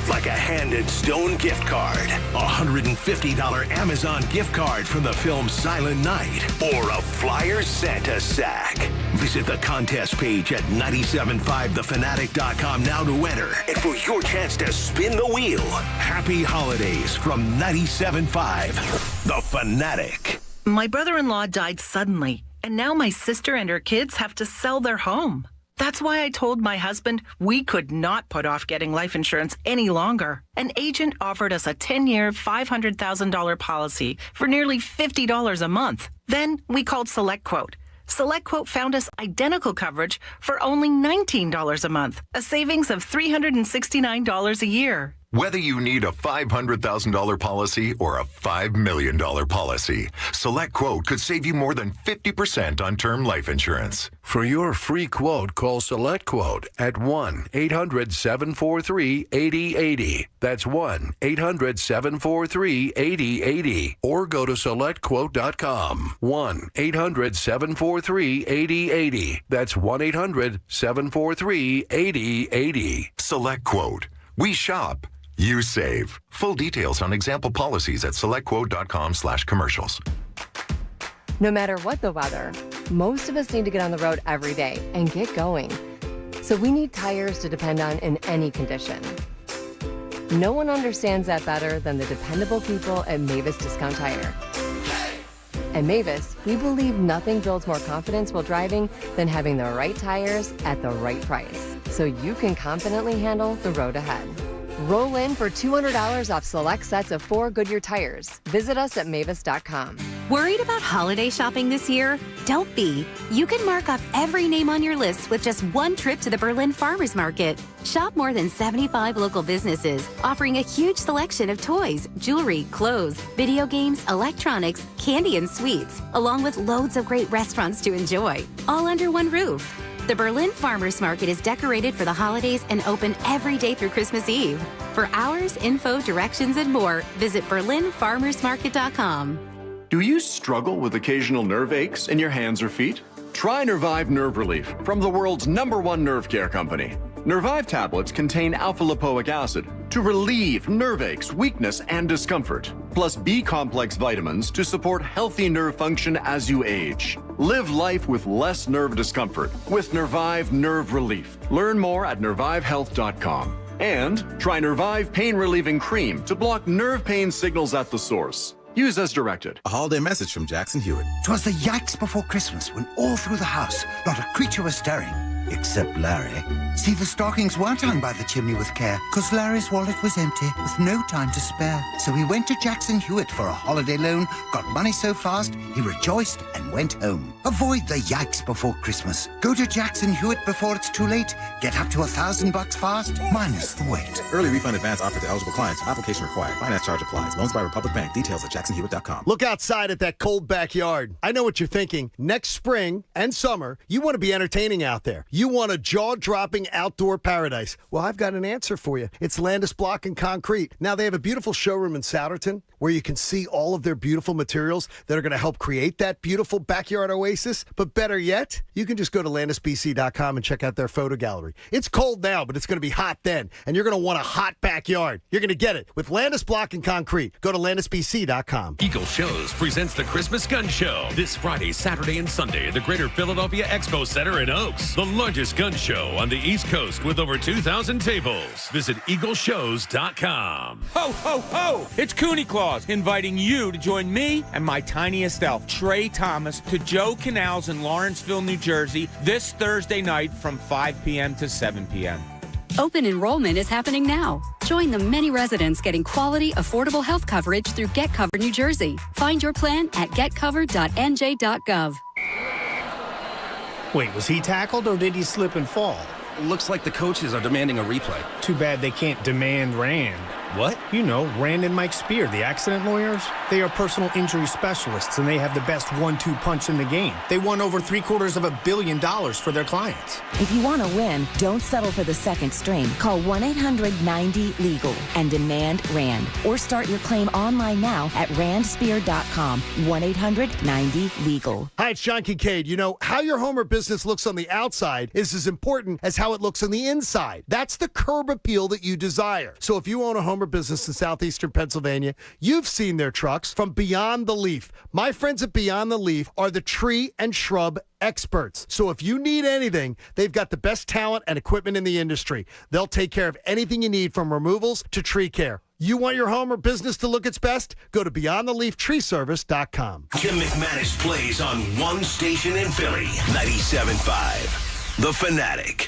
like a hand-and-stone gift card, a $150 Amazon gift card from the film Silent Night, or a Flyers Santa sack. Visit the contest page at 975thefanatic.com now to enter and for your chance to spin the wheel. Happy holidays from 97.5, The Fanatic. My brother-in-law died suddenly, and now my sister and her kids have to sell their home. That's why I told my husband we could not put off getting life insurance any longer. An agent offered us a 10-year, $500,000 policy for nearly $50 a month. Then we called SelectQuote. SelectQuote found us identical coverage for only $19 a month, a savings of $369 a year. Whether you need a $500,000 policy or a $5 million policy, SelectQuote could save you more than 50% on term life insurance. For your free quote, call SelectQuote at 1-800-743-8080. That's 1-800-743-8080. Or go to SelectQuote.com. 1-800-743-8080. That's 1-800-743-8080. SelectQuote. We shop. You save. Full details on example policies at selectquote.com/commercials. No matter what the weather, most of us need to get on the road every day and get going. So we need tires to depend on in any condition. No one understands that better than the dependable people at Mavis Discount Tire. At Mavis, we believe nothing builds more confidence while driving than having the right tires at the right price, so you can confidently handle the road ahead. Roll in for $200 off select sets of 4 Goodyear tires. Visit us at mavis.com. Worried about holiday shopping this year? Don't be. You can mark off every name on your list with just one trip to the Berlin Farmers Market. Shop more than 75 local businesses, offering a huge selection of toys, jewelry, clothes, video games, electronics, candy, and sweets, along with loads of great restaurants to enjoy, all under one roof. The Berlin Farmers Market is decorated for the holidays and open every day through Christmas Eve. For hours, info, directions, and more, visit berlinfarmersmarket.com. Do you struggle with occasional nerve aches in your hands or feet? Try Nervive Nerve Relief from the world's #1 nerve care company. Nervive tablets contain alpha-lipoic acid to relieve nerve aches, weakness, and discomfort, plus B-complex vitamins to support healthy nerve function as you age. Live life with less nerve discomfort with Nervive Nerve Relief. Learn more at nervivehealth.com. And try Nervive Pain Relieving Cream to block nerve pain signals at the source. Use as directed. A holiday message from Jackson Hewitt. 'Twas the yikes before Christmas when all through the house not a creature was stirring, except Larry. See, the stockings weren't hung by the chimney with care, 'cause Larry's wallet was empty with no time to spare. So he went to Jackson Hewitt for a holiday loan, got money so fast he rejoiced and went home. Avoid the yikes before Christmas. Go to Jackson Hewitt before it's too late. Get up to $1,000 fast, minus the wait. Early refund advance offered to eligible clients. Application required. Finance charge applies. Loans by Republic Bank. Details at jacksonhewitt.com. Look outside at that cold backyard. I know what you're thinking. Next spring and summer, you want to be entertaining out there. You want a jaw-dropping outdoor paradise. Well, I've got an answer for you. It's Landis Block and Concrete. Now, they have a beautiful showroom in Souderton where you can see all of their beautiful materials that are going to help create that beautiful backyard oasis. But better yet, you can just go to landisbc.com and check out their photo gallery. It's cold now, but it's going to be hot then, and you're going to want a hot backyard. You're going to get it with Landis Block and Concrete. Go to landisbc.com. Eagle Shows presents the Christmas Gun Show this Friday, Saturday, and Sunday at the Greater Philadelphia Expo Center in Oaks. The largest gun show on the East Coast with over 2,000 tables. Visit eagleshows.com. Ho, ho, ho! It's Cooney Claus inviting you to join me and my tiniest elf, Trey Thomas, to Joe Canals in Lawrenceville, New Jersey this Thursday night from 5 p.m. to 7 p.m. Open enrollment is happening now. Join the many residents getting quality, affordable health coverage through Get Covered New Jersey. Find your plan at getcovered.nj.gov. Wait, was he tackled or did he slip and fall? Looks like the coaches are demanding a replay. Too bad they can't demand Rand. What? You know, Rand and Mike Spear, the accident lawyers. They are personal injury specialists, and they have the best 1-2 punch in the game. They won over $750 million for their clients. If you want to win, don't settle for the second string. Call 1-800-90-LEGAL and demand Rand. Or start your claim online now at randspear.com. 1-800-90-LEGAL. Hi, it's John Kincaid. You know, how your home or business looks on the outside is as important as how it looks on the inside. That's the curb appeal that you desire. So if you own a home or business in southeastern Pennsylvania, you've seen their trucks from Beyond the Leaf. My friends at Beyond the Leaf are the tree and shrub experts. So if you need anything, they've got the best talent and equipment in the industry. They'll take care of anything you need from removals to tree care. You want your home or business to look its best? Go to BeyondTheLeafTreeService.com. Jim McManus plays on one station in Philly, 97.5, The Fanatic.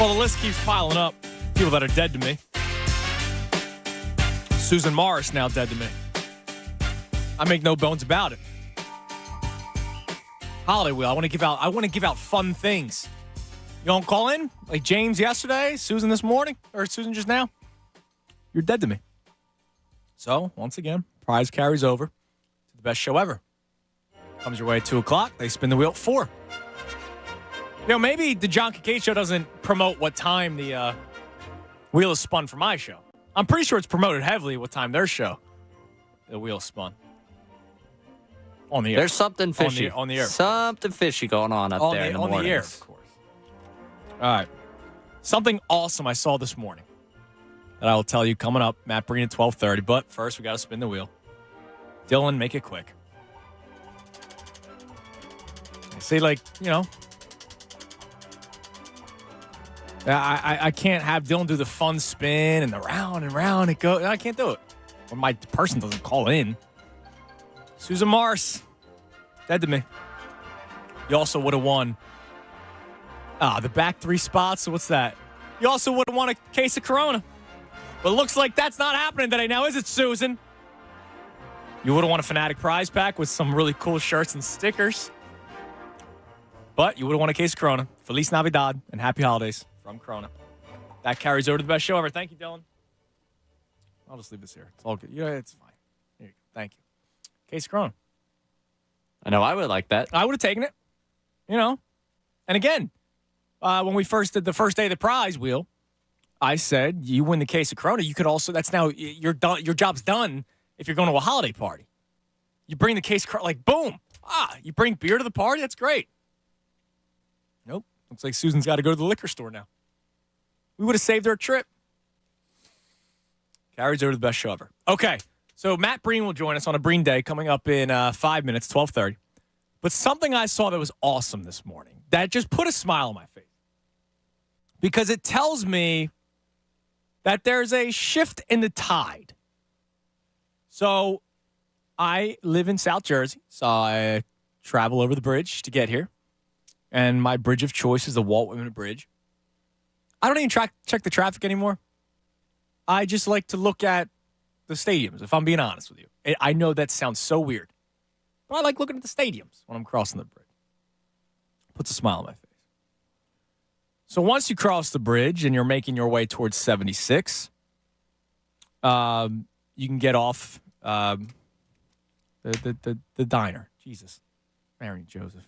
Well, the list keeps piling up. People that are dead to me. Susan Morris now dead to me. I make no bones about it. Holiday Wheel. I want to give out fun things. You don't call in like James yesterday, Susan this morning, or Susan just now. You're dead to me. So once again, prize carries over to the best show ever. Comes your way at 2:00. They spin the wheel at 4. You know, maybe the John Kincaid Show doesn't promote what time the wheel is spun for my show. I'm pretty sure it's promoted heavily what time their show, the wheel is spun. On the air. There's something fishy. On the air. Something fishy going on up there in the mornings. On the air, of course. All right. Something awesome I saw this morning that I will tell you coming up. Matt Breen at 12:30. But first, we got to spin the wheel. Dylan, make it quick. I say, like, you know, I can't have Dylan do the fun spin and the round and round it goes. I can't do it. When my person doesn't call in. Susan Morris, dead to me. You also would have won the back 3 spots. So what's that? You also would have won a case of Corona. But it looks like that's not happening today now, is it, Susan? You would have won a Fanatic prize pack with some really cool shirts and stickers. But you would have won a case of Corona. Feliz Navidad and happy holidays from Corona. That carries over to the best show ever. Thank you, Dylan. I'll just leave this here. It's all good. Yeah, it's fine. Here you go. Thank you. Case of Corona. I know I would like that. I would have taken it. You know. And again, when we first did the first day of the prize wheel, I said you win the case of Corona. You could also, that's now, you're done. Your job's done if you're going to a holiday party. You bring the case of Corona, like, boom. You bring beer to the party? That's great. Nope. Looks like Susan's got to go to the liquor store now. We would have saved her a trip. Carries over to the best show ever. Okay. So Matt Breen will join us on a Breen Day coming up in 5 minutes, 12:30. But something I saw that was awesome this morning that just put a smile on my face. Because it tells me that there's a shift in the tide. So I live in South Jersey, so I travel over the bridge to get here. And my bridge of choice is the Walt Whitman Bridge. I don't even check the traffic anymore. I just like to look at the stadiums, if I'm being honest with you. I know that sounds so weird, but I like looking at the stadiums when I'm crossing the bridge. Puts a smile on my face. So once you cross the bridge and you're making your way towards 76, you can get off the diner. Jesus. Mary and Joseph.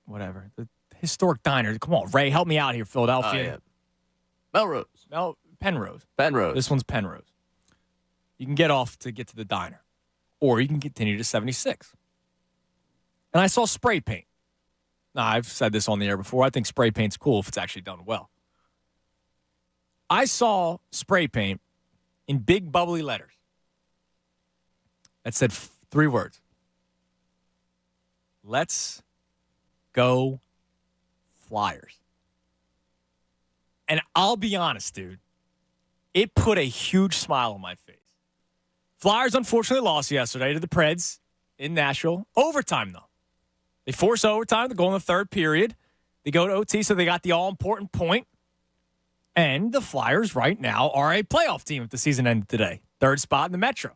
Whatever. The historic diner. Come on, Ray, help me out here, Philadelphia. Yeah. Melrose. Penrose. Penrose. This one's Penrose. You can get off to get to the diner. Or you can continue to 76. And I saw spray paint. Now, I've said this on the air before. I think spray paint's cool if it's actually done well. I saw spray paint in big bubbly letters that said 3 words. Let's go Flyers. And I'll be honest, dude. It put a huge smile on my face. Flyers unfortunately lost yesterday to the Preds in Nashville. Overtime, though. They force overtime to go in the third period. They go to OT, so they got the all-important point. And the Flyers right now are a playoff team if the season ended today. 3rd spot in the Metro.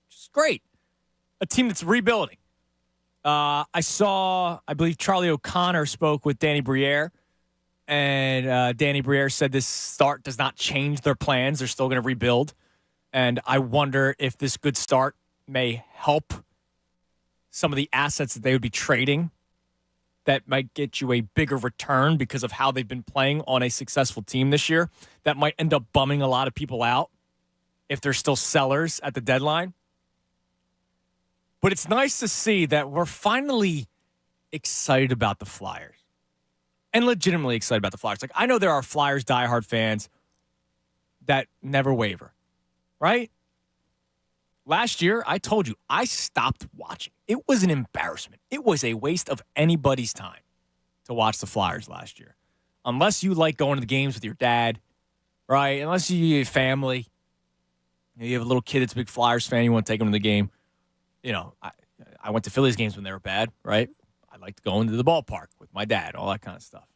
Which is great. A team that's rebuilding. I believe Charlie O'Connor spoke with Danny Briere and Danny Briere said this start does not change their plans. They're still going to rebuild. And I wonder if this good start may help some of the assets that they would be trading that might get you a bigger return because of how they've been playing on a successful team this year. That might end up bumming a lot of people out if they're still sellers at the deadline. But it's nice to see that we're finally excited about the Flyers and legitimately excited about the Flyers. Like, I know there are Flyers diehard fans that never waver, right? Last year, I told you, I stopped watching. It was an embarrassment. It was a waste of anybody's time to watch the Flyers last year. Unless you like going to the games with your dad, right? Unless you have family. You have a little kid that's a big Flyers fan, you want to take him to the game. You know, I went to Phillies games when they were bad, right? I liked going to the ballpark with my dad, all that kind of stuff.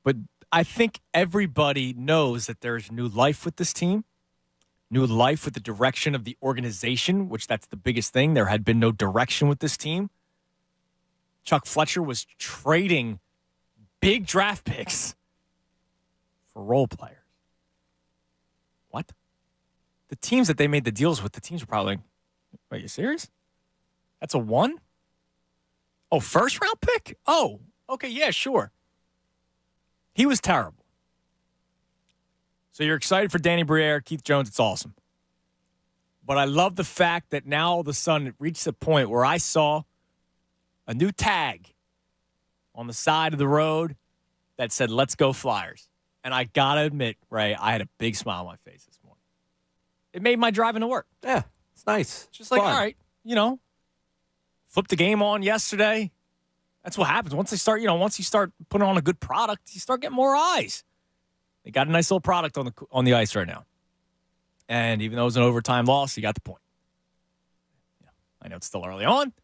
But I think everybody knows that there's new life with this team. New life with the direction of the organization, which that's the biggest thing. There had been no direction with this team. Chuck Fletcher was trading big draft picks for role players. What? The teams that they made the deals with, the teams were probably like, are you serious? That's a 1? Oh, first round pick? Oh, okay, yeah, sure. He was terrible. So you're excited for Danny Briere, Keith Jones. It's awesome. But I love the fact that now all of a sudden it reached a point where I saw a new tag on the side of the road that said, let's go Flyers. And I got to admit, Ray, I had a big smile on my face this morning. It made my driving to work. Yeah, it's nice. Just like, all right, flipped the game on yesterday. That's what happens. Once you start putting on a good product, you start getting more eyes. They got a nice little product on the ice right now. And even though it was an overtime loss, you got the point. Yeah, I know it's still early on,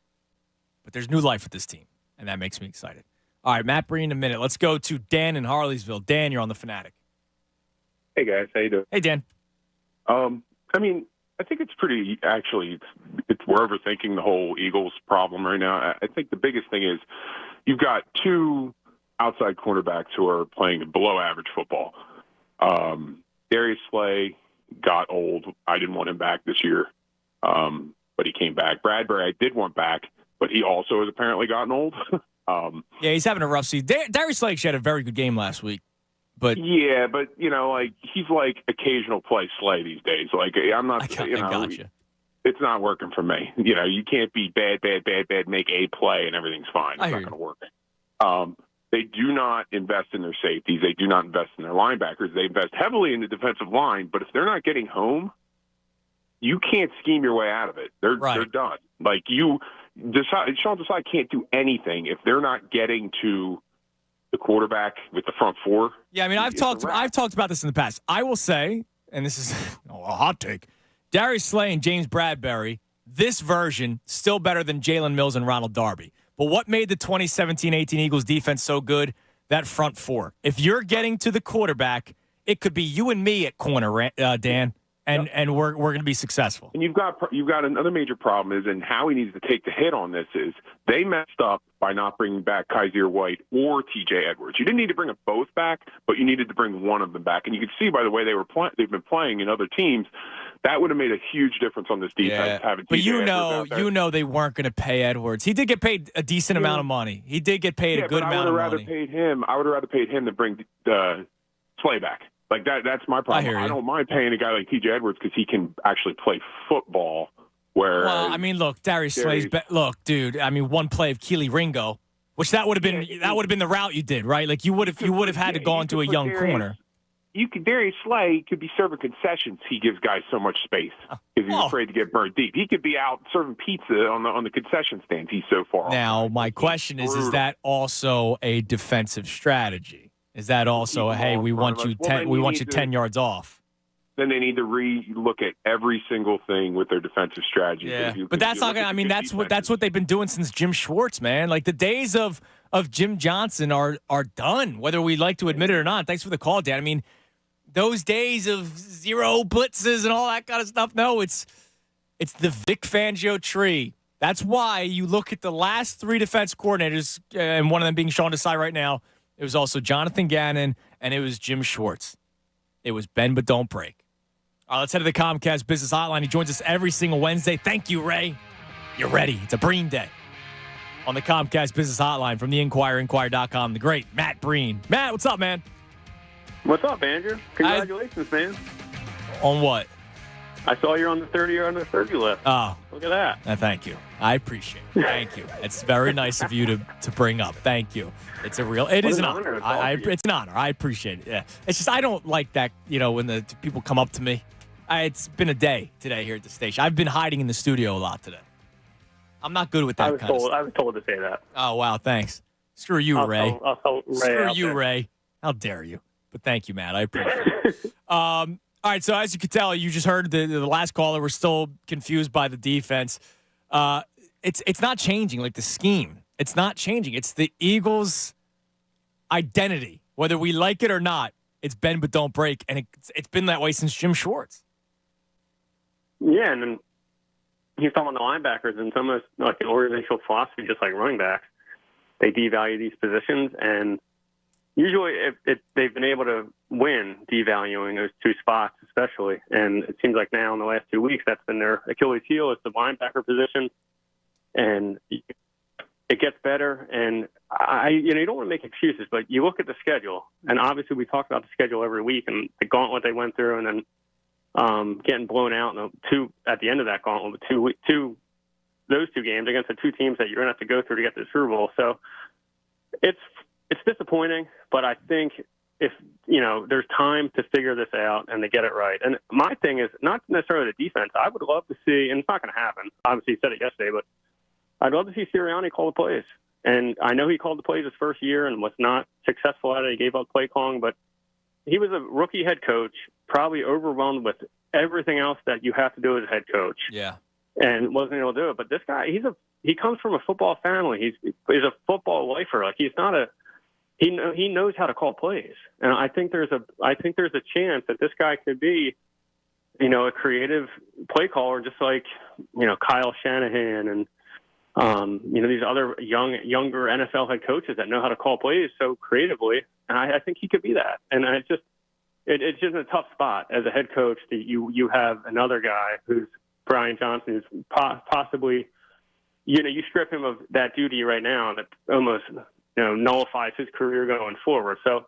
but there's new life with this team, and that makes me excited. All right, Matt Breen in a minute. Let's go to Dan in Harleysville. Dan, you're on the Fanatic. Hey, guys. How you doing? Hey, Dan. I think it's pretty, actually, we're overthinking the whole Eagles problem right now. I think the biggest thing is you've got two outside cornerbacks who are playing below average football. Darius Slay got old. I didn't want him back this year, but he came back. Bradbury, I did want back, but he also has apparently gotten old. Yeah, he's having a rough season. Darius Slay had a very good game last week. But yeah, but he's like occasional play Slay these days. Like, I'm not, gotcha. It's not working for me. You can't be bad, make a play and everything's fine. It's not going to work. They do not invest in their safeties. They do not invest in their linebackers. They invest heavily in the defensive line, but if they're not getting home, you can't scheme your way out of it. They're done. Like, Sean Desai can't do anything if they're not getting to the quarterback with the front four. Yeah, I mean, I've talked about this in the past. I will say, and this is a hot take, Darius Slay and James Bradbury, this version, still better than Jalen Mills and Ronald Darby. But what made the 2017-18 Eagles defense so good? That front four. If you're getting to the quarterback, it could be you and me at corner, Dan, and we're going to be successful. And you've got another major problem is, and Howie needs to take the hit on this, is they messed up by not bringing back Kaiser White or T.J. Edwards. You didn't need to bring them both back, but you needed to bring one of them back. And you can see by the way they've been playing in other teams, that would have made a huge difference on this defense. Yeah. Having but TJ you know they weren't going to pay Edwards. He did get paid a decent amount of money. He did get paid a good amount of money. I would have rather paid him than bring Slay back. Like that's my problem. I don't mind paying a guy like T.J. Edwards because he can actually play football. Well, I mean, look, Darius Slay's look, dude. I mean, one play of Keely Ringo, which that would have been the route you did, right? Like you would have had to go into a young corner. Darius Slay could be serving concessions. He gives guys so much space because he's afraid to get burned deep. He could be out serving pizza on the concession stands. He's so far. Now, my question is that also a defensive strategy? Is that also hey, we want you 10 yards off? Then they need to re-look at every single thing with their defensive strategy. Yeah, but that's not going to – I mean, that's what they've been doing since Jim Schwartz, man. Like, the days of Jim Johnson are done, whether we like to admit it or not. Thanks for the call, Dan. I mean, those days of zero blitzes and all that kind of stuff, no, it's the Vic Fangio tree That's why you look at the last three defense coordinators, and one of them being Sean Desai right now. It was also Jonathan Gannon, and it was Jim Schwartz. It was bend but don't break. All right, let's head to the Comcast Business Hotline. He joins us every single Wednesday. Thank you, Ray. You're ready. It's a Breen Day. On the Comcast Business Hotline from the Inquirer, Inquirer.com, the great Matt Breen. Matt, what's up, man? What's up, Andrew? Congratulations, man. On what? I saw you're on the 30 or under 30 list. Oh. Look at that. Thank you. I appreciate it. Thank you. It's very nice of you to bring up. Thank you. It's it is an honor. It's an honor. I appreciate it. Yeah. It's just I don't like that, when the people come up to me. It's been a day today here at the station. I've been hiding in the studio a lot today. I'm not good with that kind of stuff. I was told to say that. Oh, wow. Thanks. Screw you, Ray. I'll tell Ray. Screw you, Ray. How dare you? But thank you, Matt. I appreciate it. All right, so as you can tell, you just heard the last caller. We're still confused by the defense. It's not changing, like the scheme. It's not changing. It's the Eagles' identity. Whether we like it or not, it's bend but don't break, and it's been that way since Jim Schwartz. Yeah, and then he's talking about the linebackers, and some of like an organizational philosophy, just like running backs. They devalue these positions, and usually they've been able to win devaluing those two spots, especially. And it seems like now in the last 2 weeks, that's been their Achilles heel is the linebacker position. And it gets better. And you don't want to make excuses, but you look at the schedule, and obviously we talk about the schedule every week and the gauntlet they went through, and then getting blown out at the end of that gauntlet with those two games against the two teams that you're going to have to go through to get to the Super Bowl. So it's disappointing, but I think if, there's time to figure this out and to get it right. And my thing is not necessarily the defense. I would love to see, and it's not going to happen. Obviously, he said it yesterday, but I'd love to see Sirianni call the plays. And I know he called the plays his first year and was not successful at it. He gave up play calling, but he was a rookie head coach, probably overwhelmed with everything else that you have to do as a head coach. Yeah. And wasn't able to do it. But this guy, he comes from a football family. He's a football lifer. Like, he's not he knows how to call plays. And I think there's a chance that this guy could be, a creative play caller, just like, Kyle Shanahan and, these other younger NFL head coaches that know how to call plays so creatively. And I think he could be that. And it's just a tough spot as a head coach that you have another guy who's Brian Johnson, who's possibly, you strip him of that duty right now that almost, nullifies his career going forward. So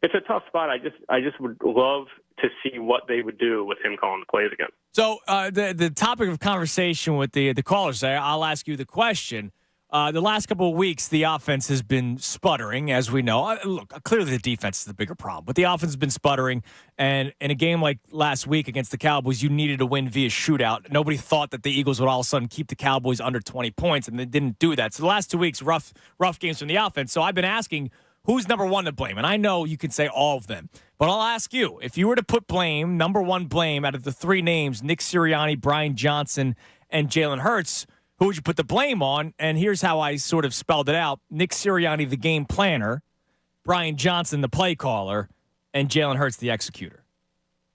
it's a tough spot. I just would love to see what they would do with him calling the plays again. So the topic of conversation with the callers there, I'll ask you the question. The last couple of weeks, the offense has been sputtering, as we know. Look, clearly the defense is the bigger problem, but the offense has been sputtering. And in a game like last week against the Cowboys, you needed to win via shootout. Nobody thought that the Eagles would all of a sudden keep the Cowboys under 20 points, and they didn't do that. So the last 2 weeks, rough games from the offense. So I've been asking, who's number one to blame? And I know you can say all of them, but I'll ask you, if you were to put number one blame out of the three names, Nick Sirianni, Brian Johnson, and Jalen Hurts, who would you put the blame on? And here's how I sort of spelled it out. Nick Sirianni, the game planner, Brian Johnson, the play caller, and Jalen Hurts, the executor.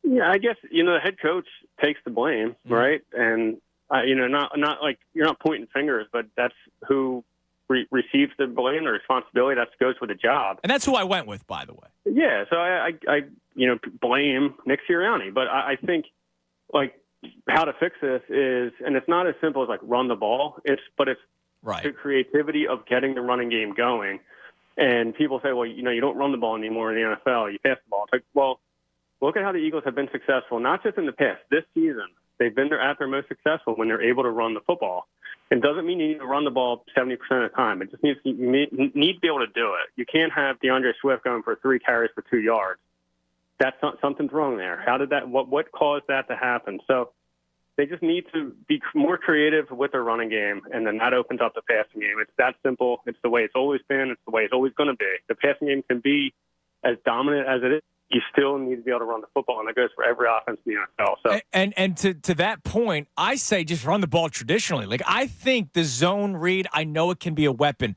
Yeah, I guess, the head coach takes the blame, right? And, not like you're not pointing fingers, but that's who receives the blame, the responsibility. That goes with the job. And that's who I went with, by the way. Yeah, so I blame Nick Sirianni. But I think, how to fix this is, and it's not as simple as run the ball. It's right. The creativity of getting the running game going. And people say, well, you don't run the ball anymore in the NFL. You pass the ball. It's like, well, look at how the Eagles have been successful, not just in the past. This season, they've been at their most successful when they're able to run the football. It doesn't mean you need to run the ball 70% of the time. It just means you need to be able to do it. You can't have DeAndre Swift going for 3 carries for 2 yards. That's not, something's wrong there. How did that? What caused that to happen? So they just need to be more creative with their running game, and then that opens up the passing game. It's that simple. It's the way it's always been. It's the way it's always going to be. The passing game can be as dominant as it is. You still need to be able to run the football, and that goes for every offense in the NFL. So, and to that point, I say just run the ball traditionally. I think the zone read, I know it can be a weapon.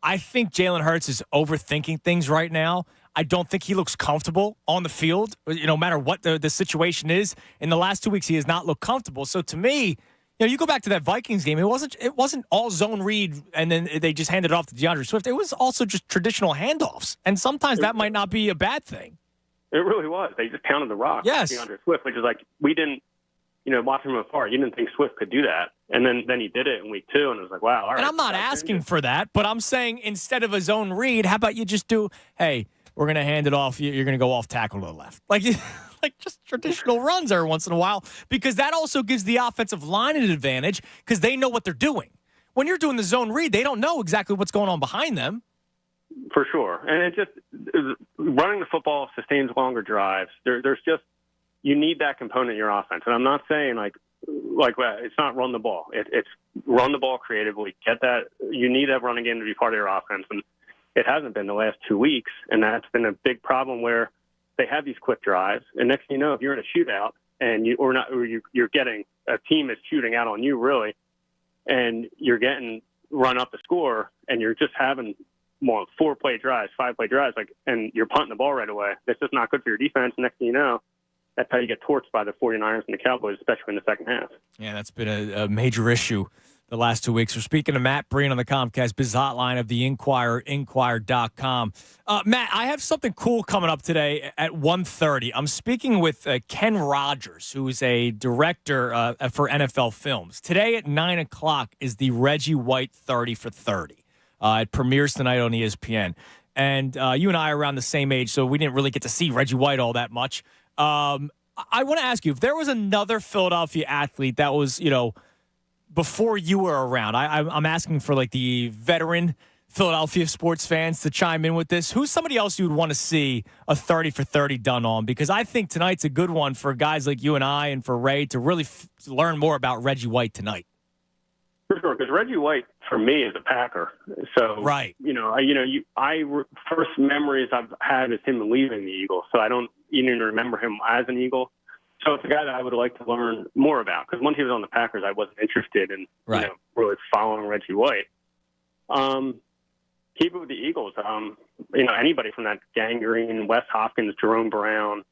I think Jalen Hurts is overthinking things right now. I don't think he looks comfortable on the field, no matter what the situation is. In the last 2 weeks, he has not looked comfortable. So to me, You know, you go back to that Vikings game. It wasn't all zone read, and then they just handed it off to DeAndre Swift. It was also just traditional handoffs, and sometimes that might not be a bad thing. It really was. They just pounded the rock. Yes. DeAndre Swift, which is like we didn't, watching him afar, you didn't think Swift could do that, and then he did it in week 2, and it was like, wow. All right. And I'm not asking for that, but I'm saying instead of a zone read, how about you just do, hey, we're going to hand it off. You're going to go off tackle to the left. Like just traditional runs every once in a while, because that also gives the offensive line an advantage because they know what they're doing. When you're doing the zone read, they don't know exactly what's going on behind them. For sure. And it just running the football sustains longer drives. There's just you need that component in your offense. And I'm not saying like it's not run the ball. It's run the ball creatively. Get that. You need that running game to be part of your offense. And it hasn't been the last 2 weeks. And that's been a big problem where they have these quick drives. And next thing you know, if you're in a shootout and you're getting a team is shooting out on you really, and you're getting run up the score and you're just having 4-play drives, 5-play drives, and you're punting the ball right away. That's just not good for your defense. Next thing you know, that's how you get torched by the 49ers and the Cowboys, especially in the second half. Yeah, that's been a major issue the last 2 weeks. We're speaking to Matt Breen on the Comcast Biz Hotline of the Inquirer, Inquirer.com. Matt, I have something cool coming up today at 1:30. I'm speaking with Ken Rogers, who is a director for NFL Films. Today at 9 o'clock is the Reggie White 30 for 30. It premieres tonight on ESPN. And you and I are around the same age, so we didn't really get to see Reggie White all that much. I want to ask you, if there was another Philadelphia athlete that was, before you were around, I'm asking for like the veteran Philadelphia sports fans to chime in with this. Who's somebody else you would want to see a 30 for 30 done on? Because I think tonight's a good one for guys like you and I and for Ray to really learn more about Reggie White tonight. For sure, because Reggie White for me is a Packer. So right, first memories I've had is him leaving the Eagles. So I don't even remember him as an Eagle. So it's a guy that I would like to learn more about, because once he was on the Packers, I wasn't interested in really following Reggie White. Keep it with the Eagles. Anybody from that gangrene, Wes Hopkins, Jerome Brown,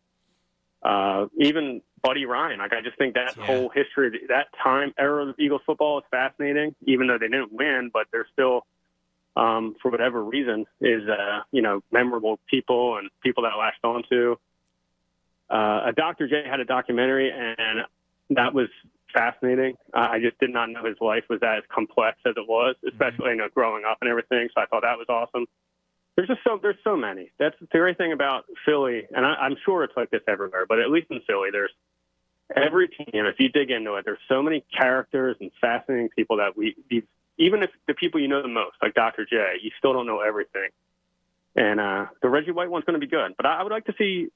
even Buddy Ryan. I just think that whole history, that time era of Eagles football is fascinating, even though they didn't win, but they're still, for whatever reason, is, memorable people and people that latched on to. Dr. J had a documentary, and that was fascinating. I just did not know his life was as complex as it was, especially growing up and everything. So I thought that was awesome. There's so many. That's the great thing about Philly, and I'm sure it's like this everywhere, but at least in Philly, there's every team. If you dig into it, there's so many characters and fascinating people that even if the people you know the most, like Dr. J, you still don't know everything. And the Reggie White one's going to be good, but I would like to see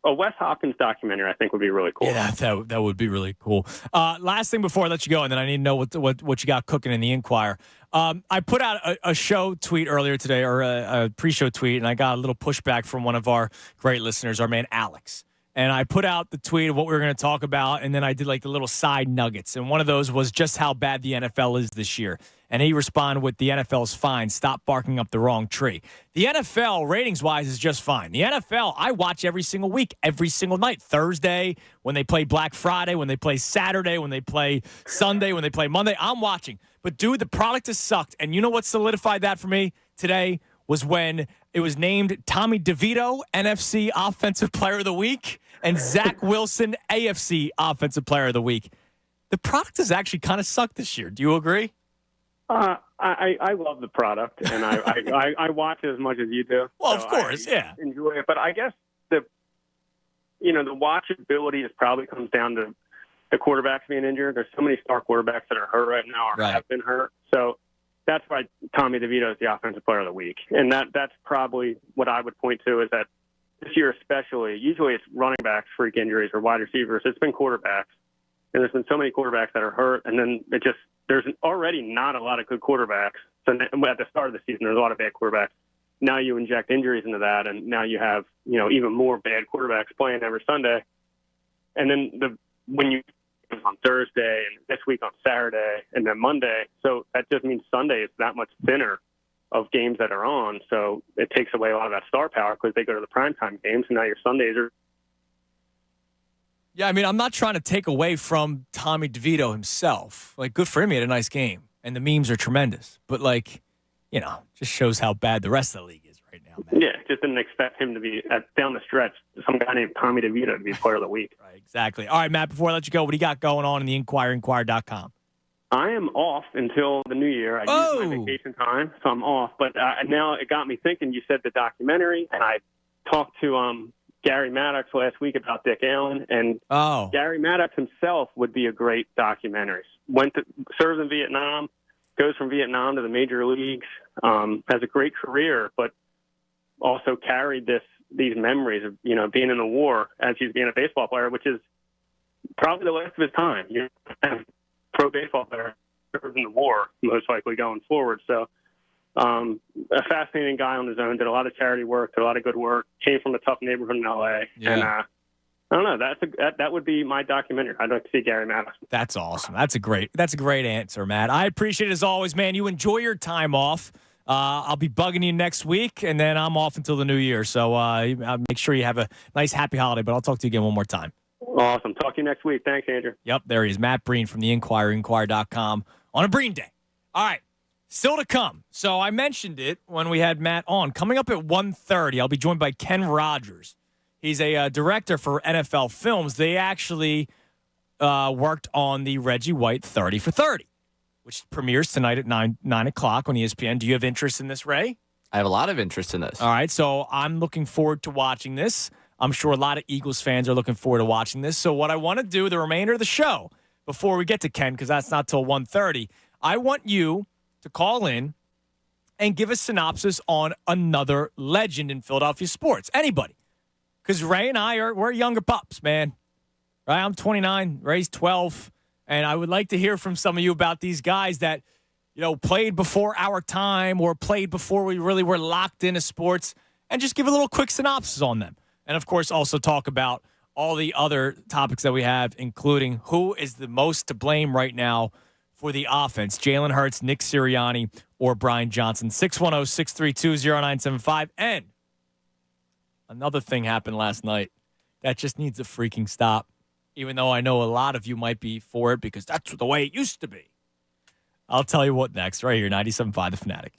a Wes Hopkins documentary. I think would be really cool. Yeah, that would be really cool. Last thing before I let you go, and then I need to know what you got cooking in the Inquirer. I put out a show tweet earlier today, or a pre-show tweet, and I got a little pushback from one of our great listeners, our man Alex. And I put out the tweet of what we were going to talk about, and then I did like the little side nuggets. And one of those was just how bad the NFL is this year. And he responded with, the NFL's fine. Stop barking up the wrong tree. The NFL, ratings-wise, is just fine. The NFL, I watch every single week, every single night. Thursday, when they play Black Friday, when they play Saturday, when they play Sunday, when they play Monday, I'm watching. But, dude, the product has sucked. And you know what solidified that for me today was when it was named Tommy DeVito, NFC Offensive Player of the Week, and Zach Wilson, AFC Offensive Player of the Week. The product has actually kind of sucked this year. Do you agree? I love the product, and I watch it as much as you do. Well, of course, yeah. Enjoy it, but I guess the watchability probably comes down to the quarterbacks being injured. There's so many star quarterbacks that are hurt right now or have been hurt. So that's why Tommy DeVito is the Offensive Player of the Week, and that's probably what I would point to is that this year especially, usually it's running backs, freak injuries, or wide receivers. It's been quarterbacks, and there's been so many quarterbacks that are hurt, and then there's already not a lot of good quarterbacks. So at the start of the season, there's a lot of bad quarterbacks. Now you inject injuries into that, and now you have even more bad quarterbacks playing every Sunday. And then when you on Thursday and this week on Saturday and then Monday, so that just means Sunday is that much thinner of games that are on. So it takes away a lot of that star power because they go to the primetime games, and now your Sundays are Yeah, I mean, I'm not trying to take away from Tommy DeVito himself. Like, good for him. He had a nice game, and the memes are tremendous. But, like, just shows how bad the rest of the league is right now, man. Yeah, just didn't expect him to be, down the stretch, some guy named Tommy DeVito to be player of the week. Right, exactly. All right, Matt, before I let you go, what do you got going on in the Inquirer.com? I am off until the new year. I used my vacation time, so I'm off. But now it got me thinking. You said the documentary, and I talked to Gary Maddox last week about Dick Allen, and Gary Maddox himself would be a great documentary. Serves in Vietnam, goes from Vietnam to the major leagues, has a great career, but also carried these memories of being in the war as he's being a baseball player, which is probably the last of his time. Pro baseball player served in the war, most likely going forward. So a fascinating guy on his own, did a lot of charity work, did a lot of good work, came from a tough neighborhood in L.A. Yeah. And I don't know, that would be my documentary. I'd like to see Gary Maddox. That's awesome. That's a great answer, Matt. I appreciate it as always, man. You enjoy your time off. I'll be bugging you next week, and then I'm off until the new year. So I'll make sure you have a nice, happy holiday, but I'll talk to you again one more time. Awesome. Talk to you next week. Thanks, Andrew. Yep, there he is. Matt Breen from the Inquirer, Inquirer.com on a Breen Day. All right, still to come. So I mentioned it when we had Matt on. Coming up at 1:30, I'll be joined by Ken Rogers. He's a director for NFL Films. They actually worked on the Reggie White 30 for 30, which premieres tonight at 9 o'clock on ESPN. Do you have interest in this, Ray? I have a lot of interest in this. All right, so I'm looking forward to watching this. I'm sure a lot of Eagles fans are looking forward to watching this. So what I want to do the remainder of the show, before we get to Ken, because that's not till 1:30, I want you to call in and give a synopsis on another legend in Philadelphia sports. Anybody. Because Ray and we're younger pups, man. Right? I'm 29, Ray's 12, and I would like to hear from some of you about these guys that, played before our time or played before we really were locked into sports, and just give a little quick synopsis on them. And, of course, also talk about all the other topics that we have, including who is the most to blame right now for the offense, Jalen Hurts, Nick Sirianni, or Brian Johnson. 610-632-0975. And another thing happened last night that just needs a freaking stop, even though I know a lot of you might be for it because that's the way it used to be. I'll tell you what next, right here, 97.5 The Fanatic.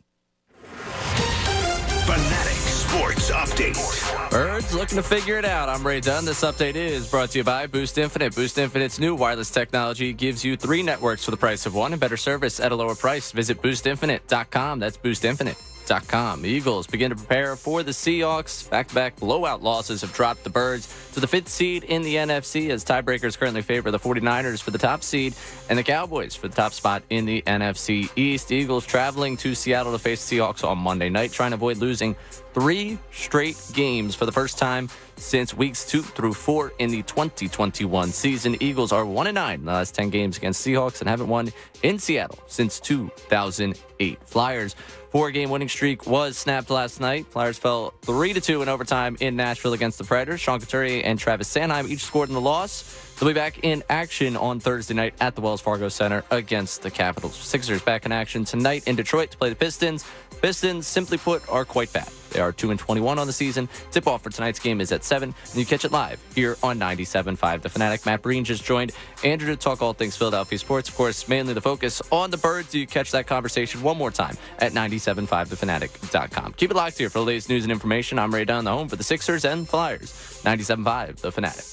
Fanatic Sports Update. Birds looking to figure it out. I'm Ray Dunn. This update is brought to you by Boost Infinite. Boost Infinite's new wireless technology gives you 3 networks for the price of 1 and better service at a lower price. Visit boostinfinite.com. That's boostinfinite.com. Eagles begin to prepare for the Seahawks. Back-to-back blowout losses have dropped the Birds to the 5th seed in the NFC as tiebreakers currently favor the 49ers for the top seed and the Cowboys for the top spot in the NFC East. Eagles traveling to Seattle to face the Seahawks on Monday night, trying to avoid losing 3 straight games for the first time since weeks 2 through 4 in the 2021 season. Eagles are 1-9 in the last 10 games against Seahawks and haven't won in Seattle since 2008. Flyers 4-game winning streak was snapped last night. Flyers fell 3-2 in overtime in Nashville against the Predators. Sean Couturier and Travis Sanheim each scored in the loss. They'll be back in action on Thursday night at the Wells Fargo Center against the Capitals. Sixers back in action tonight in Detroit to play the Pistons. Pistons, simply put, are quite bad. They are 2-21 on the season. Tip-off for tonight's game is at 7, and you catch it live here on 97.5 The Fanatic. Matt Breen just joined Andrew to talk all things Philadelphia sports. Of course, mainly the focus on the Birds. You catch that conversation one more time at 97.5thefanatic.com. Keep it locked here for the latest news and information. I'm Ray Dunn, the home for the Sixers and Flyers. 97.5 The Fanatic.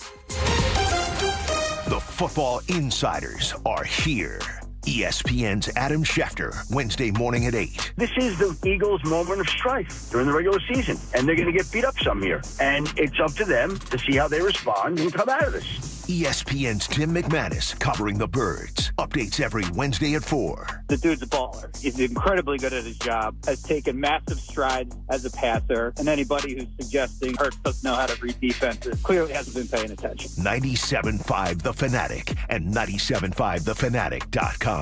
The football insiders are here. ESPN's Adam Schefter, Wednesday morning at 8. This is the Eagles' moment of strife during the regular season, and they're going to get beat up some here. And it's up to them to see how they respond and come out of this. ESPN's Tim McManus covering the Birds. Updates every Wednesday at 4. The dude's a baller. He's incredibly good at his job, has taken massive strides as a passer, and anybody who's suggesting Hurts doesn't know how to read defenses clearly hasn't been paying attention. 97.5 The Fanatic and 97.5thefanatic.com.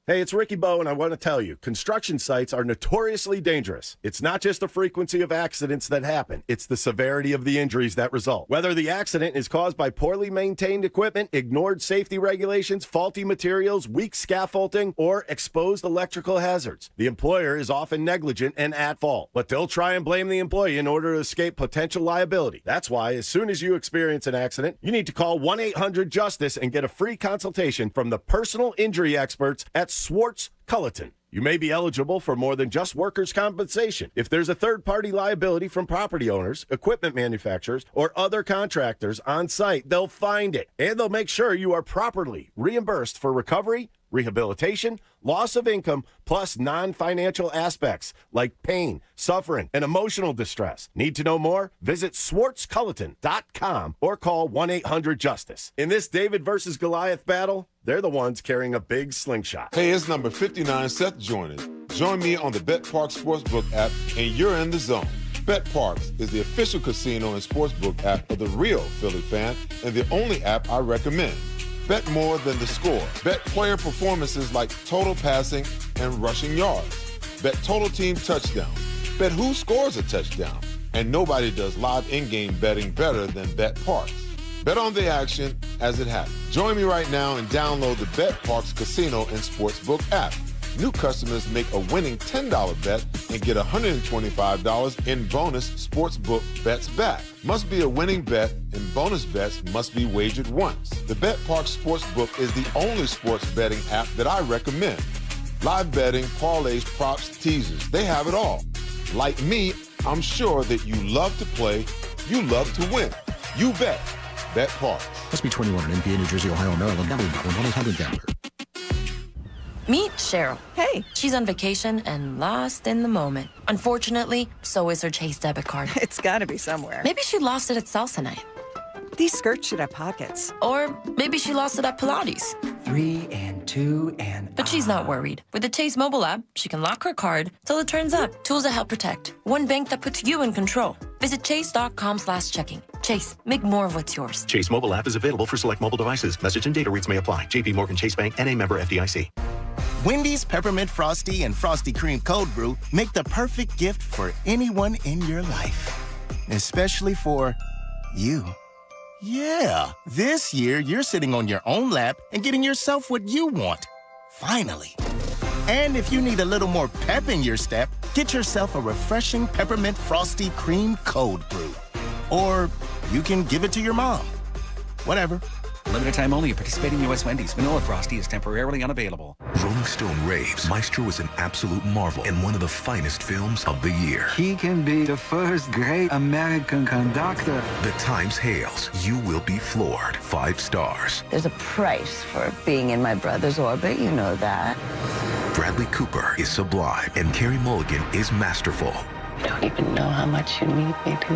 Hey, it's Ricky Bo, and I want to tell you, construction sites are notoriously dangerous. It's not just the frequency of accidents that happen, it's the severity of the injuries that result. Whether the accident is caused by poorly maintained equipment, ignored safety regulations, faulty materials, weak scaffolding, or exposed electrical hazards, the employer is often negligent and at fault. But they'll try and blame the employee in order to escape potential liability. That's why, as soon as you experience an accident, you need to call 1-800-JUSTICE and get a free consultation from the personal injury experts at Swartz Culleton. You may be eligible for more than just workers' compensation. If there's a third-party liability from property owners, equipment manufacturers, or other contractors on site, they'll find it. And they'll make sure you are properly reimbursed for recovery, rehabilitation, loss of income, plus non-financial aspects like pain, suffering, and emotional distress. Need to know more? Visit SwartzCulleton.com or call 1-800-JUSTICE. In this David versus Goliath battle, they're the ones carrying a big slingshot. Hey, it's number 59, Seth joining. Join me on the BetParx Sportsbook app, and you're in the zone. BetParx is the official casino and sportsbook app of the real Philly fan and the only app I recommend. Bet more than the score. Bet player performances like total passing and rushing yards. Bet total team touchdowns. Bet who scores a touchdown. And nobody does live in-game betting better than BetParx. Bet on the action as it happens. Join me right now and download the BetParx Casino and Sportsbook app. New customers make a winning $10 bet and get $125 in bonus sportsbook bets back. Must be a winning bet, and bonus bets must be wagered once. The BetParx Sportsbook is the only sports betting app that I recommend. Live betting, parlays, props, teasers, they have it all. Like me, I'm sure that you love to play, you love to win. You bet. BetParx. Must be 21 in NBA, New Jersey, Ohio, Maryland. Gambling problem. 1-800-GAMBLER. Meet Cheryl. Hey. She's on vacation and lost in the moment. Unfortunately, so is her Chase debit card. It's gotta be somewhere. Maybe she lost it at salsa night. These skirts should have pockets. Or maybe she lost it at Pilates. 3 and 2 and... But she's not worried. With the Chase mobile app, she can lock her card till it turns up. Tools that help protect. One bank that puts you in control. Visit chase.com/checking. Chase, make more of what's yours. Chase mobile app is available for select mobile devices. Message and data rates may apply. JP Morgan Chase Bank, N.A. member FDIC. Wendy's Peppermint Frosty and Frosty Cream Cold Brew make the perfect gift for anyone in your life. Especially for you. Yeah, this year you're sitting on your own lap and getting yourself what you want. Finally. And if you need a little more pep in your step, get yourself a refreshing Peppermint Frosty Cream Cold Brew. Or you can give it to your mom. Whatever. Limited time only at participating U.S. Wendy's. Vanilla Frosty is temporarily unavailable. Rolling Stone raves Maestro is an absolute marvel and one of the finest films of the year. He can be the first great American conductor. The Times hails, you will be floored. 5 stars. There's a price for being in my brother's orbit, you know that. Bradley Cooper is sublime and Carey Mulligan is masterful. I don't even know how much you need me to.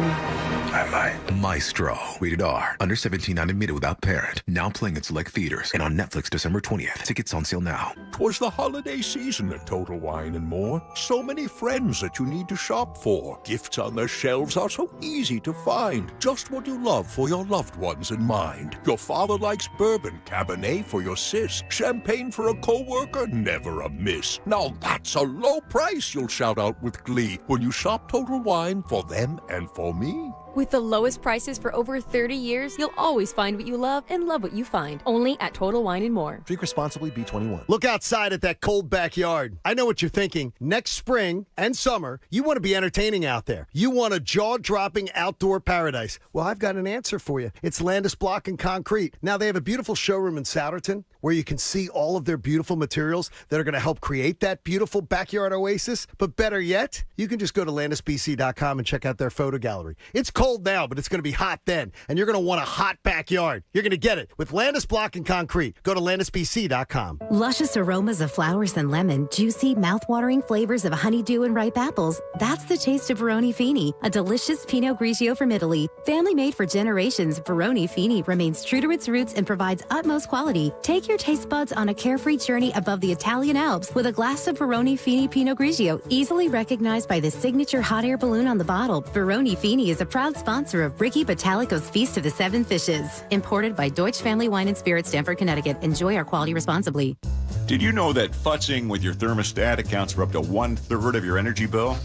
I might. Maestro. Rated R. Under 17, not admitted without parent. Now playing at select theaters and on Netflix December 20th. Tickets on sale now. 'Twas the holiday season at Total Wine & More. So many friends that you need to shop for. Gifts on their shelves are so easy to find. Just what you love for your loved ones in mind. Your father likes bourbon, Cabernet for your sis. Champagne for a co-worker, never a miss. Now that's a low price you'll shout out with glee when you shop Total Wine for them and for me. With the lowest prices for over 30 years, you'll always find what you love and love what you find. Only at Total Wine & More. Drink responsibly, B21. Look outside at that cold backyard. I know what you're thinking. Next spring and summer, you want to be entertaining out there. You want a jaw-dropping outdoor paradise. Well, I've got an answer for you. It's Landis Block and Concrete. Now, they have a beautiful showroom in Souderton where you can see all of their beautiful materials that are going to help create that beautiful backyard oasis. But better yet, you can just go to landisbc.com and check out their photo gallery. It's cold now, but it's going to be hot then, and you're going to want a hot backyard. You're going to get it with Landis Block and Concrete. Go to landisbc.com. Luscious aromas of flowers and lemon, juicy, mouth-watering flavors of honeydew and ripe apples. That's the taste of Veroni Fini, a delicious Pinot Grigio from Italy. Family made for generations, Veroni Fini remains true to its roots and provides utmost quality. Take your taste buds on a carefree journey above the Italian Alps with a glass of Veroni Fini Pinot Grigio, easily recognized by the signature hot air balloon on the bottle. Veroni Fini is a proud sponsor of Ricky Bottalico's Feast of the Seven Fishes. Imported by Deutsche Family Wine and Spirits, Stamford, Connecticut. Enjoy our quality responsibly. Did you know that futzing with your thermostat accounts for up to 1/3 of your energy bill?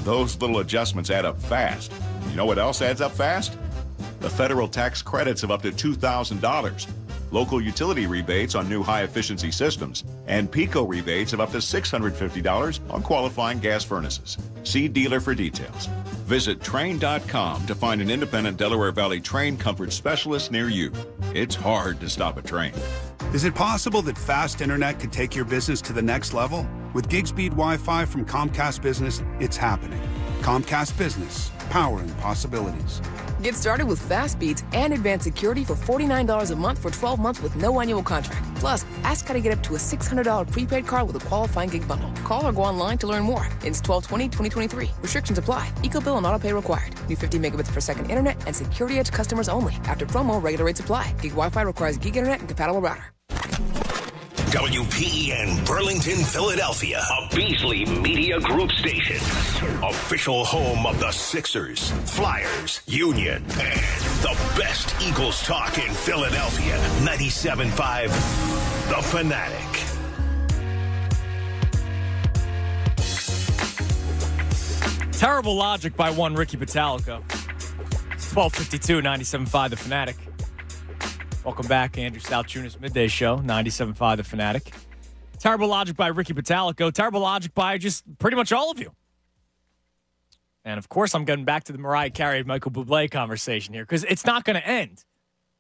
Those little adjustments add up fast. You know what else adds up fast? The federal tax credits of up to $2,000, local utility rebates on new high-efficiency systems, and PICO rebates of up to $650 on qualifying gas furnaces. See dealer for details. Visit Train.com to find an independent Delaware Valley train comfort specialist near you. It's hard to stop a train. Is it possible that fast internet could take your business to the next level? With gig speed Wi-Fi from Comcast Business, it's happening. Comcast Business, powering possibilities. Get started with fast speeds and advanced security for $49 a month for 12 months with no annual contract. Plus, ask how to get up to a $600 prepaid card with a qualifying gig bundle. Call or go online to learn more. It's 12/20/2023. Restrictions apply. EcoBill and autopay required. New 50 megabits per second internet and security edge customers only. After promo, regular rates apply. Gig Wi-Fi requires gig internet and compatible router. WPEN Burlington, Philadelphia, a Beasley Media Group station. Official home of the Sixers, Flyers, Union, and the best Eagles talk in Philadelphia. 97.5, The Fanatic. Terrible logic by one Ricky Pitalico. It's 12:52, 97.5 The Fanatic. Welcome back, Andrew South Jr.'s Midday Show, 97.5 The Fanatic. Terrible logic by Ricky Pitalico. Terrible logic by just pretty much all of you. And, of course, I'm getting back to the Mariah Carey, Michael Bublé conversation here because it's not going to end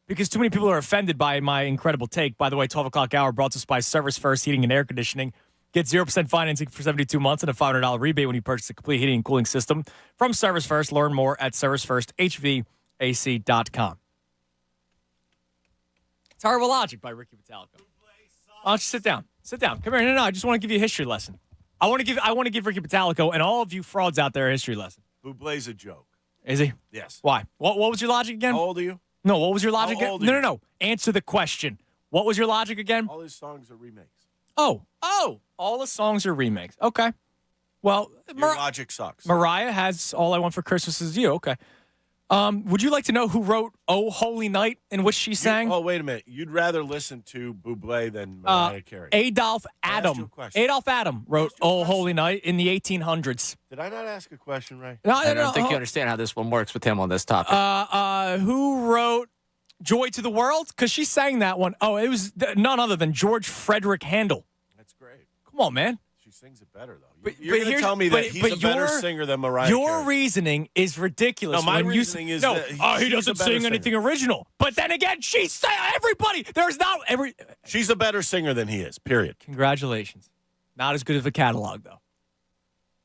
because too many people are offended by my incredible take. By the way, 12 o'clock hour brought to us by Service First Heating and Air Conditioning. Get 0% financing for 72 months and a $500 rebate when you purchase a complete heating and cooling system from Service First. Learn more at servicefirstac.com. Terrible logic by Ricky Pitalico. Why don't you sit down? Sit down. Come here. No, I just want to give you a history lesson. I want to give Ricky Pitalico and all of you frauds out there a history lesson. Bublé's a joke. Is he? Yes. Why? What was your logic again? How old are you? No, what was your logic How old again? are No. Answer the question. What was your logic again? All his songs are remakes. Oh. All the songs are remakes. Okay. Well, Your logic sucks. Mariah has All I Want for Christmas Is You. Okay. Would you like to know who wrote "Oh Holy Night" in which she sang? Wait a minute. You'd rather listen to Bublé than Mariah Carey. Adolph Adam wrote "Oh Holy Night" in the 1800s. Did I not ask a question, Ray? No, I don't think you understand how this one works with him on this topic. Who wrote "Joy to the World"? Because she sang that one. Oh, it was none other than George Frederick Handel. That's great. Come on, man. She sings it better, though. You're going to tell me that he's a better singer than Mariah Your Carey. reasoning is ridiculous. No, my reasoning is that he doesn't sing anything original. But then again, she sang everybody. She's a better singer than he is, period. Congratulations. Not as good of a catalog, though.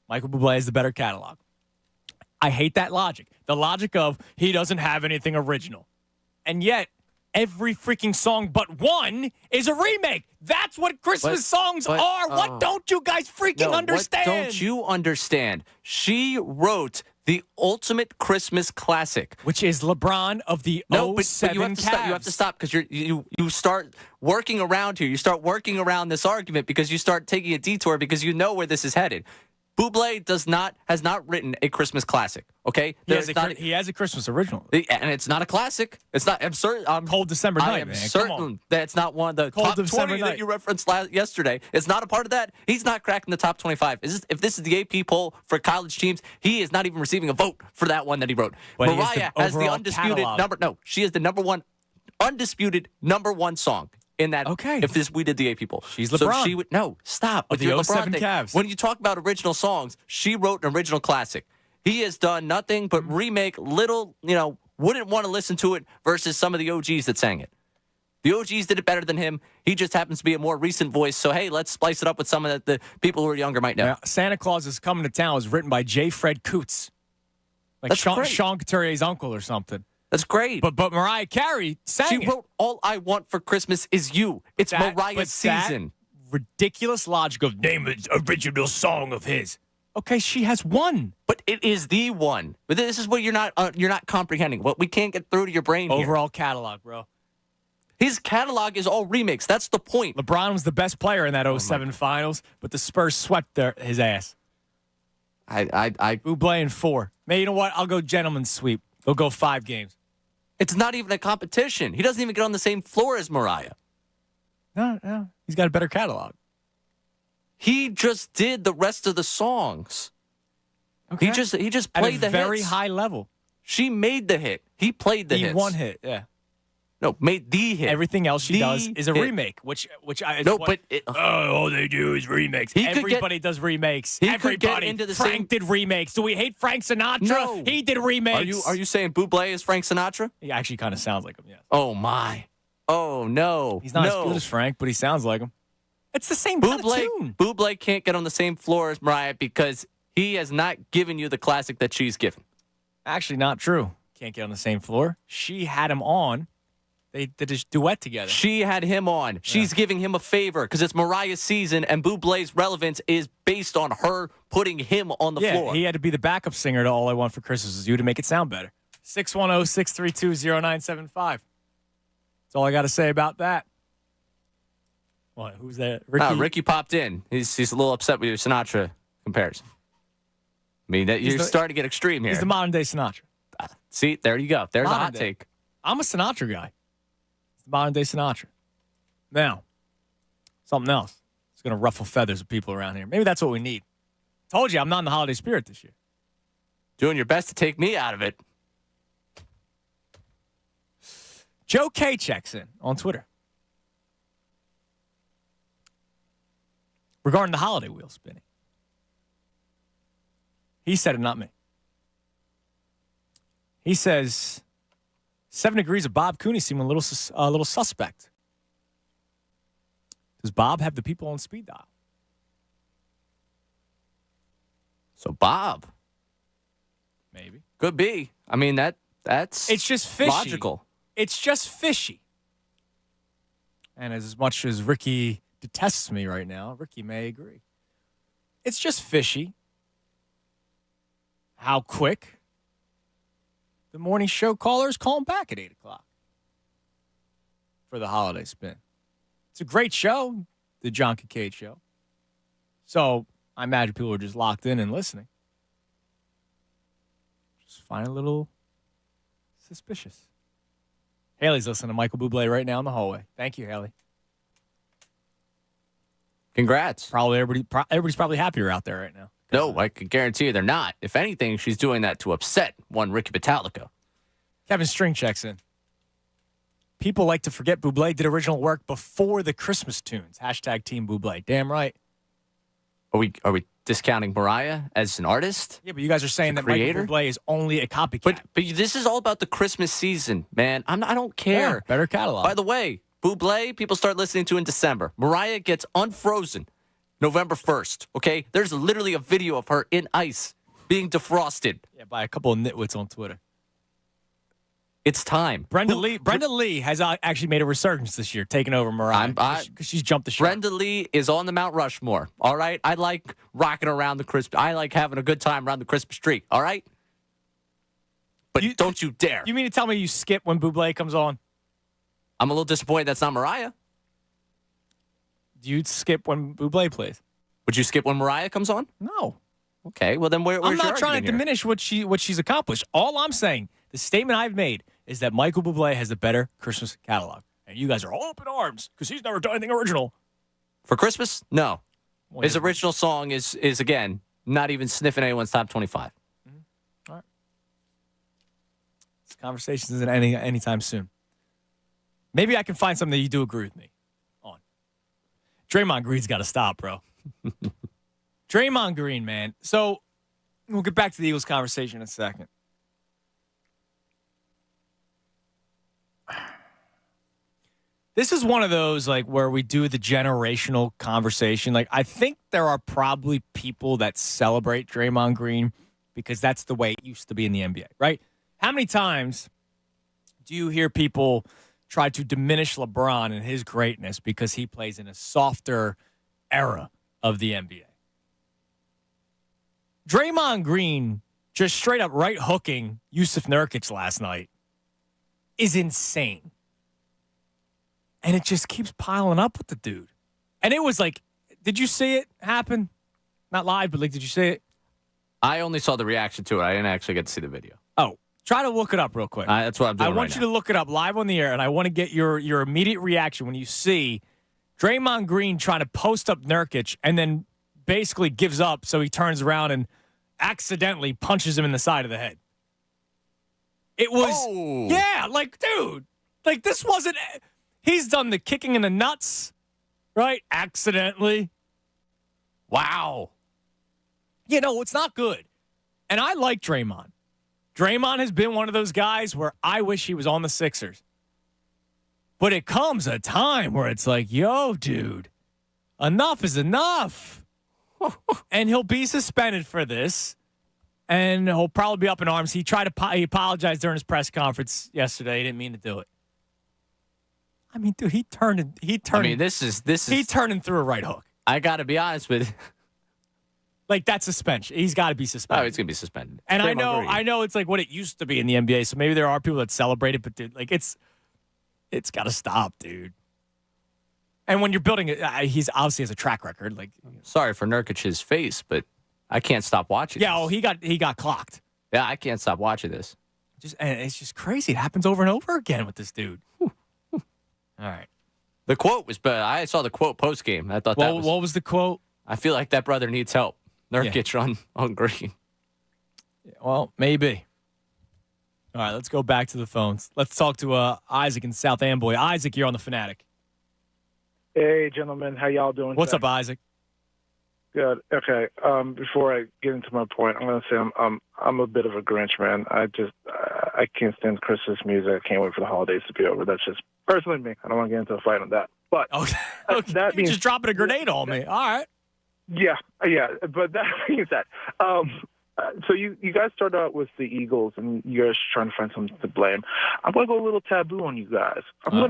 Michael Bublé has the better catalog. I hate that logic. The logic of he doesn't have anything original. And yet, every freaking song but one is a remake. That's what Christmas songs are. What don't you guys freaking understand? What don't you understand? She wrote the ultimate Christmas classic, which is LeBron of the 07 you have to Cavs. stop. You have to stop because you start working around here. You start working around this argument because you start taking a detour because you know where this is headed. Bublé has not written a Christmas classic. Okay, He has a Christmas original, and it's not a classic. It's not. I'm certain. Cold December Night. I am certain that it's not one of the Cold top December 20 Night. that you referenced yesterday. It's not a part of that. He's not cracking the top 25. If this is the AP poll for college teams, he is not even receiving a vote for that one that he wrote. But Mariah has the undisputed catalog. number. No, she is the undisputed number one song. In that, if we did the AP poll, she's LeBron. So she would stop Of with your the LeBron 07 thing. Cavs. When you talk about original songs, she wrote an original classic. He has done nothing but remake little, wouldn't want to listen to it versus some of the OGs that sang it. The OGs did it better than him. He just happens to be a more recent voice. So, hey, let's splice it up with some of the people who are younger might know. Now, Santa Claus is Coming to Town was written by J. Fred Coots. Like That's Sean, great. Sean Couturier's uncle or something. That's great. But Mariah Carey sang She wrote All I Want for Christmas Is You. It's Mariah's season. Ridiculous logic of name an original song of his. Okay, she has one. But it is the one. But this is what you're not comprehending. What we can't get through to your brain here. Overall catalog, bro. His catalog is all remakes. That's the point. LeBron was the best player in that 07 finals, but the Spurs swept his ass. Bublé in 4. Man, you know what? I'll go gentleman's sweep. They'll go 5 games. It's not even a competition. He doesn't even get on the same floor as Mariah. No. He's got a better catalog. He just did the rest of the songs. Okay. He just At played a the very hits. high level. She made the hit. He played the The hits. one hit, yeah. No, made the hit. Everything else she does is a hit. remake, which I No, what- but it- all they do is remakes. He could Everybody does remakes. he could get Everybody. into the Frank same- did remakes. Do we hate Frank Sinatra? No. He did remakes. Are you saying Bublé is Frank Sinatra? He actually kind of sounds like him. Yeah. Oh my. Oh no. He's not no. as good as Frank, but he sounds like him. It's the same kind of tune. Bublé can't get on the same floor as Mariah because he has not given you the classic that she's given. Actually, not true. Can't get on the same floor. She had him on. They did a duet together. She had him on. She's giving him a favor because it's Mariah's season, and Bublé's relevance is based on her putting him on the floor. He had to be the backup singer to All I Want for Christmas Is You to make it sound better. 610-632-0975. That's all I got to say about that. What? Who's that? Ricky popped in. He's a little upset with your Sinatra comparison. I mean, you're starting to get extreme here. He's the modern day Sinatra. See, there you go. There's a hot take. I'm a Sinatra guy. It's the modern day Sinatra. Now, something else. It's going to ruffle feathers of people around here. Maybe that's what we need. Told you I'm not in the holiday spirit this year. Doing your best to take me out of it. Joe K checks in on Twitter regarding the holiday wheel spinning. He said it, not me. He says 7 degrees of Bob Cooney seem a little suspect. Does Bob have the people on speed dial? So Bob. Maybe. Could be. I mean, that's it's just fishy. Logical. It's just fishy. And as much as Ricky detests me right now, Ricky may agree. It's just fishy. How quick the morning show callers call him back at 8 o'clock for the holiday spin. It's a great show, the John Kincaid show. So I imagine people are just locked in and listening. Just find a little suspicious. Haley's listening to Michael Bublé right now in the hallway. Thank you, Haley. Congrats. Probably everybody's probably happier out there right now. No, I can guarantee you they're not. If anything, she's doing that to upset one Ricky Vitalico. Kevin String checks in. People like to forget Bublé did original work before the Christmas tunes. Hashtag Team Bublé. Damn right. Are we discounting Mariah as an artist? Yeah, but you guys are saying that creator? Michael Bublé is only a copycat. But this is all about the Christmas season, man. I don't care. Yeah, better catalog. By the way, Bublé, people start listening to in December. Mariah gets unfrozen November 1st, okay? There's literally a video of her in ice being defrosted. Yeah, by a couple of nitwits on Twitter. It's time. Brenda Lee has actually made a resurgence this year, taking over Mariah. Because she's jumped the shark. Brenda Lee is on the Mount Rushmore, all right? I like rocking around the Christmas. I like having a good time around the Christmas tree, all right? But don't you dare. You mean to tell me you skip when Bublé comes on? I'm a little disappointed that's not Mariah. Do you skip when Bublé plays? Would you skip when Mariah comes on? No. Okay, well then where's I'm your not trying to argument here? diminish what she's accomplished. All I'm saying, the statement I've made is that Michael Bublé has a better Christmas catalog. And you guys are all up in arms because he's never done anything original. For Christmas? No. Well, His original song is again, not even sniffing anyone's top 25. All right. This conversation isn't anytime soon. Maybe I can find something that you do agree with me on. Draymond Green's got to stop, bro. Draymond Green, man. So we'll get back to the Eagles conversation in a second. This is one of those like where we do the generational conversation. Like I think there are probably people that celebrate Draymond Green because that's the way it used to be in the NBA, right? How many times do you hear people try to diminish LeBron and his greatness because he plays in a softer era of the NBA? Draymond Green just straight up right hooking Yusuf Nurkic last night is insane. And it just keeps piling up with the dude. And it was like, did you see it happen? Not live, but like, did you see it? I only saw the reaction to it. I didn't actually get to see the video. Oh, try to look it up real quick. That's what I'm doing I want you to look it up live on the air, and I want to get your immediate reaction when you see Draymond Green trying to post up Nurkic and then basically gives up, so he turns around and accidentally punches him in the side of the head. It was, yeah, like, dude, like this wasn't, he's done the kicking in the nuts, right? Accidentally. Wow. You know, it's not good. And I like Draymond. Draymond has been one of those guys where I wish he was on the Sixers. But it comes a time where it's like, yo, dude, enough is enough. And he'll be suspended for this. And he'll probably be up in arms. He apologized during his press conference yesterday. He didn't mean to do it. I mean, dude, he turned. I mean, this is. He turned and threw a right hook. I got to be honest with you. Like, that's suspension. He's got to be suspended. Oh, he's going to be suspended. And I know it's like what it used to be in the NBA, so maybe there are people that celebrate it, but dude, like it's got to stop, dude. And when you're building it, he's obviously has a track record. Like, sorry for Nurkic's face, but I can't stop watching. Yeah, this. he got clocked. Yeah, I can't stop watching this. And it's just crazy. It happens over and over again with this dude. All right. The quote was, but I saw the quote post game. I thought what was the quote? I feel like that brother needs help. Nurkic on Green. Well, maybe. All right, let's go back to the phones. Let's talk to Isaac in South Amboy. Isaac, you're on the Fanatic. Hey, gentlemen. How y'all doing What's today? up, Isaac? Good. Okay. Before I get into my point, I'm going to say I'm a bit of a Grinch, man. I can't stand Christmas music. I can't wait for the holidays to be over. That's just personally me. I don't want to get into a fight on that. But okay. That means just dropping a grenade on me. All right. Yeah. But that being said, so you guys started out with the Eagles, and you guys are trying to find something to blame. I'm going to go a little taboo on you guys. I think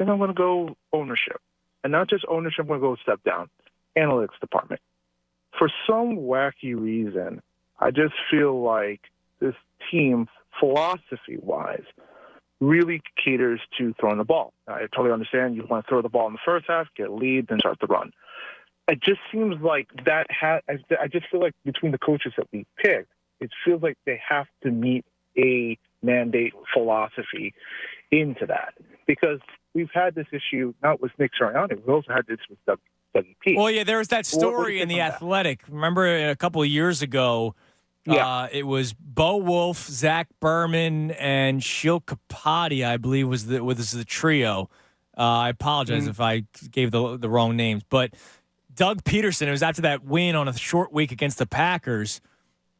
I'm going to go ownership. And not just ownership, I'm going to go a step down. Analytics department. For some wacky reason, I just feel like this team, philosophy-wise, really caters to throwing the ball. I totally understand you want to throw the ball in the first half, get a lead, then start the run. It just seems like I just feel like between the coaches that we picked, it feels like they have to meet a mandate philosophy into that. Because we've had this issue not with Nick Sirianni, we've also had this with WP. Well, yeah, there was that story in The Athletic. Remember a couple of years ago, it was Bo Wolf, Zach Berman, and Shil Kapadi, I believe, was the trio. I apologize if I gave the wrong names. But Doug Peterson, it was after that win on a short week against the Packers.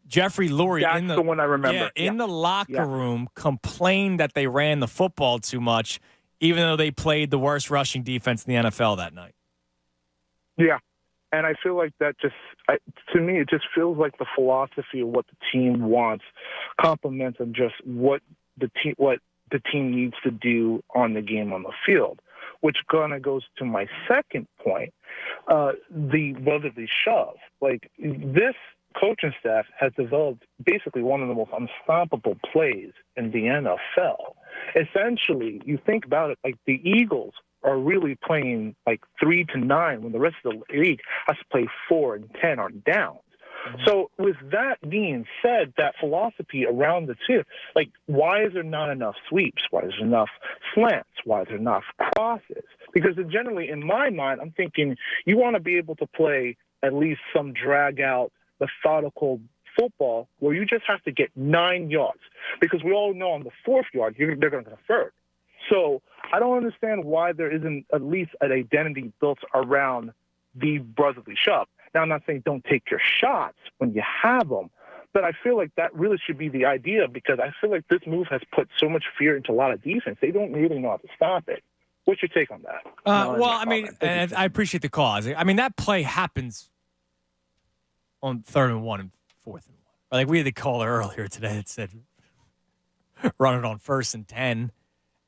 Jeffrey Lurie, That's the one I remember. In the locker room, complained that they ran the football too much, even though they played the worst rushing defense in the NFL that night. Yeah, and I feel like that to me, it just feels like the philosophy of what the team wants complements on just what the team needs to do on the game on the field, which kind of goes to my second point, the brotherly shove. Like, this coaching staff has developed basically one of the most unstoppable plays in the NFL. Essentially, you think about it, like the Eagles are really playing like 3 to 9 when the rest of the league has to play 4 and 10 on downs. So with that being said, that philosophy around the two, like, why is there not enough sweeps? Why is there enough slants? Why is there enough crosses? Because generally, in my mind, I'm thinking you want to be able to play at least some drag-out, methodical football where you just have to get 9 yards. Because we all know on the 4th yard, they're going to convert. So I don't understand why there isn't at least an identity built around the brotherly shove. Now, I'm not saying don't take your shots when you have them, but I feel like that really should be the idea, because I feel like this move has put so much fear into a lot of defense. They don't really know how to stop it. What's your take on that? Well, I mean, and I appreciate the cause. I mean, that play happens on 3rd and 1 and 4th and 1. Like, we had the caller earlier today that said run it on 1st and 10.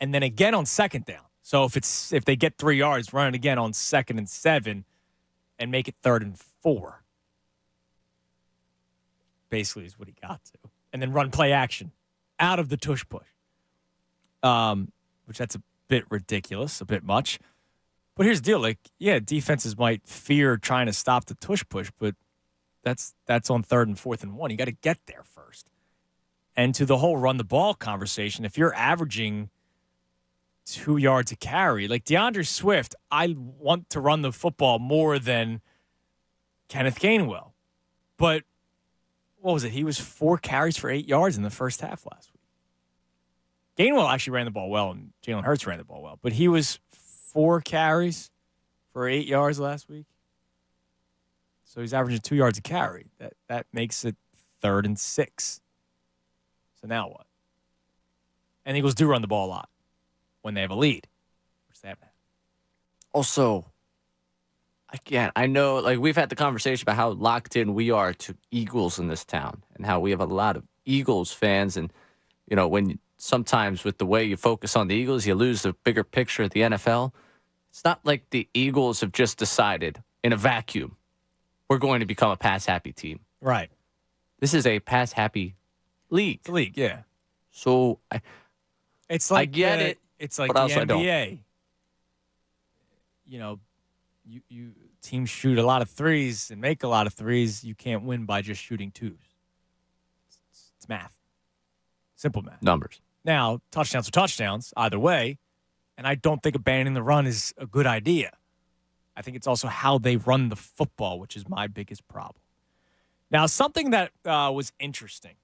And then again on 2nd down. So if they get 3 yards, run it again on 2nd and 7 and make it 3rd and 4. Basically is what he got to. And then run play action out of the tush push. Which that's a bit ridiculous, a bit much. But here's the deal. Like, yeah, defenses might fear trying to stop the tush push, but that's on 3rd and 4th and 1. You got to get there first. And to the whole run the ball conversation, if you're averaging 2 yards a carry. Like DeAndre Swift, I want to run the football more than Kenneth Gainwell. But what was it? He was 4 carries for 8 yards in the first half last week. Gainwell actually ran the ball well, and Jalen Hurts ran the ball well. But he was 4 carries for 8 yards last week. So he's averaging 2 yards a carry. That makes it 3rd and 6. So now what? And the Eagles do run the ball a lot when they have a lead, which they haven't had. Also, again, I know, like, we've had the conversation about how locked in we are to Eagles in this town and how we have a lot of Eagles fans. And, you know, when sometimes with the way you focus on the Eagles, you lose the bigger picture of the NFL. It's not like the Eagles have just decided in a vacuum we're going to become a pass-happy team. Right. This is a pass-happy league. It's a league, yeah. So it's like I get it. It's like but the also I don't. NBA. You know, you teams shoot a lot of threes and make a lot of threes. You can't win by just shooting twos. It's math. Simple math. Numbers. Now, touchdowns are touchdowns either way, and I don't think abandoning the run is a good idea. I think it's also how they run the football, which is my biggest problem. Now, something that was interesting.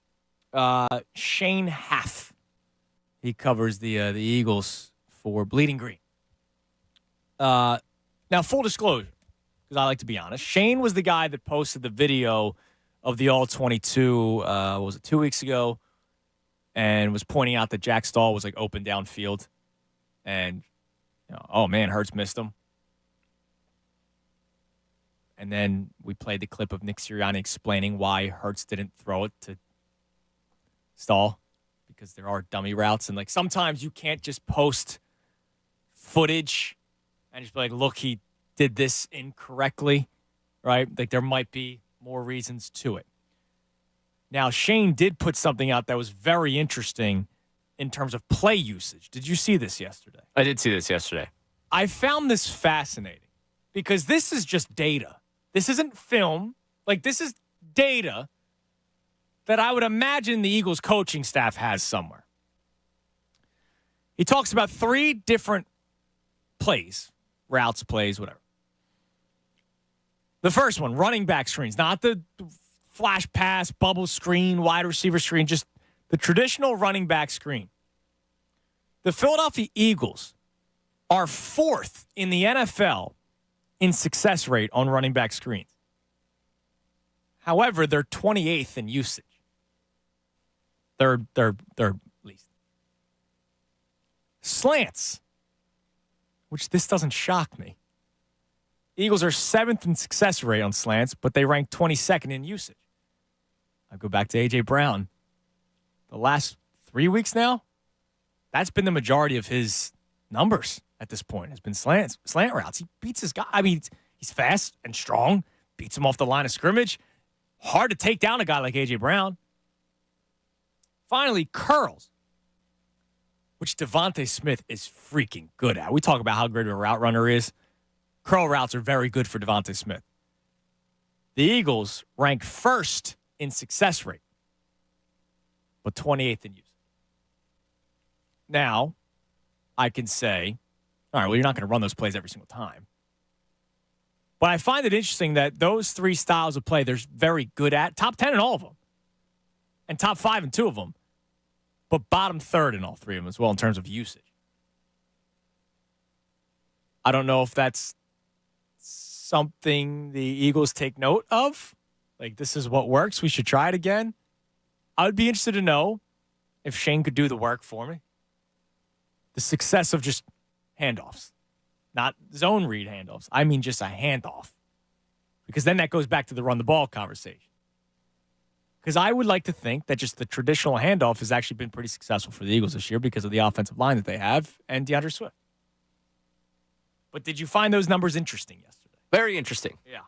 Shane Haff. He covers the Eagles for Bleeding Green. Now, full disclosure, because I like to be honest, Shane was the guy that posted the video of the All-22, was it 2 weeks ago, and was pointing out that Jack Stahl was like open downfield, and oh man, Hurts missed him. And then we played the clip of Nick Sirianni explaining why Hurts didn't throw it to Stahl, because there are dummy routes. And, like, sometimes you can't just post footage and just be like, look, he did this incorrectly, right? Like, there might be more reasons to it. Now, Shane did put something out that was very interesting in terms of play usage. Did you see this yesterday? I did see this yesterday. I found this fascinating because this is just data. This isn't film. Like, this is data that I would imagine the Eagles coaching staff has somewhere. He talks about 3 different plays, routes, plays, whatever. The first one, running back screens, not the flash pass, bubble screen, wide receiver screen, just the traditional running back screen. The Philadelphia Eagles are 4th in the NFL in success rate on running back screens. However, they're 28th in usage. Third least. Slants, which this doesn't shock me. Eagles are 7th in success rate on slants, but they rank 22nd in usage. I go back to A.J. Brown. The last 3 weeks now, that's been the majority of his numbers at this point, has been slant routes. He beats his guy. I mean, he's fast and strong, beats him off the line of scrimmage. Hard to take down a guy like A.J. Brown. Finally, curls, which Devontae Smith is freaking good at. We talk about how great of a route runner is. Curl routes are very good for Devontae Smith. The Eagles rank 1st in success rate, but 28th in use. Now, I can say, all right, well, you're not going to run those plays every single time. But I find it interesting that those 3 styles of play, they're very good at. Top 10 in all of them. And top 5 in 2 of them. But bottom 3rd in all 3 of them as well in terms of usage. I don't know if that's something the Eagles take note of. Like, this is what works. We should try it again. I would be interested to know if Shane could do the work for me. The success of just handoffs. Not zone read handoffs. I mean just a handoff. Because then that goes back to the run the ball conversation. Because I would like to think that just the traditional handoff has actually been pretty successful for the Eagles this year because of the offensive line that they have and DeAndre Swift. But did you find those numbers interesting yesterday? Very interesting. Yeah.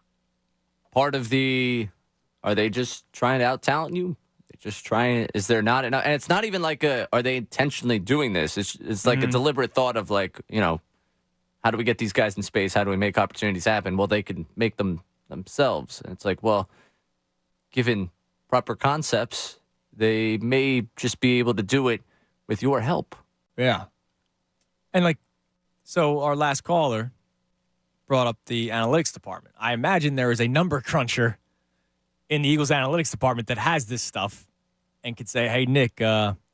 Part of are they just trying to out-talent you? They're just trying, is there not enough? And it's not even like are they intentionally doing this? It's like a deliberate thought of like, how do we get these guys in space? How do we make opportunities happen? Well, they can make them themselves. And it's like, well, given proper concepts, they may just be able to do it with your help. Yeah. And so our last caller brought up the analytics department. I imagine there is a number cruncher in the Eagles analytics department that has this stuff and could say, hey, Nick,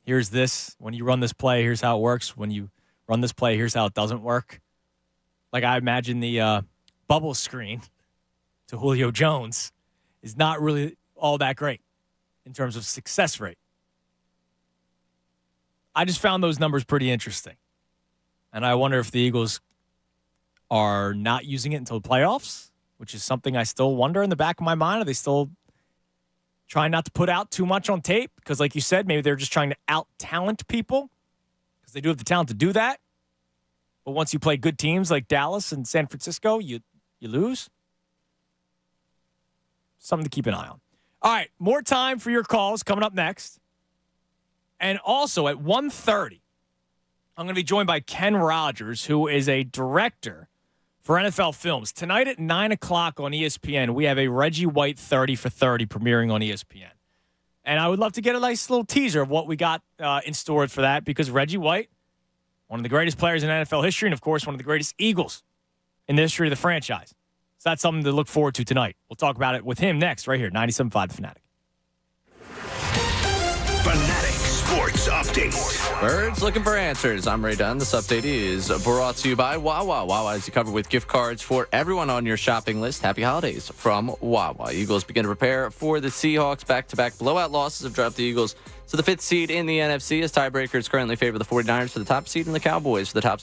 here's this. When you run this play, here's how it works. When you run this play, here's how it doesn't work. I imagine the bubble screen to Julio Jones is not really all that great in terms of success rate. I just found those numbers pretty interesting. And I wonder if the Eagles are not using it until the playoffs, which is something I still wonder in the back of my mind. Are they still trying not to put out too much on tape? Because like you said, maybe they're just trying to out-talent people because they do have the talent to do that. But once you play good teams like Dallas and San Francisco, you lose. Something to keep an eye on. All right, more time for your calls coming up next. And also at 1:30, I'm going to be joined by Ken Rogers, who is a director for NFL Films. Tonight at 9 o'clock on ESPN, we have a Reggie White 30 for 30 premiering on ESPN. And I would love to get a nice little teaser of what we got in store for that, because Reggie White, one of the greatest players in NFL history, and, of course, one of the greatest Eagles in the history of the franchise. So that's something to look forward to tonight. We'll talk about it with him next, right here, 97.5 The Fanatic. Fanatic Sports Update. Birds looking for answers. I'm Ray Dunn. This update is brought to you by Wawa. Wawa is covered with gift cards for everyone on your shopping list. Happy holidays from Wawa. Eagles begin to prepare for the Seahawks. Back-to-back blowout losses have dropped the Eagles to the 5th seed in the NFC, as tiebreakers currently favor the 49ers for the top seed and the Cowboys for the top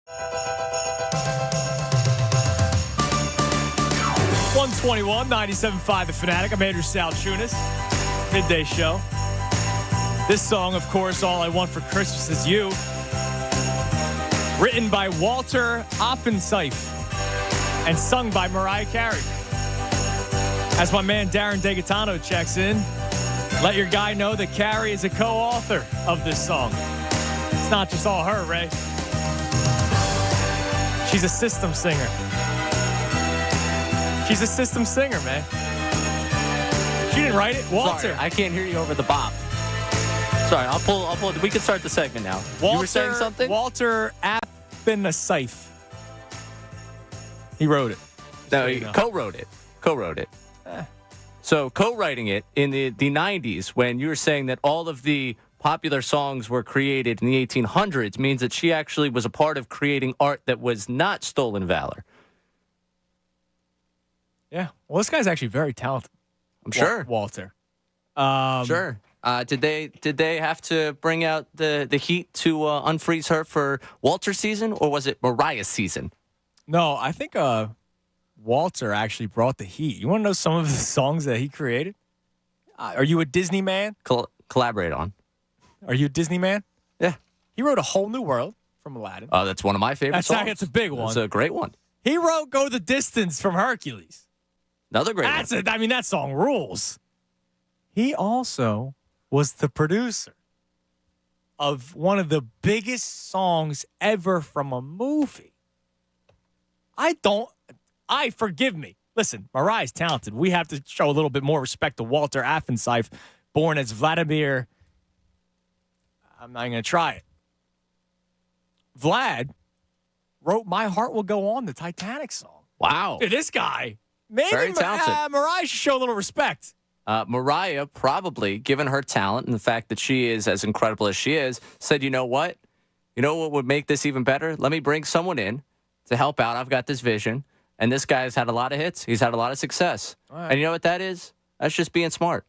$121, 97.5 The Fanatic. I'm Andrew Salchunas. Midday show. This song, of course, All I Want for Christmas Is You. Written by Walter Offensife and sung by Mariah Carey. As my man Darren DeGaetano checks in, let your guy know that Carey is a co-author of this song. It's not just all her, Ray. She's a system singer. She's a system singer, man. She didn't write it. Walter. Sorry, I can't hear you over the bop. Sorry, I'll pull. We can start the segment now. You were saying something? Walter Offensife. He wrote it. No, he co-wrote it. Co-wrote it. So co-writing it in the 90s, when you were saying that all of the popular songs were created in the 1800s, means that she actually was a part of creating art that was not stolen valor. Yeah. Well, this guy's actually very talented. I'm sure. Walter. Sure. Did they have to bring out the heat to unfreeze her for Walter's season, or was it Mariah's season? No, I think Walter actually brought the heat. You want to know some of the songs that he created? Are you a Disney man? Collaborate on. Are you a Disney man? Yeah. He wrote A Whole New World from Aladdin. Oh, that's one of my favorite songs. That's a big one. It's a great one. He wrote Go the Distance from Hercules. Another great one. That song rules. He also was the producer of one of the biggest songs ever from a movie. Forgive me. Listen, Mariah's talented. We have to show a little bit more respect to Walter Offensife, born as Vladimir. I'm not even going to try it. Vlad wrote My Heart Will Go On, the Titanic song. Wow. Dude, this guy. Maybe very talented. Mariah should show a little respect. Mariah, probably, given her talent and the fact that she is as incredible as she is, said, you know what? You know what would make this even better? Let me bring someone in to help out. I've got this vision. And this guy's had a lot of hits. He's had a lot of success. Right. And you know what that is? That's just being smart.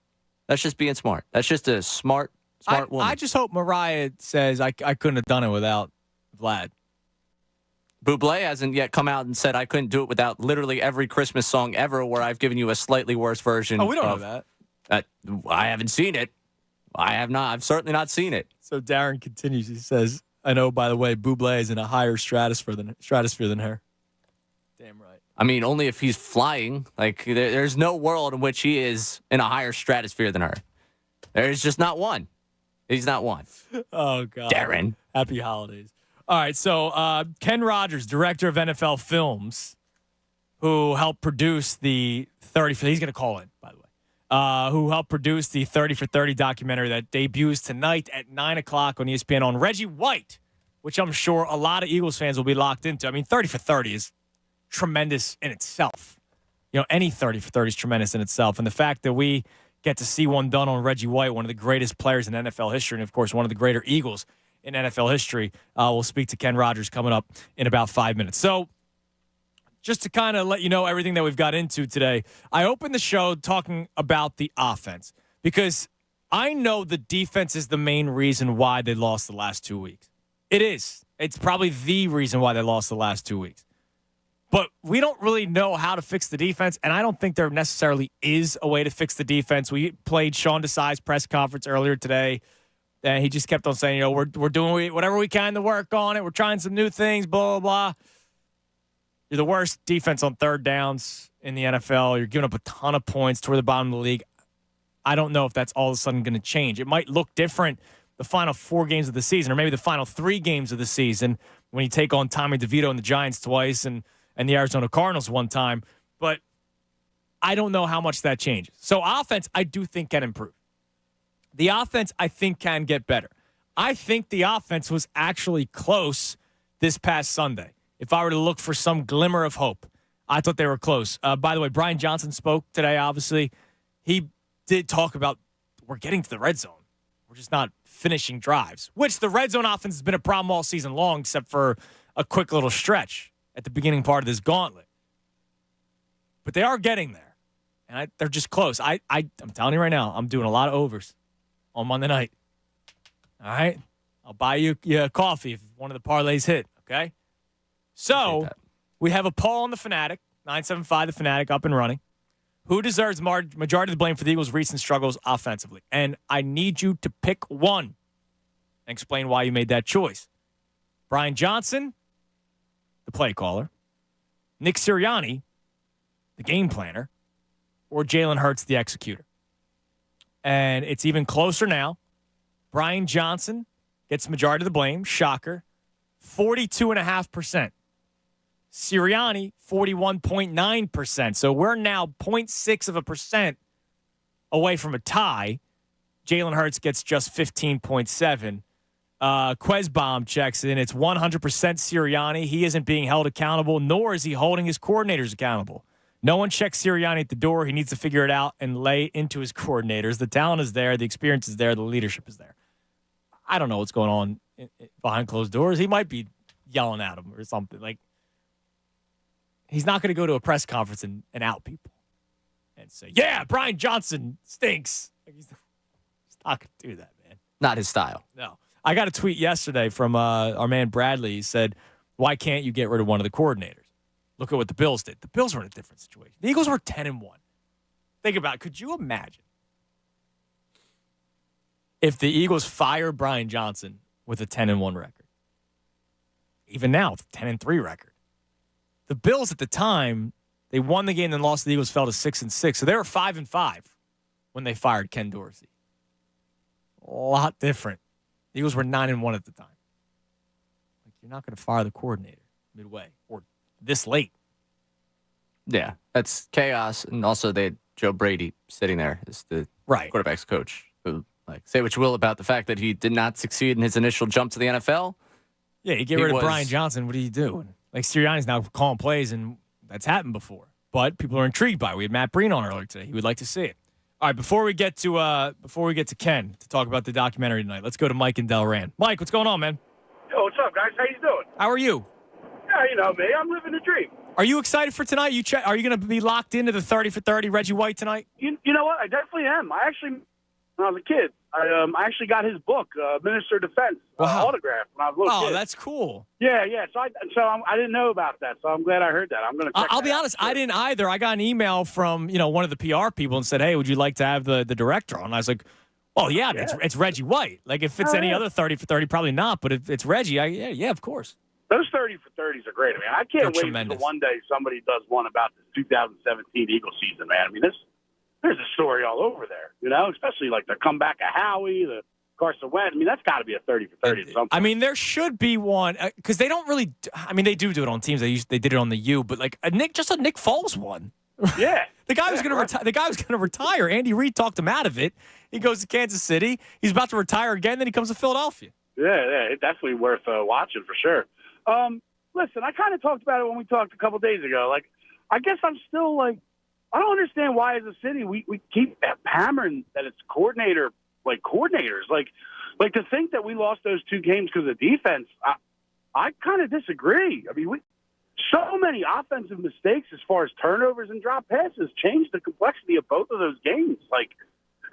That's just being smart. That's just a smart woman. I just hope Mariah says, I couldn't have done it without Vlad. Bublé hasn't yet come out and said, I couldn't do it without literally every Christmas song ever, where I've given you a slightly worse version. Oh, we don't know that. I haven't seen it. I have not. I've certainly not seen it. So Darren continues. He says, I know, by the way, Bublé is in a higher stratosphere than her. Damn right. I mean, only if he's flying. Like, there's no world in which he is in a higher stratosphere than her. There's just not one. He's not one. Oh, God. Darren. Happy holidays. All right, so Ken Rogers, director of NFL Films, who helped produce the 30 for, he's going to call in, by the way, who helped produce the 30 for 30 documentary that debuts tonight at 9 o'clock on ESPN on Reggie White, which I'm sure a lot of Eagles fans will be locked into. I mean, 30 for 30 is tremendous in itself. You know, any 30 for 30 is tremendous in itself. And the fact that we get to see one done on Reggie White, one of the greatest players in NFL history, and, of course, one of the greater Eagles in NFL history. We'll speak to Ken Rogers coming up in about 5 minutes. So just to kind of let you know everything that we've got into today, I opened the show talking about the offense because I know the defense is the main reason why they lost the last 2 weeks. It is. It's probably the reason why they lost the last 2 weeks. But we don't really know how to fix the defense, and I don't think there necessarily is a way to fix the defense. We played Sean Desai's press conference earlier today. And he just kept on saying, you know, we're doing whatever we can to work on it. We're trying some new things, blah, blah, blah. You're the worst defense on third downs in the NFL. You're giving up a ton of points toward the bottom of the league. I don't know if that's all of a sudden going to change. It might look different the final 4 games of the season, or maybe the final 3 games of the season when you take on Tommy DeVito and the Giants twice and the Arizona Cardinals one time. But I don't know how much that changes. So offense, I do think can improve. The offense, I think, can get better. I think the offense was actually close this past Sunday. If I were to look for some glimmer of hope, I thought they were close. By the way, Brian Johnson spoke today, obviously. He did talk about we're getting to the red zone. We're just not finishing drives, which the red zone offense has been a problem all season long, except for a quick little stretch at the beginning part of this gauntlet. But they are getting there, and they're just close. I'm telling you right now, I'm doing a lot of overs on Monday night. All right? I'll buy you a coffee if one of the parlays hit, okay? So we have a poll on the Fanatic, 975 the Fanatic, up and running. Who deserves majority of the blame for the Eagles' recent struggles offensively? And I need you to pick one and explain why you made that choice. Brian Johnson, the play caller, Nick Sirianni, the game planner, or Jalen Hurts, the executor. And it's even closer now. Brian Johnson gets majority of the blame. Shocker. 42.5%. Sirianni, 41.9%. So we're now 0.6% away from a tie. Jalen Hurts gets just 15.7%. Quezbomb checks in. It's 100% Sirianni. He isn't being held accountable, nor is he holding his coordinators accountable. No one checks Sirianni at the door. He needs to figure it out and lay into his coordinators. The talent is there. The experience is there. The leadership is there. I don't know what's going on behind closed doors. He might be yelling at him or something. Like, he's not going to go to a press conference and out people and say, yeah, Brian Johnson stinks. Like, he's not going to do that, man. Not his style. No. I got a tweet yesterday from our man Bradley. He said, why can't you get rid of one of the coordinators? Look at what the Bills did. The Bills were in a different situation. The Eagles were 10-1. Think about it. Could you imagine if the Eagles fire Brian Johnson with a 10-1 record? Even now, with a 10-3 record. The Bills at the time, they won the game, then lost. The Eagles fell to 6-6. So they were 5-5 when they fired Ken Dorsey. A lot different. The Eagles were 9-1 at the time. Like, you're not going to fire the coordinator midway or this late. Yeah, that's chaos. And also they had Joe Brady sitting there as the quarterback's coach. Who, like, say what you will about the fact that he did not succeed in his initial jump to the NFL. Yeah, you get rid of Brian Johnson, what do you do? Like, Sirianni's now calling plays, and that's happened before. But people are intrigued by it. We had Matt Breen on earlier today. He would like to see it. All right, before we get to Ken to talk about the documentary tonight, let's go to Mike and Delran. Mike, what's going on, man? Yo, what's up, guys? How you doing? How are you? Yeah, you know me. I'm living the dream. Are you excited for tonight? Are you going to be locked into the 30 for 30 Reggie White tonight? You know what? I definitely am. I actually, when I was a kid, I actually got his book, Minister of Defense, autographed when I was a little kid. Oh, that's cool. Yeah. So I didn't know about that, so I'm glad I heard that. I'm going to check I'll be honest, I didn't either. I got an email from one of the PR people and said, hey, would you like to have the director on? And I was like, well, yeah. It's Reggie White. Like, if it's any other 30 for 30, probably not. But if it's Reggie, yeah, of course. Those 30 for 30s are great. I mean, I can't wait tremendous. until one day somebody does one about this 2017 Eagle season, man. I mean, there's a story all over there, especially like the comeback of Howie, the Carson Wentz. I mean, that's got to be a 30 for 30 at some point. I mean, there should be one because they don't really. I mean, they do it on teams. They did it on the U, but like a Nick Foles one. Yeah, the guy was going to retire. The guy was going to retire. Andy Reid talked him out of it. He goes to Kansas City. He's about to retire again. Then he comes to Philadelphia. Yeah, it's definitely worth watching for sure. Listen, I kind of talked about it when we talked a couple days ago. Like, I guess I'm still like, I don't understand why as a city we keep hammering that it's coordinators. Like to think that we lost those two games because of defense, I kind of disagree. I mean, so many offensive mistakes as far as turnovers and drop passes changed the complexity of both of those games. Like,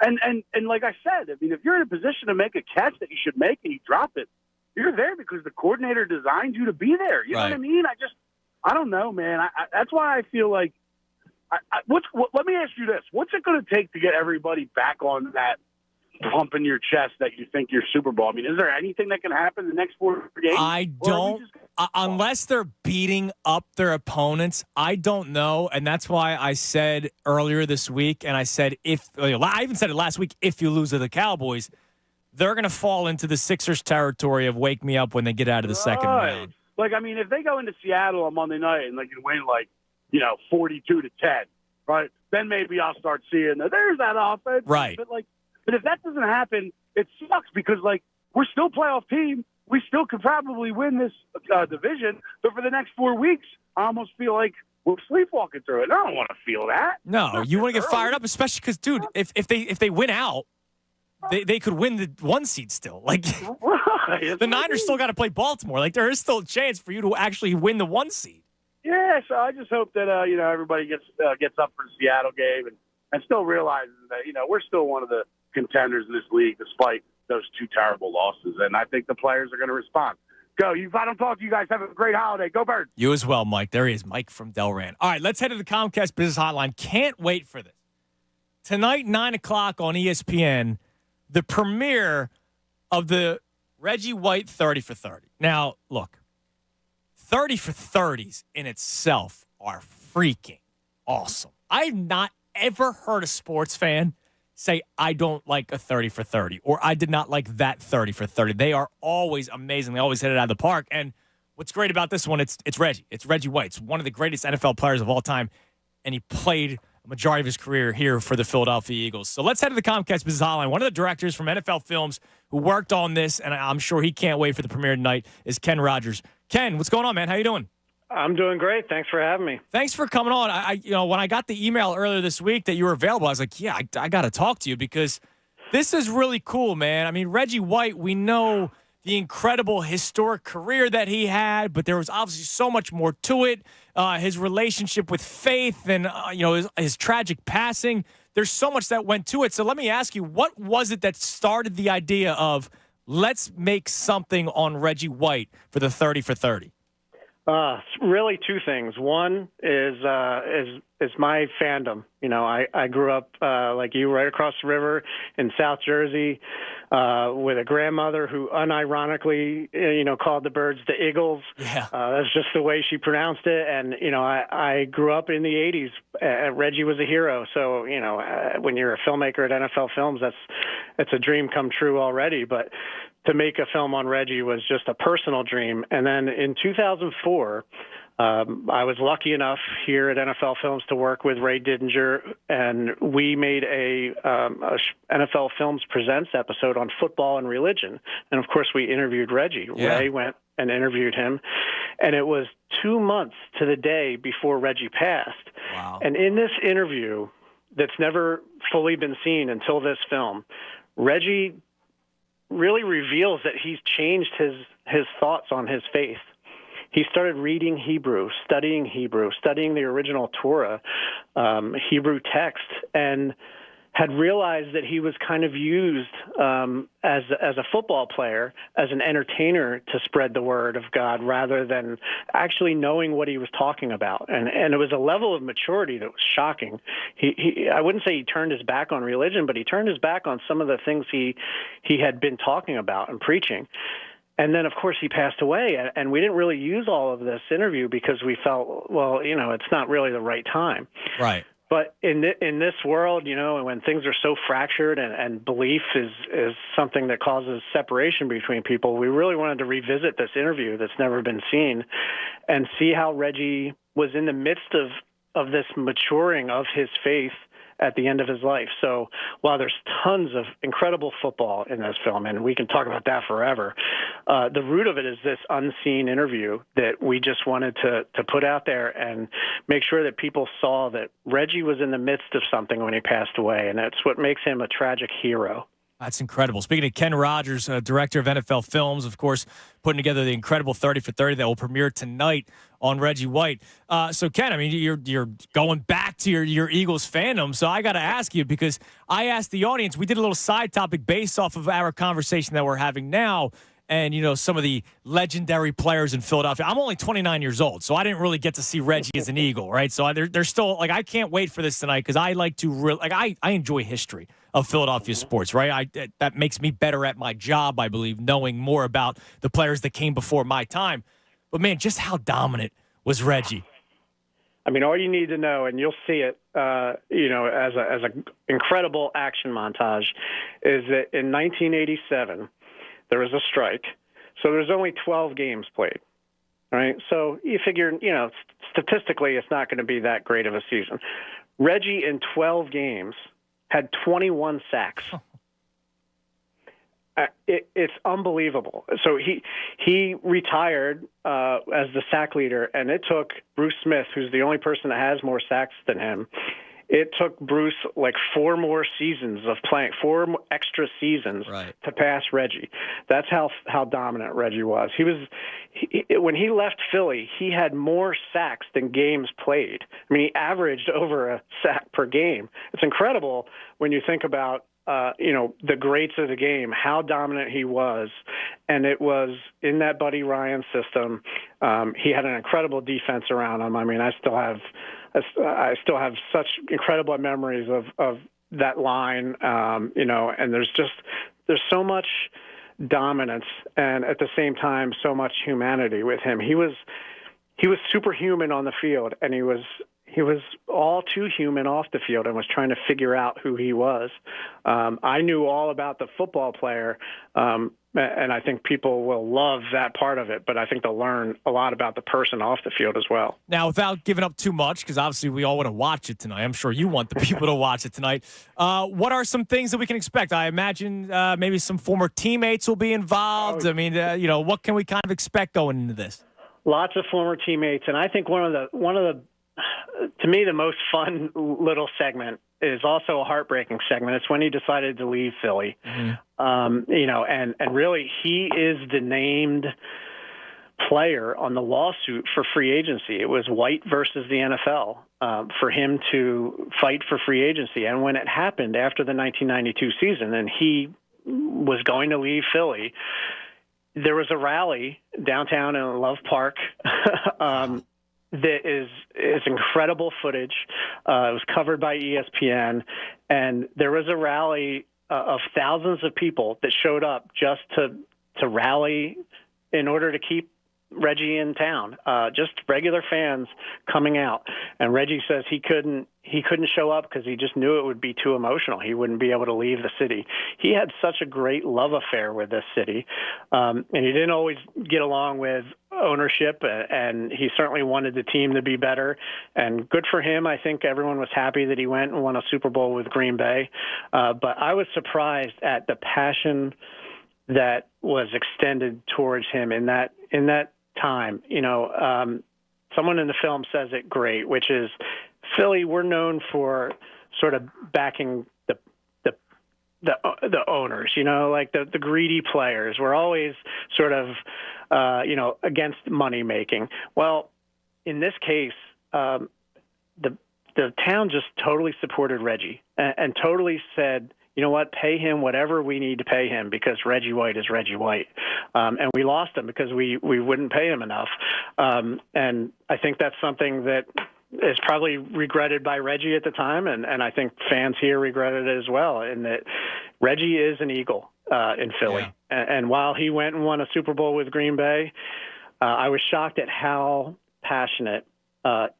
and like I said, I mean, if you're in a position to make a catch that you should make and you drop it, you're there because the coordinator designed you to be there. You know what I mean? I don't know, man. That's why I feel like, let me ask you this. What's it going to take to get everybody back on that pump in your chest that you think you're Super Bowl? I mean, is there anything that can happen in the next 4 games? I don't. Unless they're beating up their opponents, I don't know. And that's why I said earlier this week, and I said I even said it last week, if you lose to the Cowboys, they're going to fall into the Sixers territory of wake me up when they get out of the second round. Like, I mean, if they go into Seattle on Monday night and they can win 42-10, right? Then maybe I'll start seeing there's that offense. Right. But if that doesn't happen, it sucks because we're still a playoff team. We still could probably win this division, but for the next 4 weeks, I almost feel like we're sleepwalking through it. I don't want to feel that. No, you want to get fired up, especially because, dude, if they win out, they could win the 1 seed still. Like, the Niners still got to play Baltimore. Like, there is still a chance for you to actually win the 1 seed. Yeah, so I just hope that everybody gets up for the Seattle game and still realizes that we're still one of the contenders in this league despite those 2 terrible losses. And I think the players are going to respond. Go. If I don't talk to you guys, have a great holiday. Go Birds. You as well, Mike. There he is, Mike from Delran. All right, let's head to the Comcast Business Hotline. Can't wait for this. Tonight, 9 o'clock on ESPN, the premiere of the Reggie White 30 for 30. Now, look, 30 for 30s in itself are freaking awesome. I've not ever heard a sports fan say, I don't like a 30 for 30, or I did not like that 30 for 30. They are always amazing. They always hit it out of the park. And what's great about this one, it's Reggie. It's Reggie White. It's one of the greatest NFL players of all time, and he played a majority of his career here for the Philadelphia Eagles. So let's head to the Comcast Business Hotline. One of the directors from NFL Films who worked on this, and I'm sure he can't wait for the premiere tonight, is Ken Rogers. Ken, what's going on, man? How you doing? I'm doing great. Thanks for having me. Thanks for coming on. When I got the email earlier this week that you were available, I was like, yeah, I got to talk to you because this is really cool, man. I mean, Reggie White, we know the incredible historic career that he had, but there was obviously so much more to it. His relationship with faith and, his tragic passing. There's so much that went to it. So let me ask you, what was it that started the idea of let's make something on Reggie White for the 30 for 30? Really two things. One is my fandom. I grew up like you, right across the river in South Jersey, with a grandmother who unironically, called the Birds the Eagles. Yeah. That's just the way she pronounced it. And, I grew up in the 80s. Reggie was a hero. So, when you're a filmmaker at NFL Films, it's a dream come true already. But to make a film on Reggie was just a personal dream. And then in 2004, I was lucky enough here at NFL Films to work with Ray Didinger, and we made a NFL Films Presents episode on football and religion. And, of course, we interviewed Reggie. Yeah. Ray went and interviewed him. And it was 2 months to the day before Reggie passed. Wow. And in this interview that's never fully been seen until this film, Reggie really reveals that he's changed his thoughts on his faith. He started reading Hebrew, studying the original Torah, Hebrew text, and had realized that he was kind of used as a football player, as an entertainer to spread the word of God rather than actually knowing what he was talking about. And it was a level of maturity that was shocking. I wouldn't say he turned his back on religion, but he turned his back on some of the things he had been talking about and preaching. And then, of course, he passed away, and we didn't really use all of this interview because we felt, well, it's not really the right time. Right. But in this world, when things are so fractured and belief is something that causes separation between people, we really wanted to revisit this interview that's never been seen and see how Reggie was in the midst of this maturing of his faith at the end of his life. So while there's tons of incredible football in this film, and we can talk about that forever, the root of it is this unseen interview that we just wanted to put out there and make sure that people saw that Reggie was in the midst of something when he passed away, and that's what makes him a tragic hero. That's incredible. Speaking of Ken Rogers, director of NFL Films, of course, putting together the incredible 30 for 30 that will premiere tonight on Reggie White. So, Ken, I mean, you're going back to your Eagles fandom, so I got to ask you because I asked the audience, we did a little side topic based off of our conversation that we're having now, and, some of the legendary players in Philadelphia. I'm only 29 years old, so I didn't really get to see Reggie as an Eagle, right? So there's still, I can't wait for this tonight because I like to I enjoy history of Philadelphia sports, right? That makes me better at my job, I believe, knowing more about the players that came before my time. But, man, just how dominant was Reggie? I mean, all you need to know, and you'll see it, as an incredible action montage, is that in 1987, there was a strike. So there's only 12 games played, right? So you figure, statistically, it's not going to be that great of a season. Reggie, in 12 games, had 21 sacks. It's unbelievable. So he retired as the sack leader, and it took Bruce Smith, who's the only person that has more sacks than him, it took Bruce like 4 more seasons of playing, 4 extra seasons to pass Reggie. That's how dominant Reggie was. When he left Philly, he had more sacks than games played. I mean, he averaged over a sack per game. It's incredible when you think about the greats of the game, how dominant he was. And it was in that Buddy Ryan system. He had an incredible defense around him. I mean, I still have such incredible memories of that line, and there's so much dominance and at the same time so much humanity with him. He was superhuman on the field, and he was all too human off the field and was trying to figure out who he was. I knew all about the football player, and I think people will love that part of it, but I think they'll learn a lot about the person off the field as well. Now, without giving up too much, because obviously we all want to watch it tonight. I'm sure you want the people to watch it tonight. What are some things that we can expect? I imagine maybe some former teammates will be involved. I mean, what can we kind of expect going into this? Lots of former teammates, and I think one of the to me the most fun little segment is also a heartbreaking segment. It's when he decided to leave Philly. And really he is the named player on the lawsuit for free agency. It was White versus the NFL for him to fight for free agency. And when it happened after the 1992 season and he was going to leave Philly, there was a rally downtown in Love Park that is incredible footage. It was covered by ESPN, and there was a rally of thousands of people that showed up just to rally in order to keep Reggie in town. Just regular fans coming out, and Reggie says he couldn't show up because he just knew it would be too emotional. He wouldn't be able to leave the city. He had such a great love affair with this city, and he didn't always get along with ownership, and he certainly wanted the team to be better, and good for him. I think everyone was happy that he went and won a Super Bowl with Green Bay, but I was surprised at the passion that was extended towards him in that time. Someone in the film says it great, which is Philly, we're known for sort of backing the owners, like the greedy players. We're always sort of, against money making. Well, in this case, the town just totally supported Reggie and totally said, you know what, pay him whatever we need to pay him because Reggie White is Reggie White. And we lost him because we wouldn't pay him enough. And I think that's something that is probably regretted by Reggie at the time, and I think fans here regretted it as well, in that Reggie is an Eagle in Philly. Yeah. And while he went and won a Super Bowl with Green Bay, I was shocked at how passionate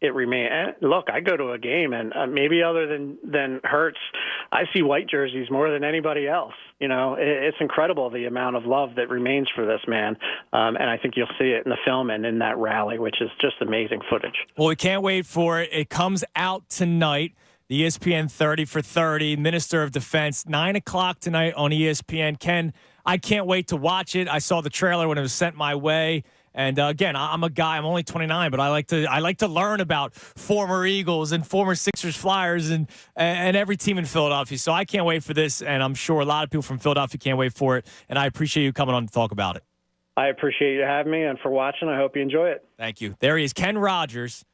it remained. And look, I go to a game, and maybe other than Hurts, I see white jerseys more than anybody else. It's incredible the amount of love that remains for this man, and I think you'll see it in the film and in that rally, which is just amazing footage. Well, we can't wait for it. It comes out tonight. The ESPN 30 for 30, Minister of Defense, 9 o'clock tonight on ESPN. Ken, I can't wait to watch it. I saw the trailer when it was sent my way. And again, I'm a guy. I'm only 29, but I like to learn about former Eagles and former Sixers, Flyers, and every team in Philadelphia. So I can't wait for this, and I'm sure a lot of people from Philadelphia can't wait for it. And I appreciate you coming on to talk about it. I appreciate you having me, and for watching. I hope you enjoy it. Thank you. There he is, Ken Rogers,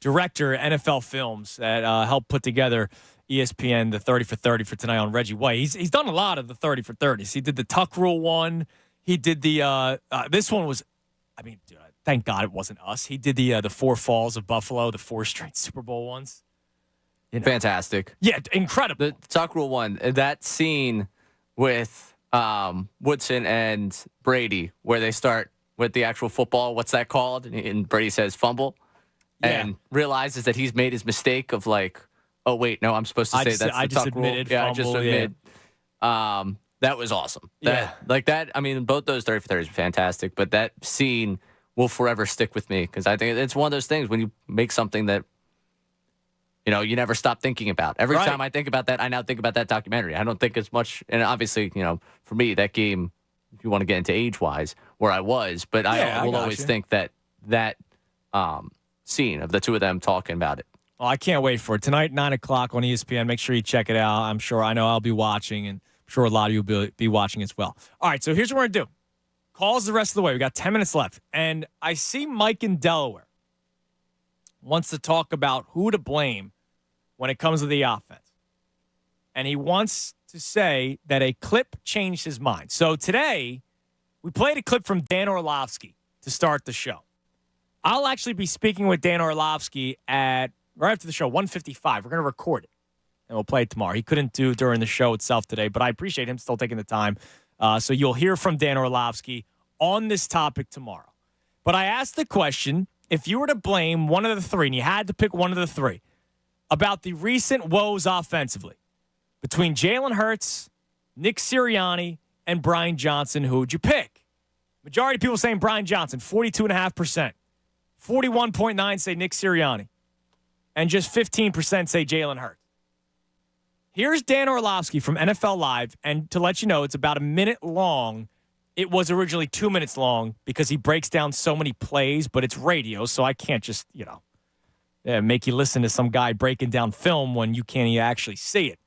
director of NFL Films, that helped put together ESPN the 30 for 30 for tonight on Reggie White. He's done a lot of the 30 for 30s. He did the Tuck Rule one. He did the this one was. I mean, dude, thank God it wasn't us. He did the Four Falls of Buffalo, the 4 straight Super Bowl ones. Fantastic. Yeah, incredible. The Tuck Rule one, that scene with Woodson and Brady, where they start with the actual football, what's that called? And Brady says fumble, and realizes that he's made his mistake of like, oh, wait, no, I'm supposed to say that's the Tuck Rule. Yeah, I just admitted. That was awesome. Like that, I mean, both those 30 for 30s were fantastic, but that scene will forever stick with me because I think it's one of those things when you make something that, you never stop thinking about. Every time I think about that, I now think about that documentary. I don't think as much, and obviously, for me, that game, if you want to get into age-wise, where I was, but I will always think that scene of the two of them talking about it. Well, I can't wait for it. Tonight, 9 o'clock on ESPN. Make sure you check it out. I know I'll be watching, and sure a lot of you will be watching as well. All right, so here's what we're going to do. Calls the rest of the way. We got 10 minutes left. And I see Mike in Delaware wants to talk about who to blame when it comes to the offense. And he wants to say that a clip changed his mind. So today, we played a clip from Dan Orlovsky to start the show. I'll actually be speaking with Dan Orlovsky right after the show, 1:55. We're going to record it, and we'll play it tomorrow. He couldn't do it during the show itself today, but I appreciate him still taking the time. So you'll hear from Dan Orlovsky on this topic tomorrow. But I asked the question, if you were to blame one of the three, and you had to pick one of the three, about the recent woes offensively between Jalen Hurts, Nick Sirianni, and Brian Johnson, who would you pick? Majority of people saying Brian Johnson, 42.5%. 41.9% say Nick Sirianni. And just 15% say Jalen Hurts. Here's Dan Orlovsky from NFL Live, and to let you know, it's about a minute long. It was originally 2 minutes long because he breaks down so many plays, but it's radio, so I can't just, make you listen to some guy breaking down film when you can't actually see it.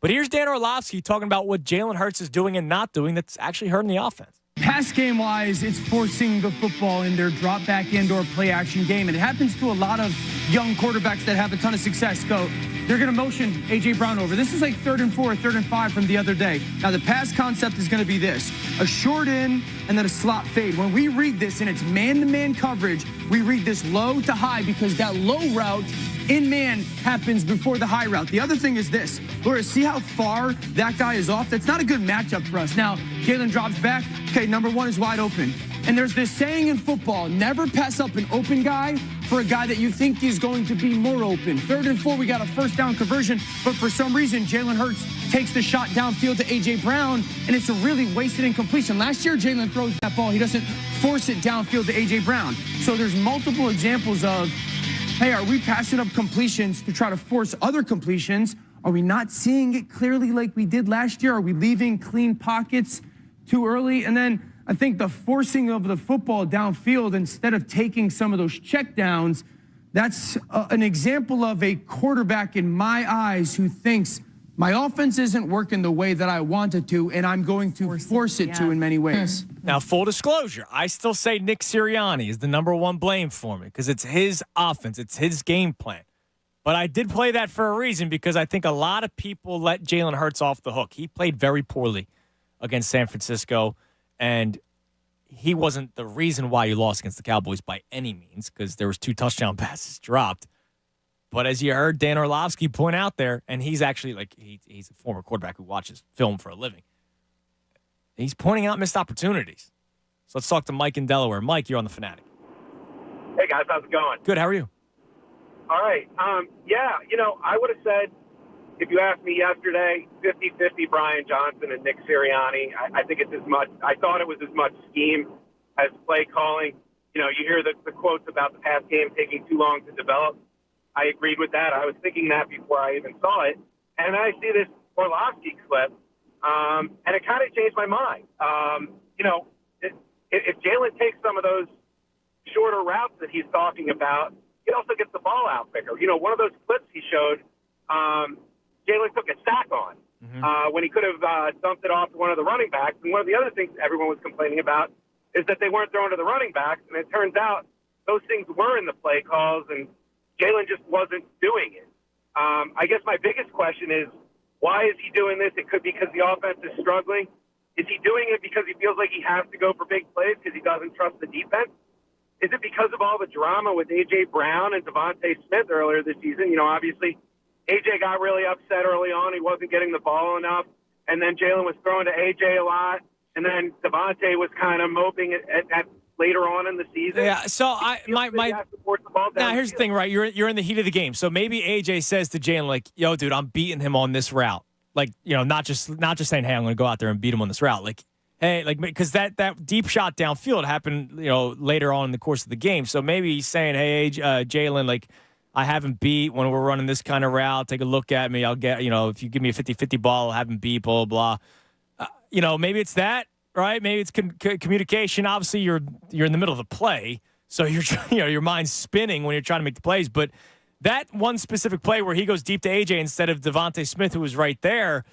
But here's Dan Orlovsky talking about what Jalen Hurts is doing and not doing that's actually hurting the offense. Pass game-wise, it's forcing the football in their drop-back indoor play-action game. And it happens to a lot of young quarterbacks that have a ton of success. They're going to motion A.J. Brown over. This is like 3rd and 4, 3rd and 5 from the other day. Now, the pass concept is going to be this. A short in and then a slot fade. When we read this and it's man-to-man coverage, we read this low to high because that low route in man happens before the high route. The other thing is this. Laura, see how far that guy is off? That's not a good matchup for us. Now, Jalen drops back. Okay, number one is wide open. And there's this saying in football, never pass up an open guy for a guy that you think is going to be more open. 3rd and 4, we got a first down conversion, but for some reason, Jalen Hurts takes the shot downfield to A.J. Brown, and it's a really wasted incompletion. Last year, Jalen throws that ball. He doesn't force it downfield to A.J. Brown. So there's multiple examples of, hey, are we passing up completions to try to force other completions? Are we not seeing it clearly like we did last year? Are we leaving clean pockets too early? And then I think the forcing of the football downfield instead of taking some of those checkdowns, that's an example of a quarterback in my eyes who thinks my offense isn't working the way that I want it to, and I'm going to force it to in many ways. Now, full disclosure, I still say Nick Sirianni is the number one blame for me because it's his offense. It's his game plan. But I did play that for a reason because I think a lot of people let Jalen Hurts off the hook. He played very poorly against San Francisco, and he wasn't the reason why you lost against the Cowboys by any means because there was 2 touchdown passes dropped. But as you heard Dan Orlovsky point out there, and he's actually he's a former quarterback who watches film for a living. He's pointing out missed opportunities. So let's talk to Mike in Delaware. Mike, you're on the Fanatic. Hey, guys. How's it going? Good. How are you? All right. I would have said, if you asked me yesterday, 50-50 Brian Johnson and Nick Sirianni. I think it's as much – I thought it was as much scheme as play calling. You hear the quotes about the pass game taking too long to develop. I agreed with that. I was thinking that before I even saw it. And I see this Orlovsky clip, and it kind of changed my mind. If Jalen takes some of those shorter routes that he's talking about, he also gets the ball out quicker. One of those clips he showed, Jalen took a sack on when he could have dumped it off to one of the running backs. And one of the other things everyone was complaining about is that they weren't throwing to the running backs. And it turns out those things were in the play calls, and Jalen just wasn't doing it. I guess my biggest question is, why is he doing this? It could be because the offense is struggling. Is he doing it because he feels like he has to go for big plays because he doesn't trust the defense? Is it because of all the drama with A.J. Brown and Devontae Smith earlier this season? Obviously, A.J. got really upset early on. He wasn't getting the ball enough. And then Jalen was throwing to A.J. a lot. And then Devontae was kind of moping at later on in the season. Yeah, so now here's the thing, right? You're in the heat of the game. So maybe A.J. says to Jalen, yo, dude, I'm beating him on this route. Not just saying, hey, I'm going to go out there and beat him on this route. Hey, because that deep shot downfield happened, later on in the course of the game. So maybe he's saying, hey, Jalen, I haven't beat when we're running this kind of route. Take a look at me. I'll get, if you give me a 50-50 ball, I'll have him beat, blah, blah, blah. Maybe it's that, right? Maybe it's communication. Obviously, you're in the middle of the play, so your mind's spinning when you're trying to make the plays. But that one specific play where he goes deep to AJ instead of Devontae Smith, who was right there,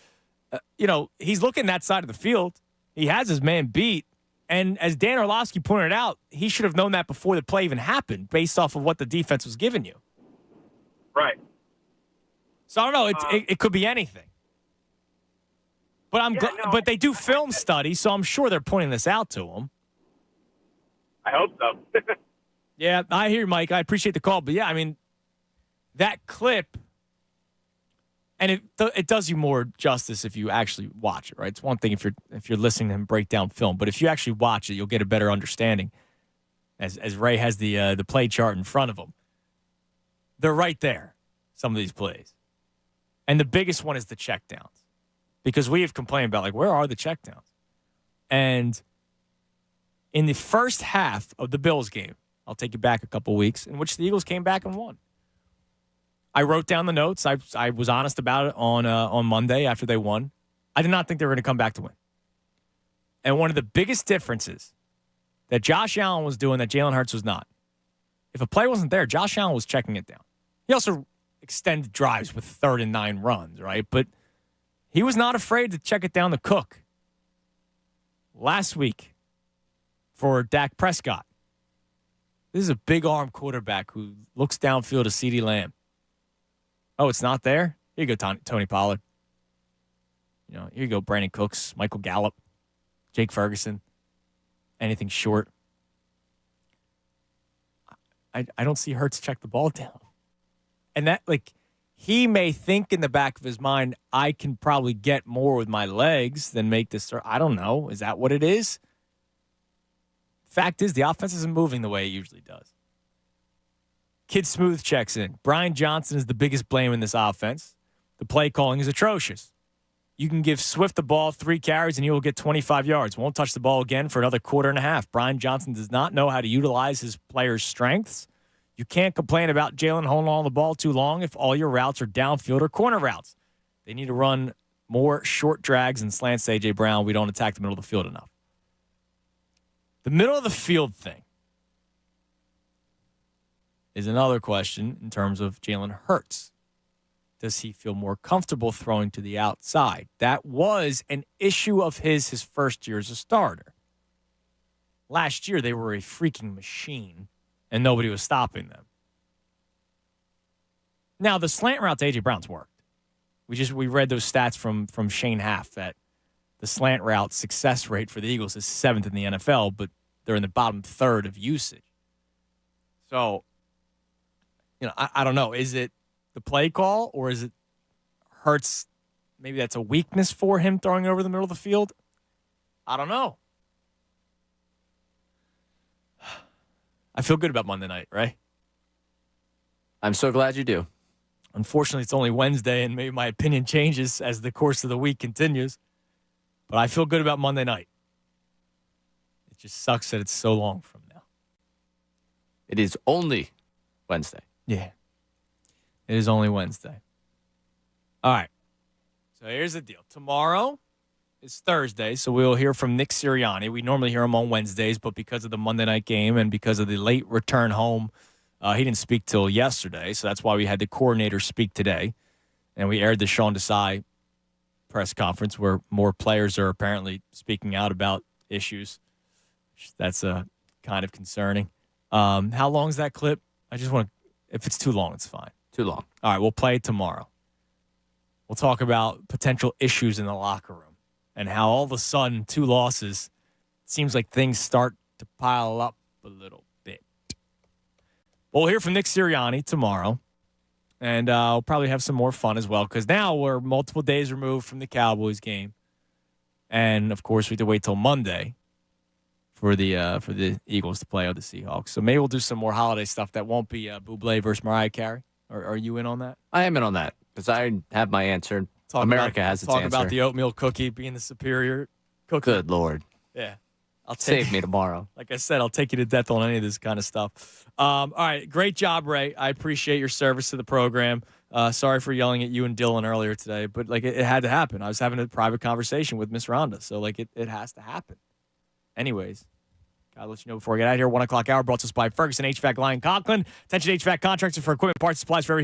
he's looking that side of the field. He has his man beat. And as Dan Orlovsky pointed out, he should have known that before the play even happened based off of what the defense was giving you. Right. So I don't know. It could be anything. But but they do film study, so I'm sure they're pointing this out to him. I hope so. Yeah, I hear you, Mike. I appreciate the call. But, yeah, I mean, that clip, and it does you more justice if you actually watch it, right? It's one thing if you're listening to him break down film, but if you actually watch it, you'll get a better understanding. As Ray has the play chart in front of him. They're right there, some of these plays. And the biggest one is the checkdowns. Because we have complained about, like, where are the checkdowns? And in the first half of the Bills game, I'll take you back a couple weeks, in which the Eagles came back and won. I wrote down the notes. I was honest about it on Monday after they won. I did not think they were going to come back to win. And one of the biggest differences that Josh Allen was doing that Jalen Hurts was not. If a play wasn't there, Josh Allen was checking it down. He also extended drives with 3rd and 9 runs, right? But he was not afraid to check it down to Cook. Last week for Dak Prescott. This is a big-arm quarterback who looks downfield to CeeDee Lamb. Oh, it's not there? Here you go, Tony Pollard. Here you go, Brandon Cooks, Michael Gallup, Jake Ferguson. Anything short. I don't see Hurts check the ball down. And that, like, he may think in the back of his mind, I can probably get more with my legs than make this. I don't know. Is that what it is? Fact is, the offense isn't moving the way it usually does. Kid Smooth checks in. Brian Johnson is the biggest blame in this offense. The play calling is atrocious. You can give Swift the ball 3 carries and he will get 25 yards. Won't touch the ball again for another quarter and a half. Brian Johnson does not know how to utilize his players' strengths. You can't complain about Jalen holding on the ball too long if all your routes are downfield or corner routes. They need to run more short drags and slants to A.J. Brown. We don't attack the middle of the field enough. The middle of the field thing is another question in terms of Jalen Hurts. Does he feel more comfortable throwing to the outside? That was an issue of his first year as a starter. Last year, they were a freaking machine, and nobody was stopping them. Now, the slant route to A.J. Brown's worked. We read those stats from Shane Haff that the slant route success rate for the Eagles is 7th in the NFL, but they're in the bottom third of usage. So, I don't know. Is it the play call, or is it Hurts? Maybe that's a weakness for him throwing over the middle of the field. I don't know. I feel good about Monday night, right? I'm so glad you do. Unfortunately, it's only Wednesday, and maybe my opinion changes as the course of the week continues. But I feel good about Monday night. It just sucks that it's so long from now. It is only Wednesday. Yeah. It is only Wednesday. All right. So here's the deal. Tomorrow is Thursday, so we'll hear from Nick Sirianni. We normally hear him on Wednesdays, but because of the Monday night game and because of the late return home, he didn't speak till yesterday, so that's why we had the coordinator speak today. And we aired the Sean Desai press conference where more players are apparently speaking out about issues. That's kind of concerning. How long is that clip? I just want to, if it's too long, it's fine. Too long. All right, we'll play it tomorrow. We'll talk about potential issues in the locker room and how all of a sudden 2 losses, it seems like things start to pile up a little bit. We'll hear from Nick Sirianni tomorrow, and we'll probably have some more fun as well because now we're multiple days removed from the Cowboys game. And, of course, we have to wait till Monday for the Eagles to play with the Seahawks. So maybe we'll do some more holiday stuff that won't be Bublé versus Mariah Carey. Are you in on that? I am in on that because I have my answer. America has its answer. Talk about the oatmeal cookie being the superior cookie. Good Lord. Yeah. Save me tomorrow. Like I said, I'll take you to death on any of this kind of stuff. All right. Great job, Ray. I appreciate your service to the program. Sorry for yelling at you and Dylan earlier today, but it had to happen. I was having a private conversation with Miss Rhonda, so it has to happen. Anyways. I'll let you know before I get out of here. 1 o'clock hour brought to us by Ferguson HVAC Lion Conklin. Attention HVAC contractors for equipment, parts, supplies for everything.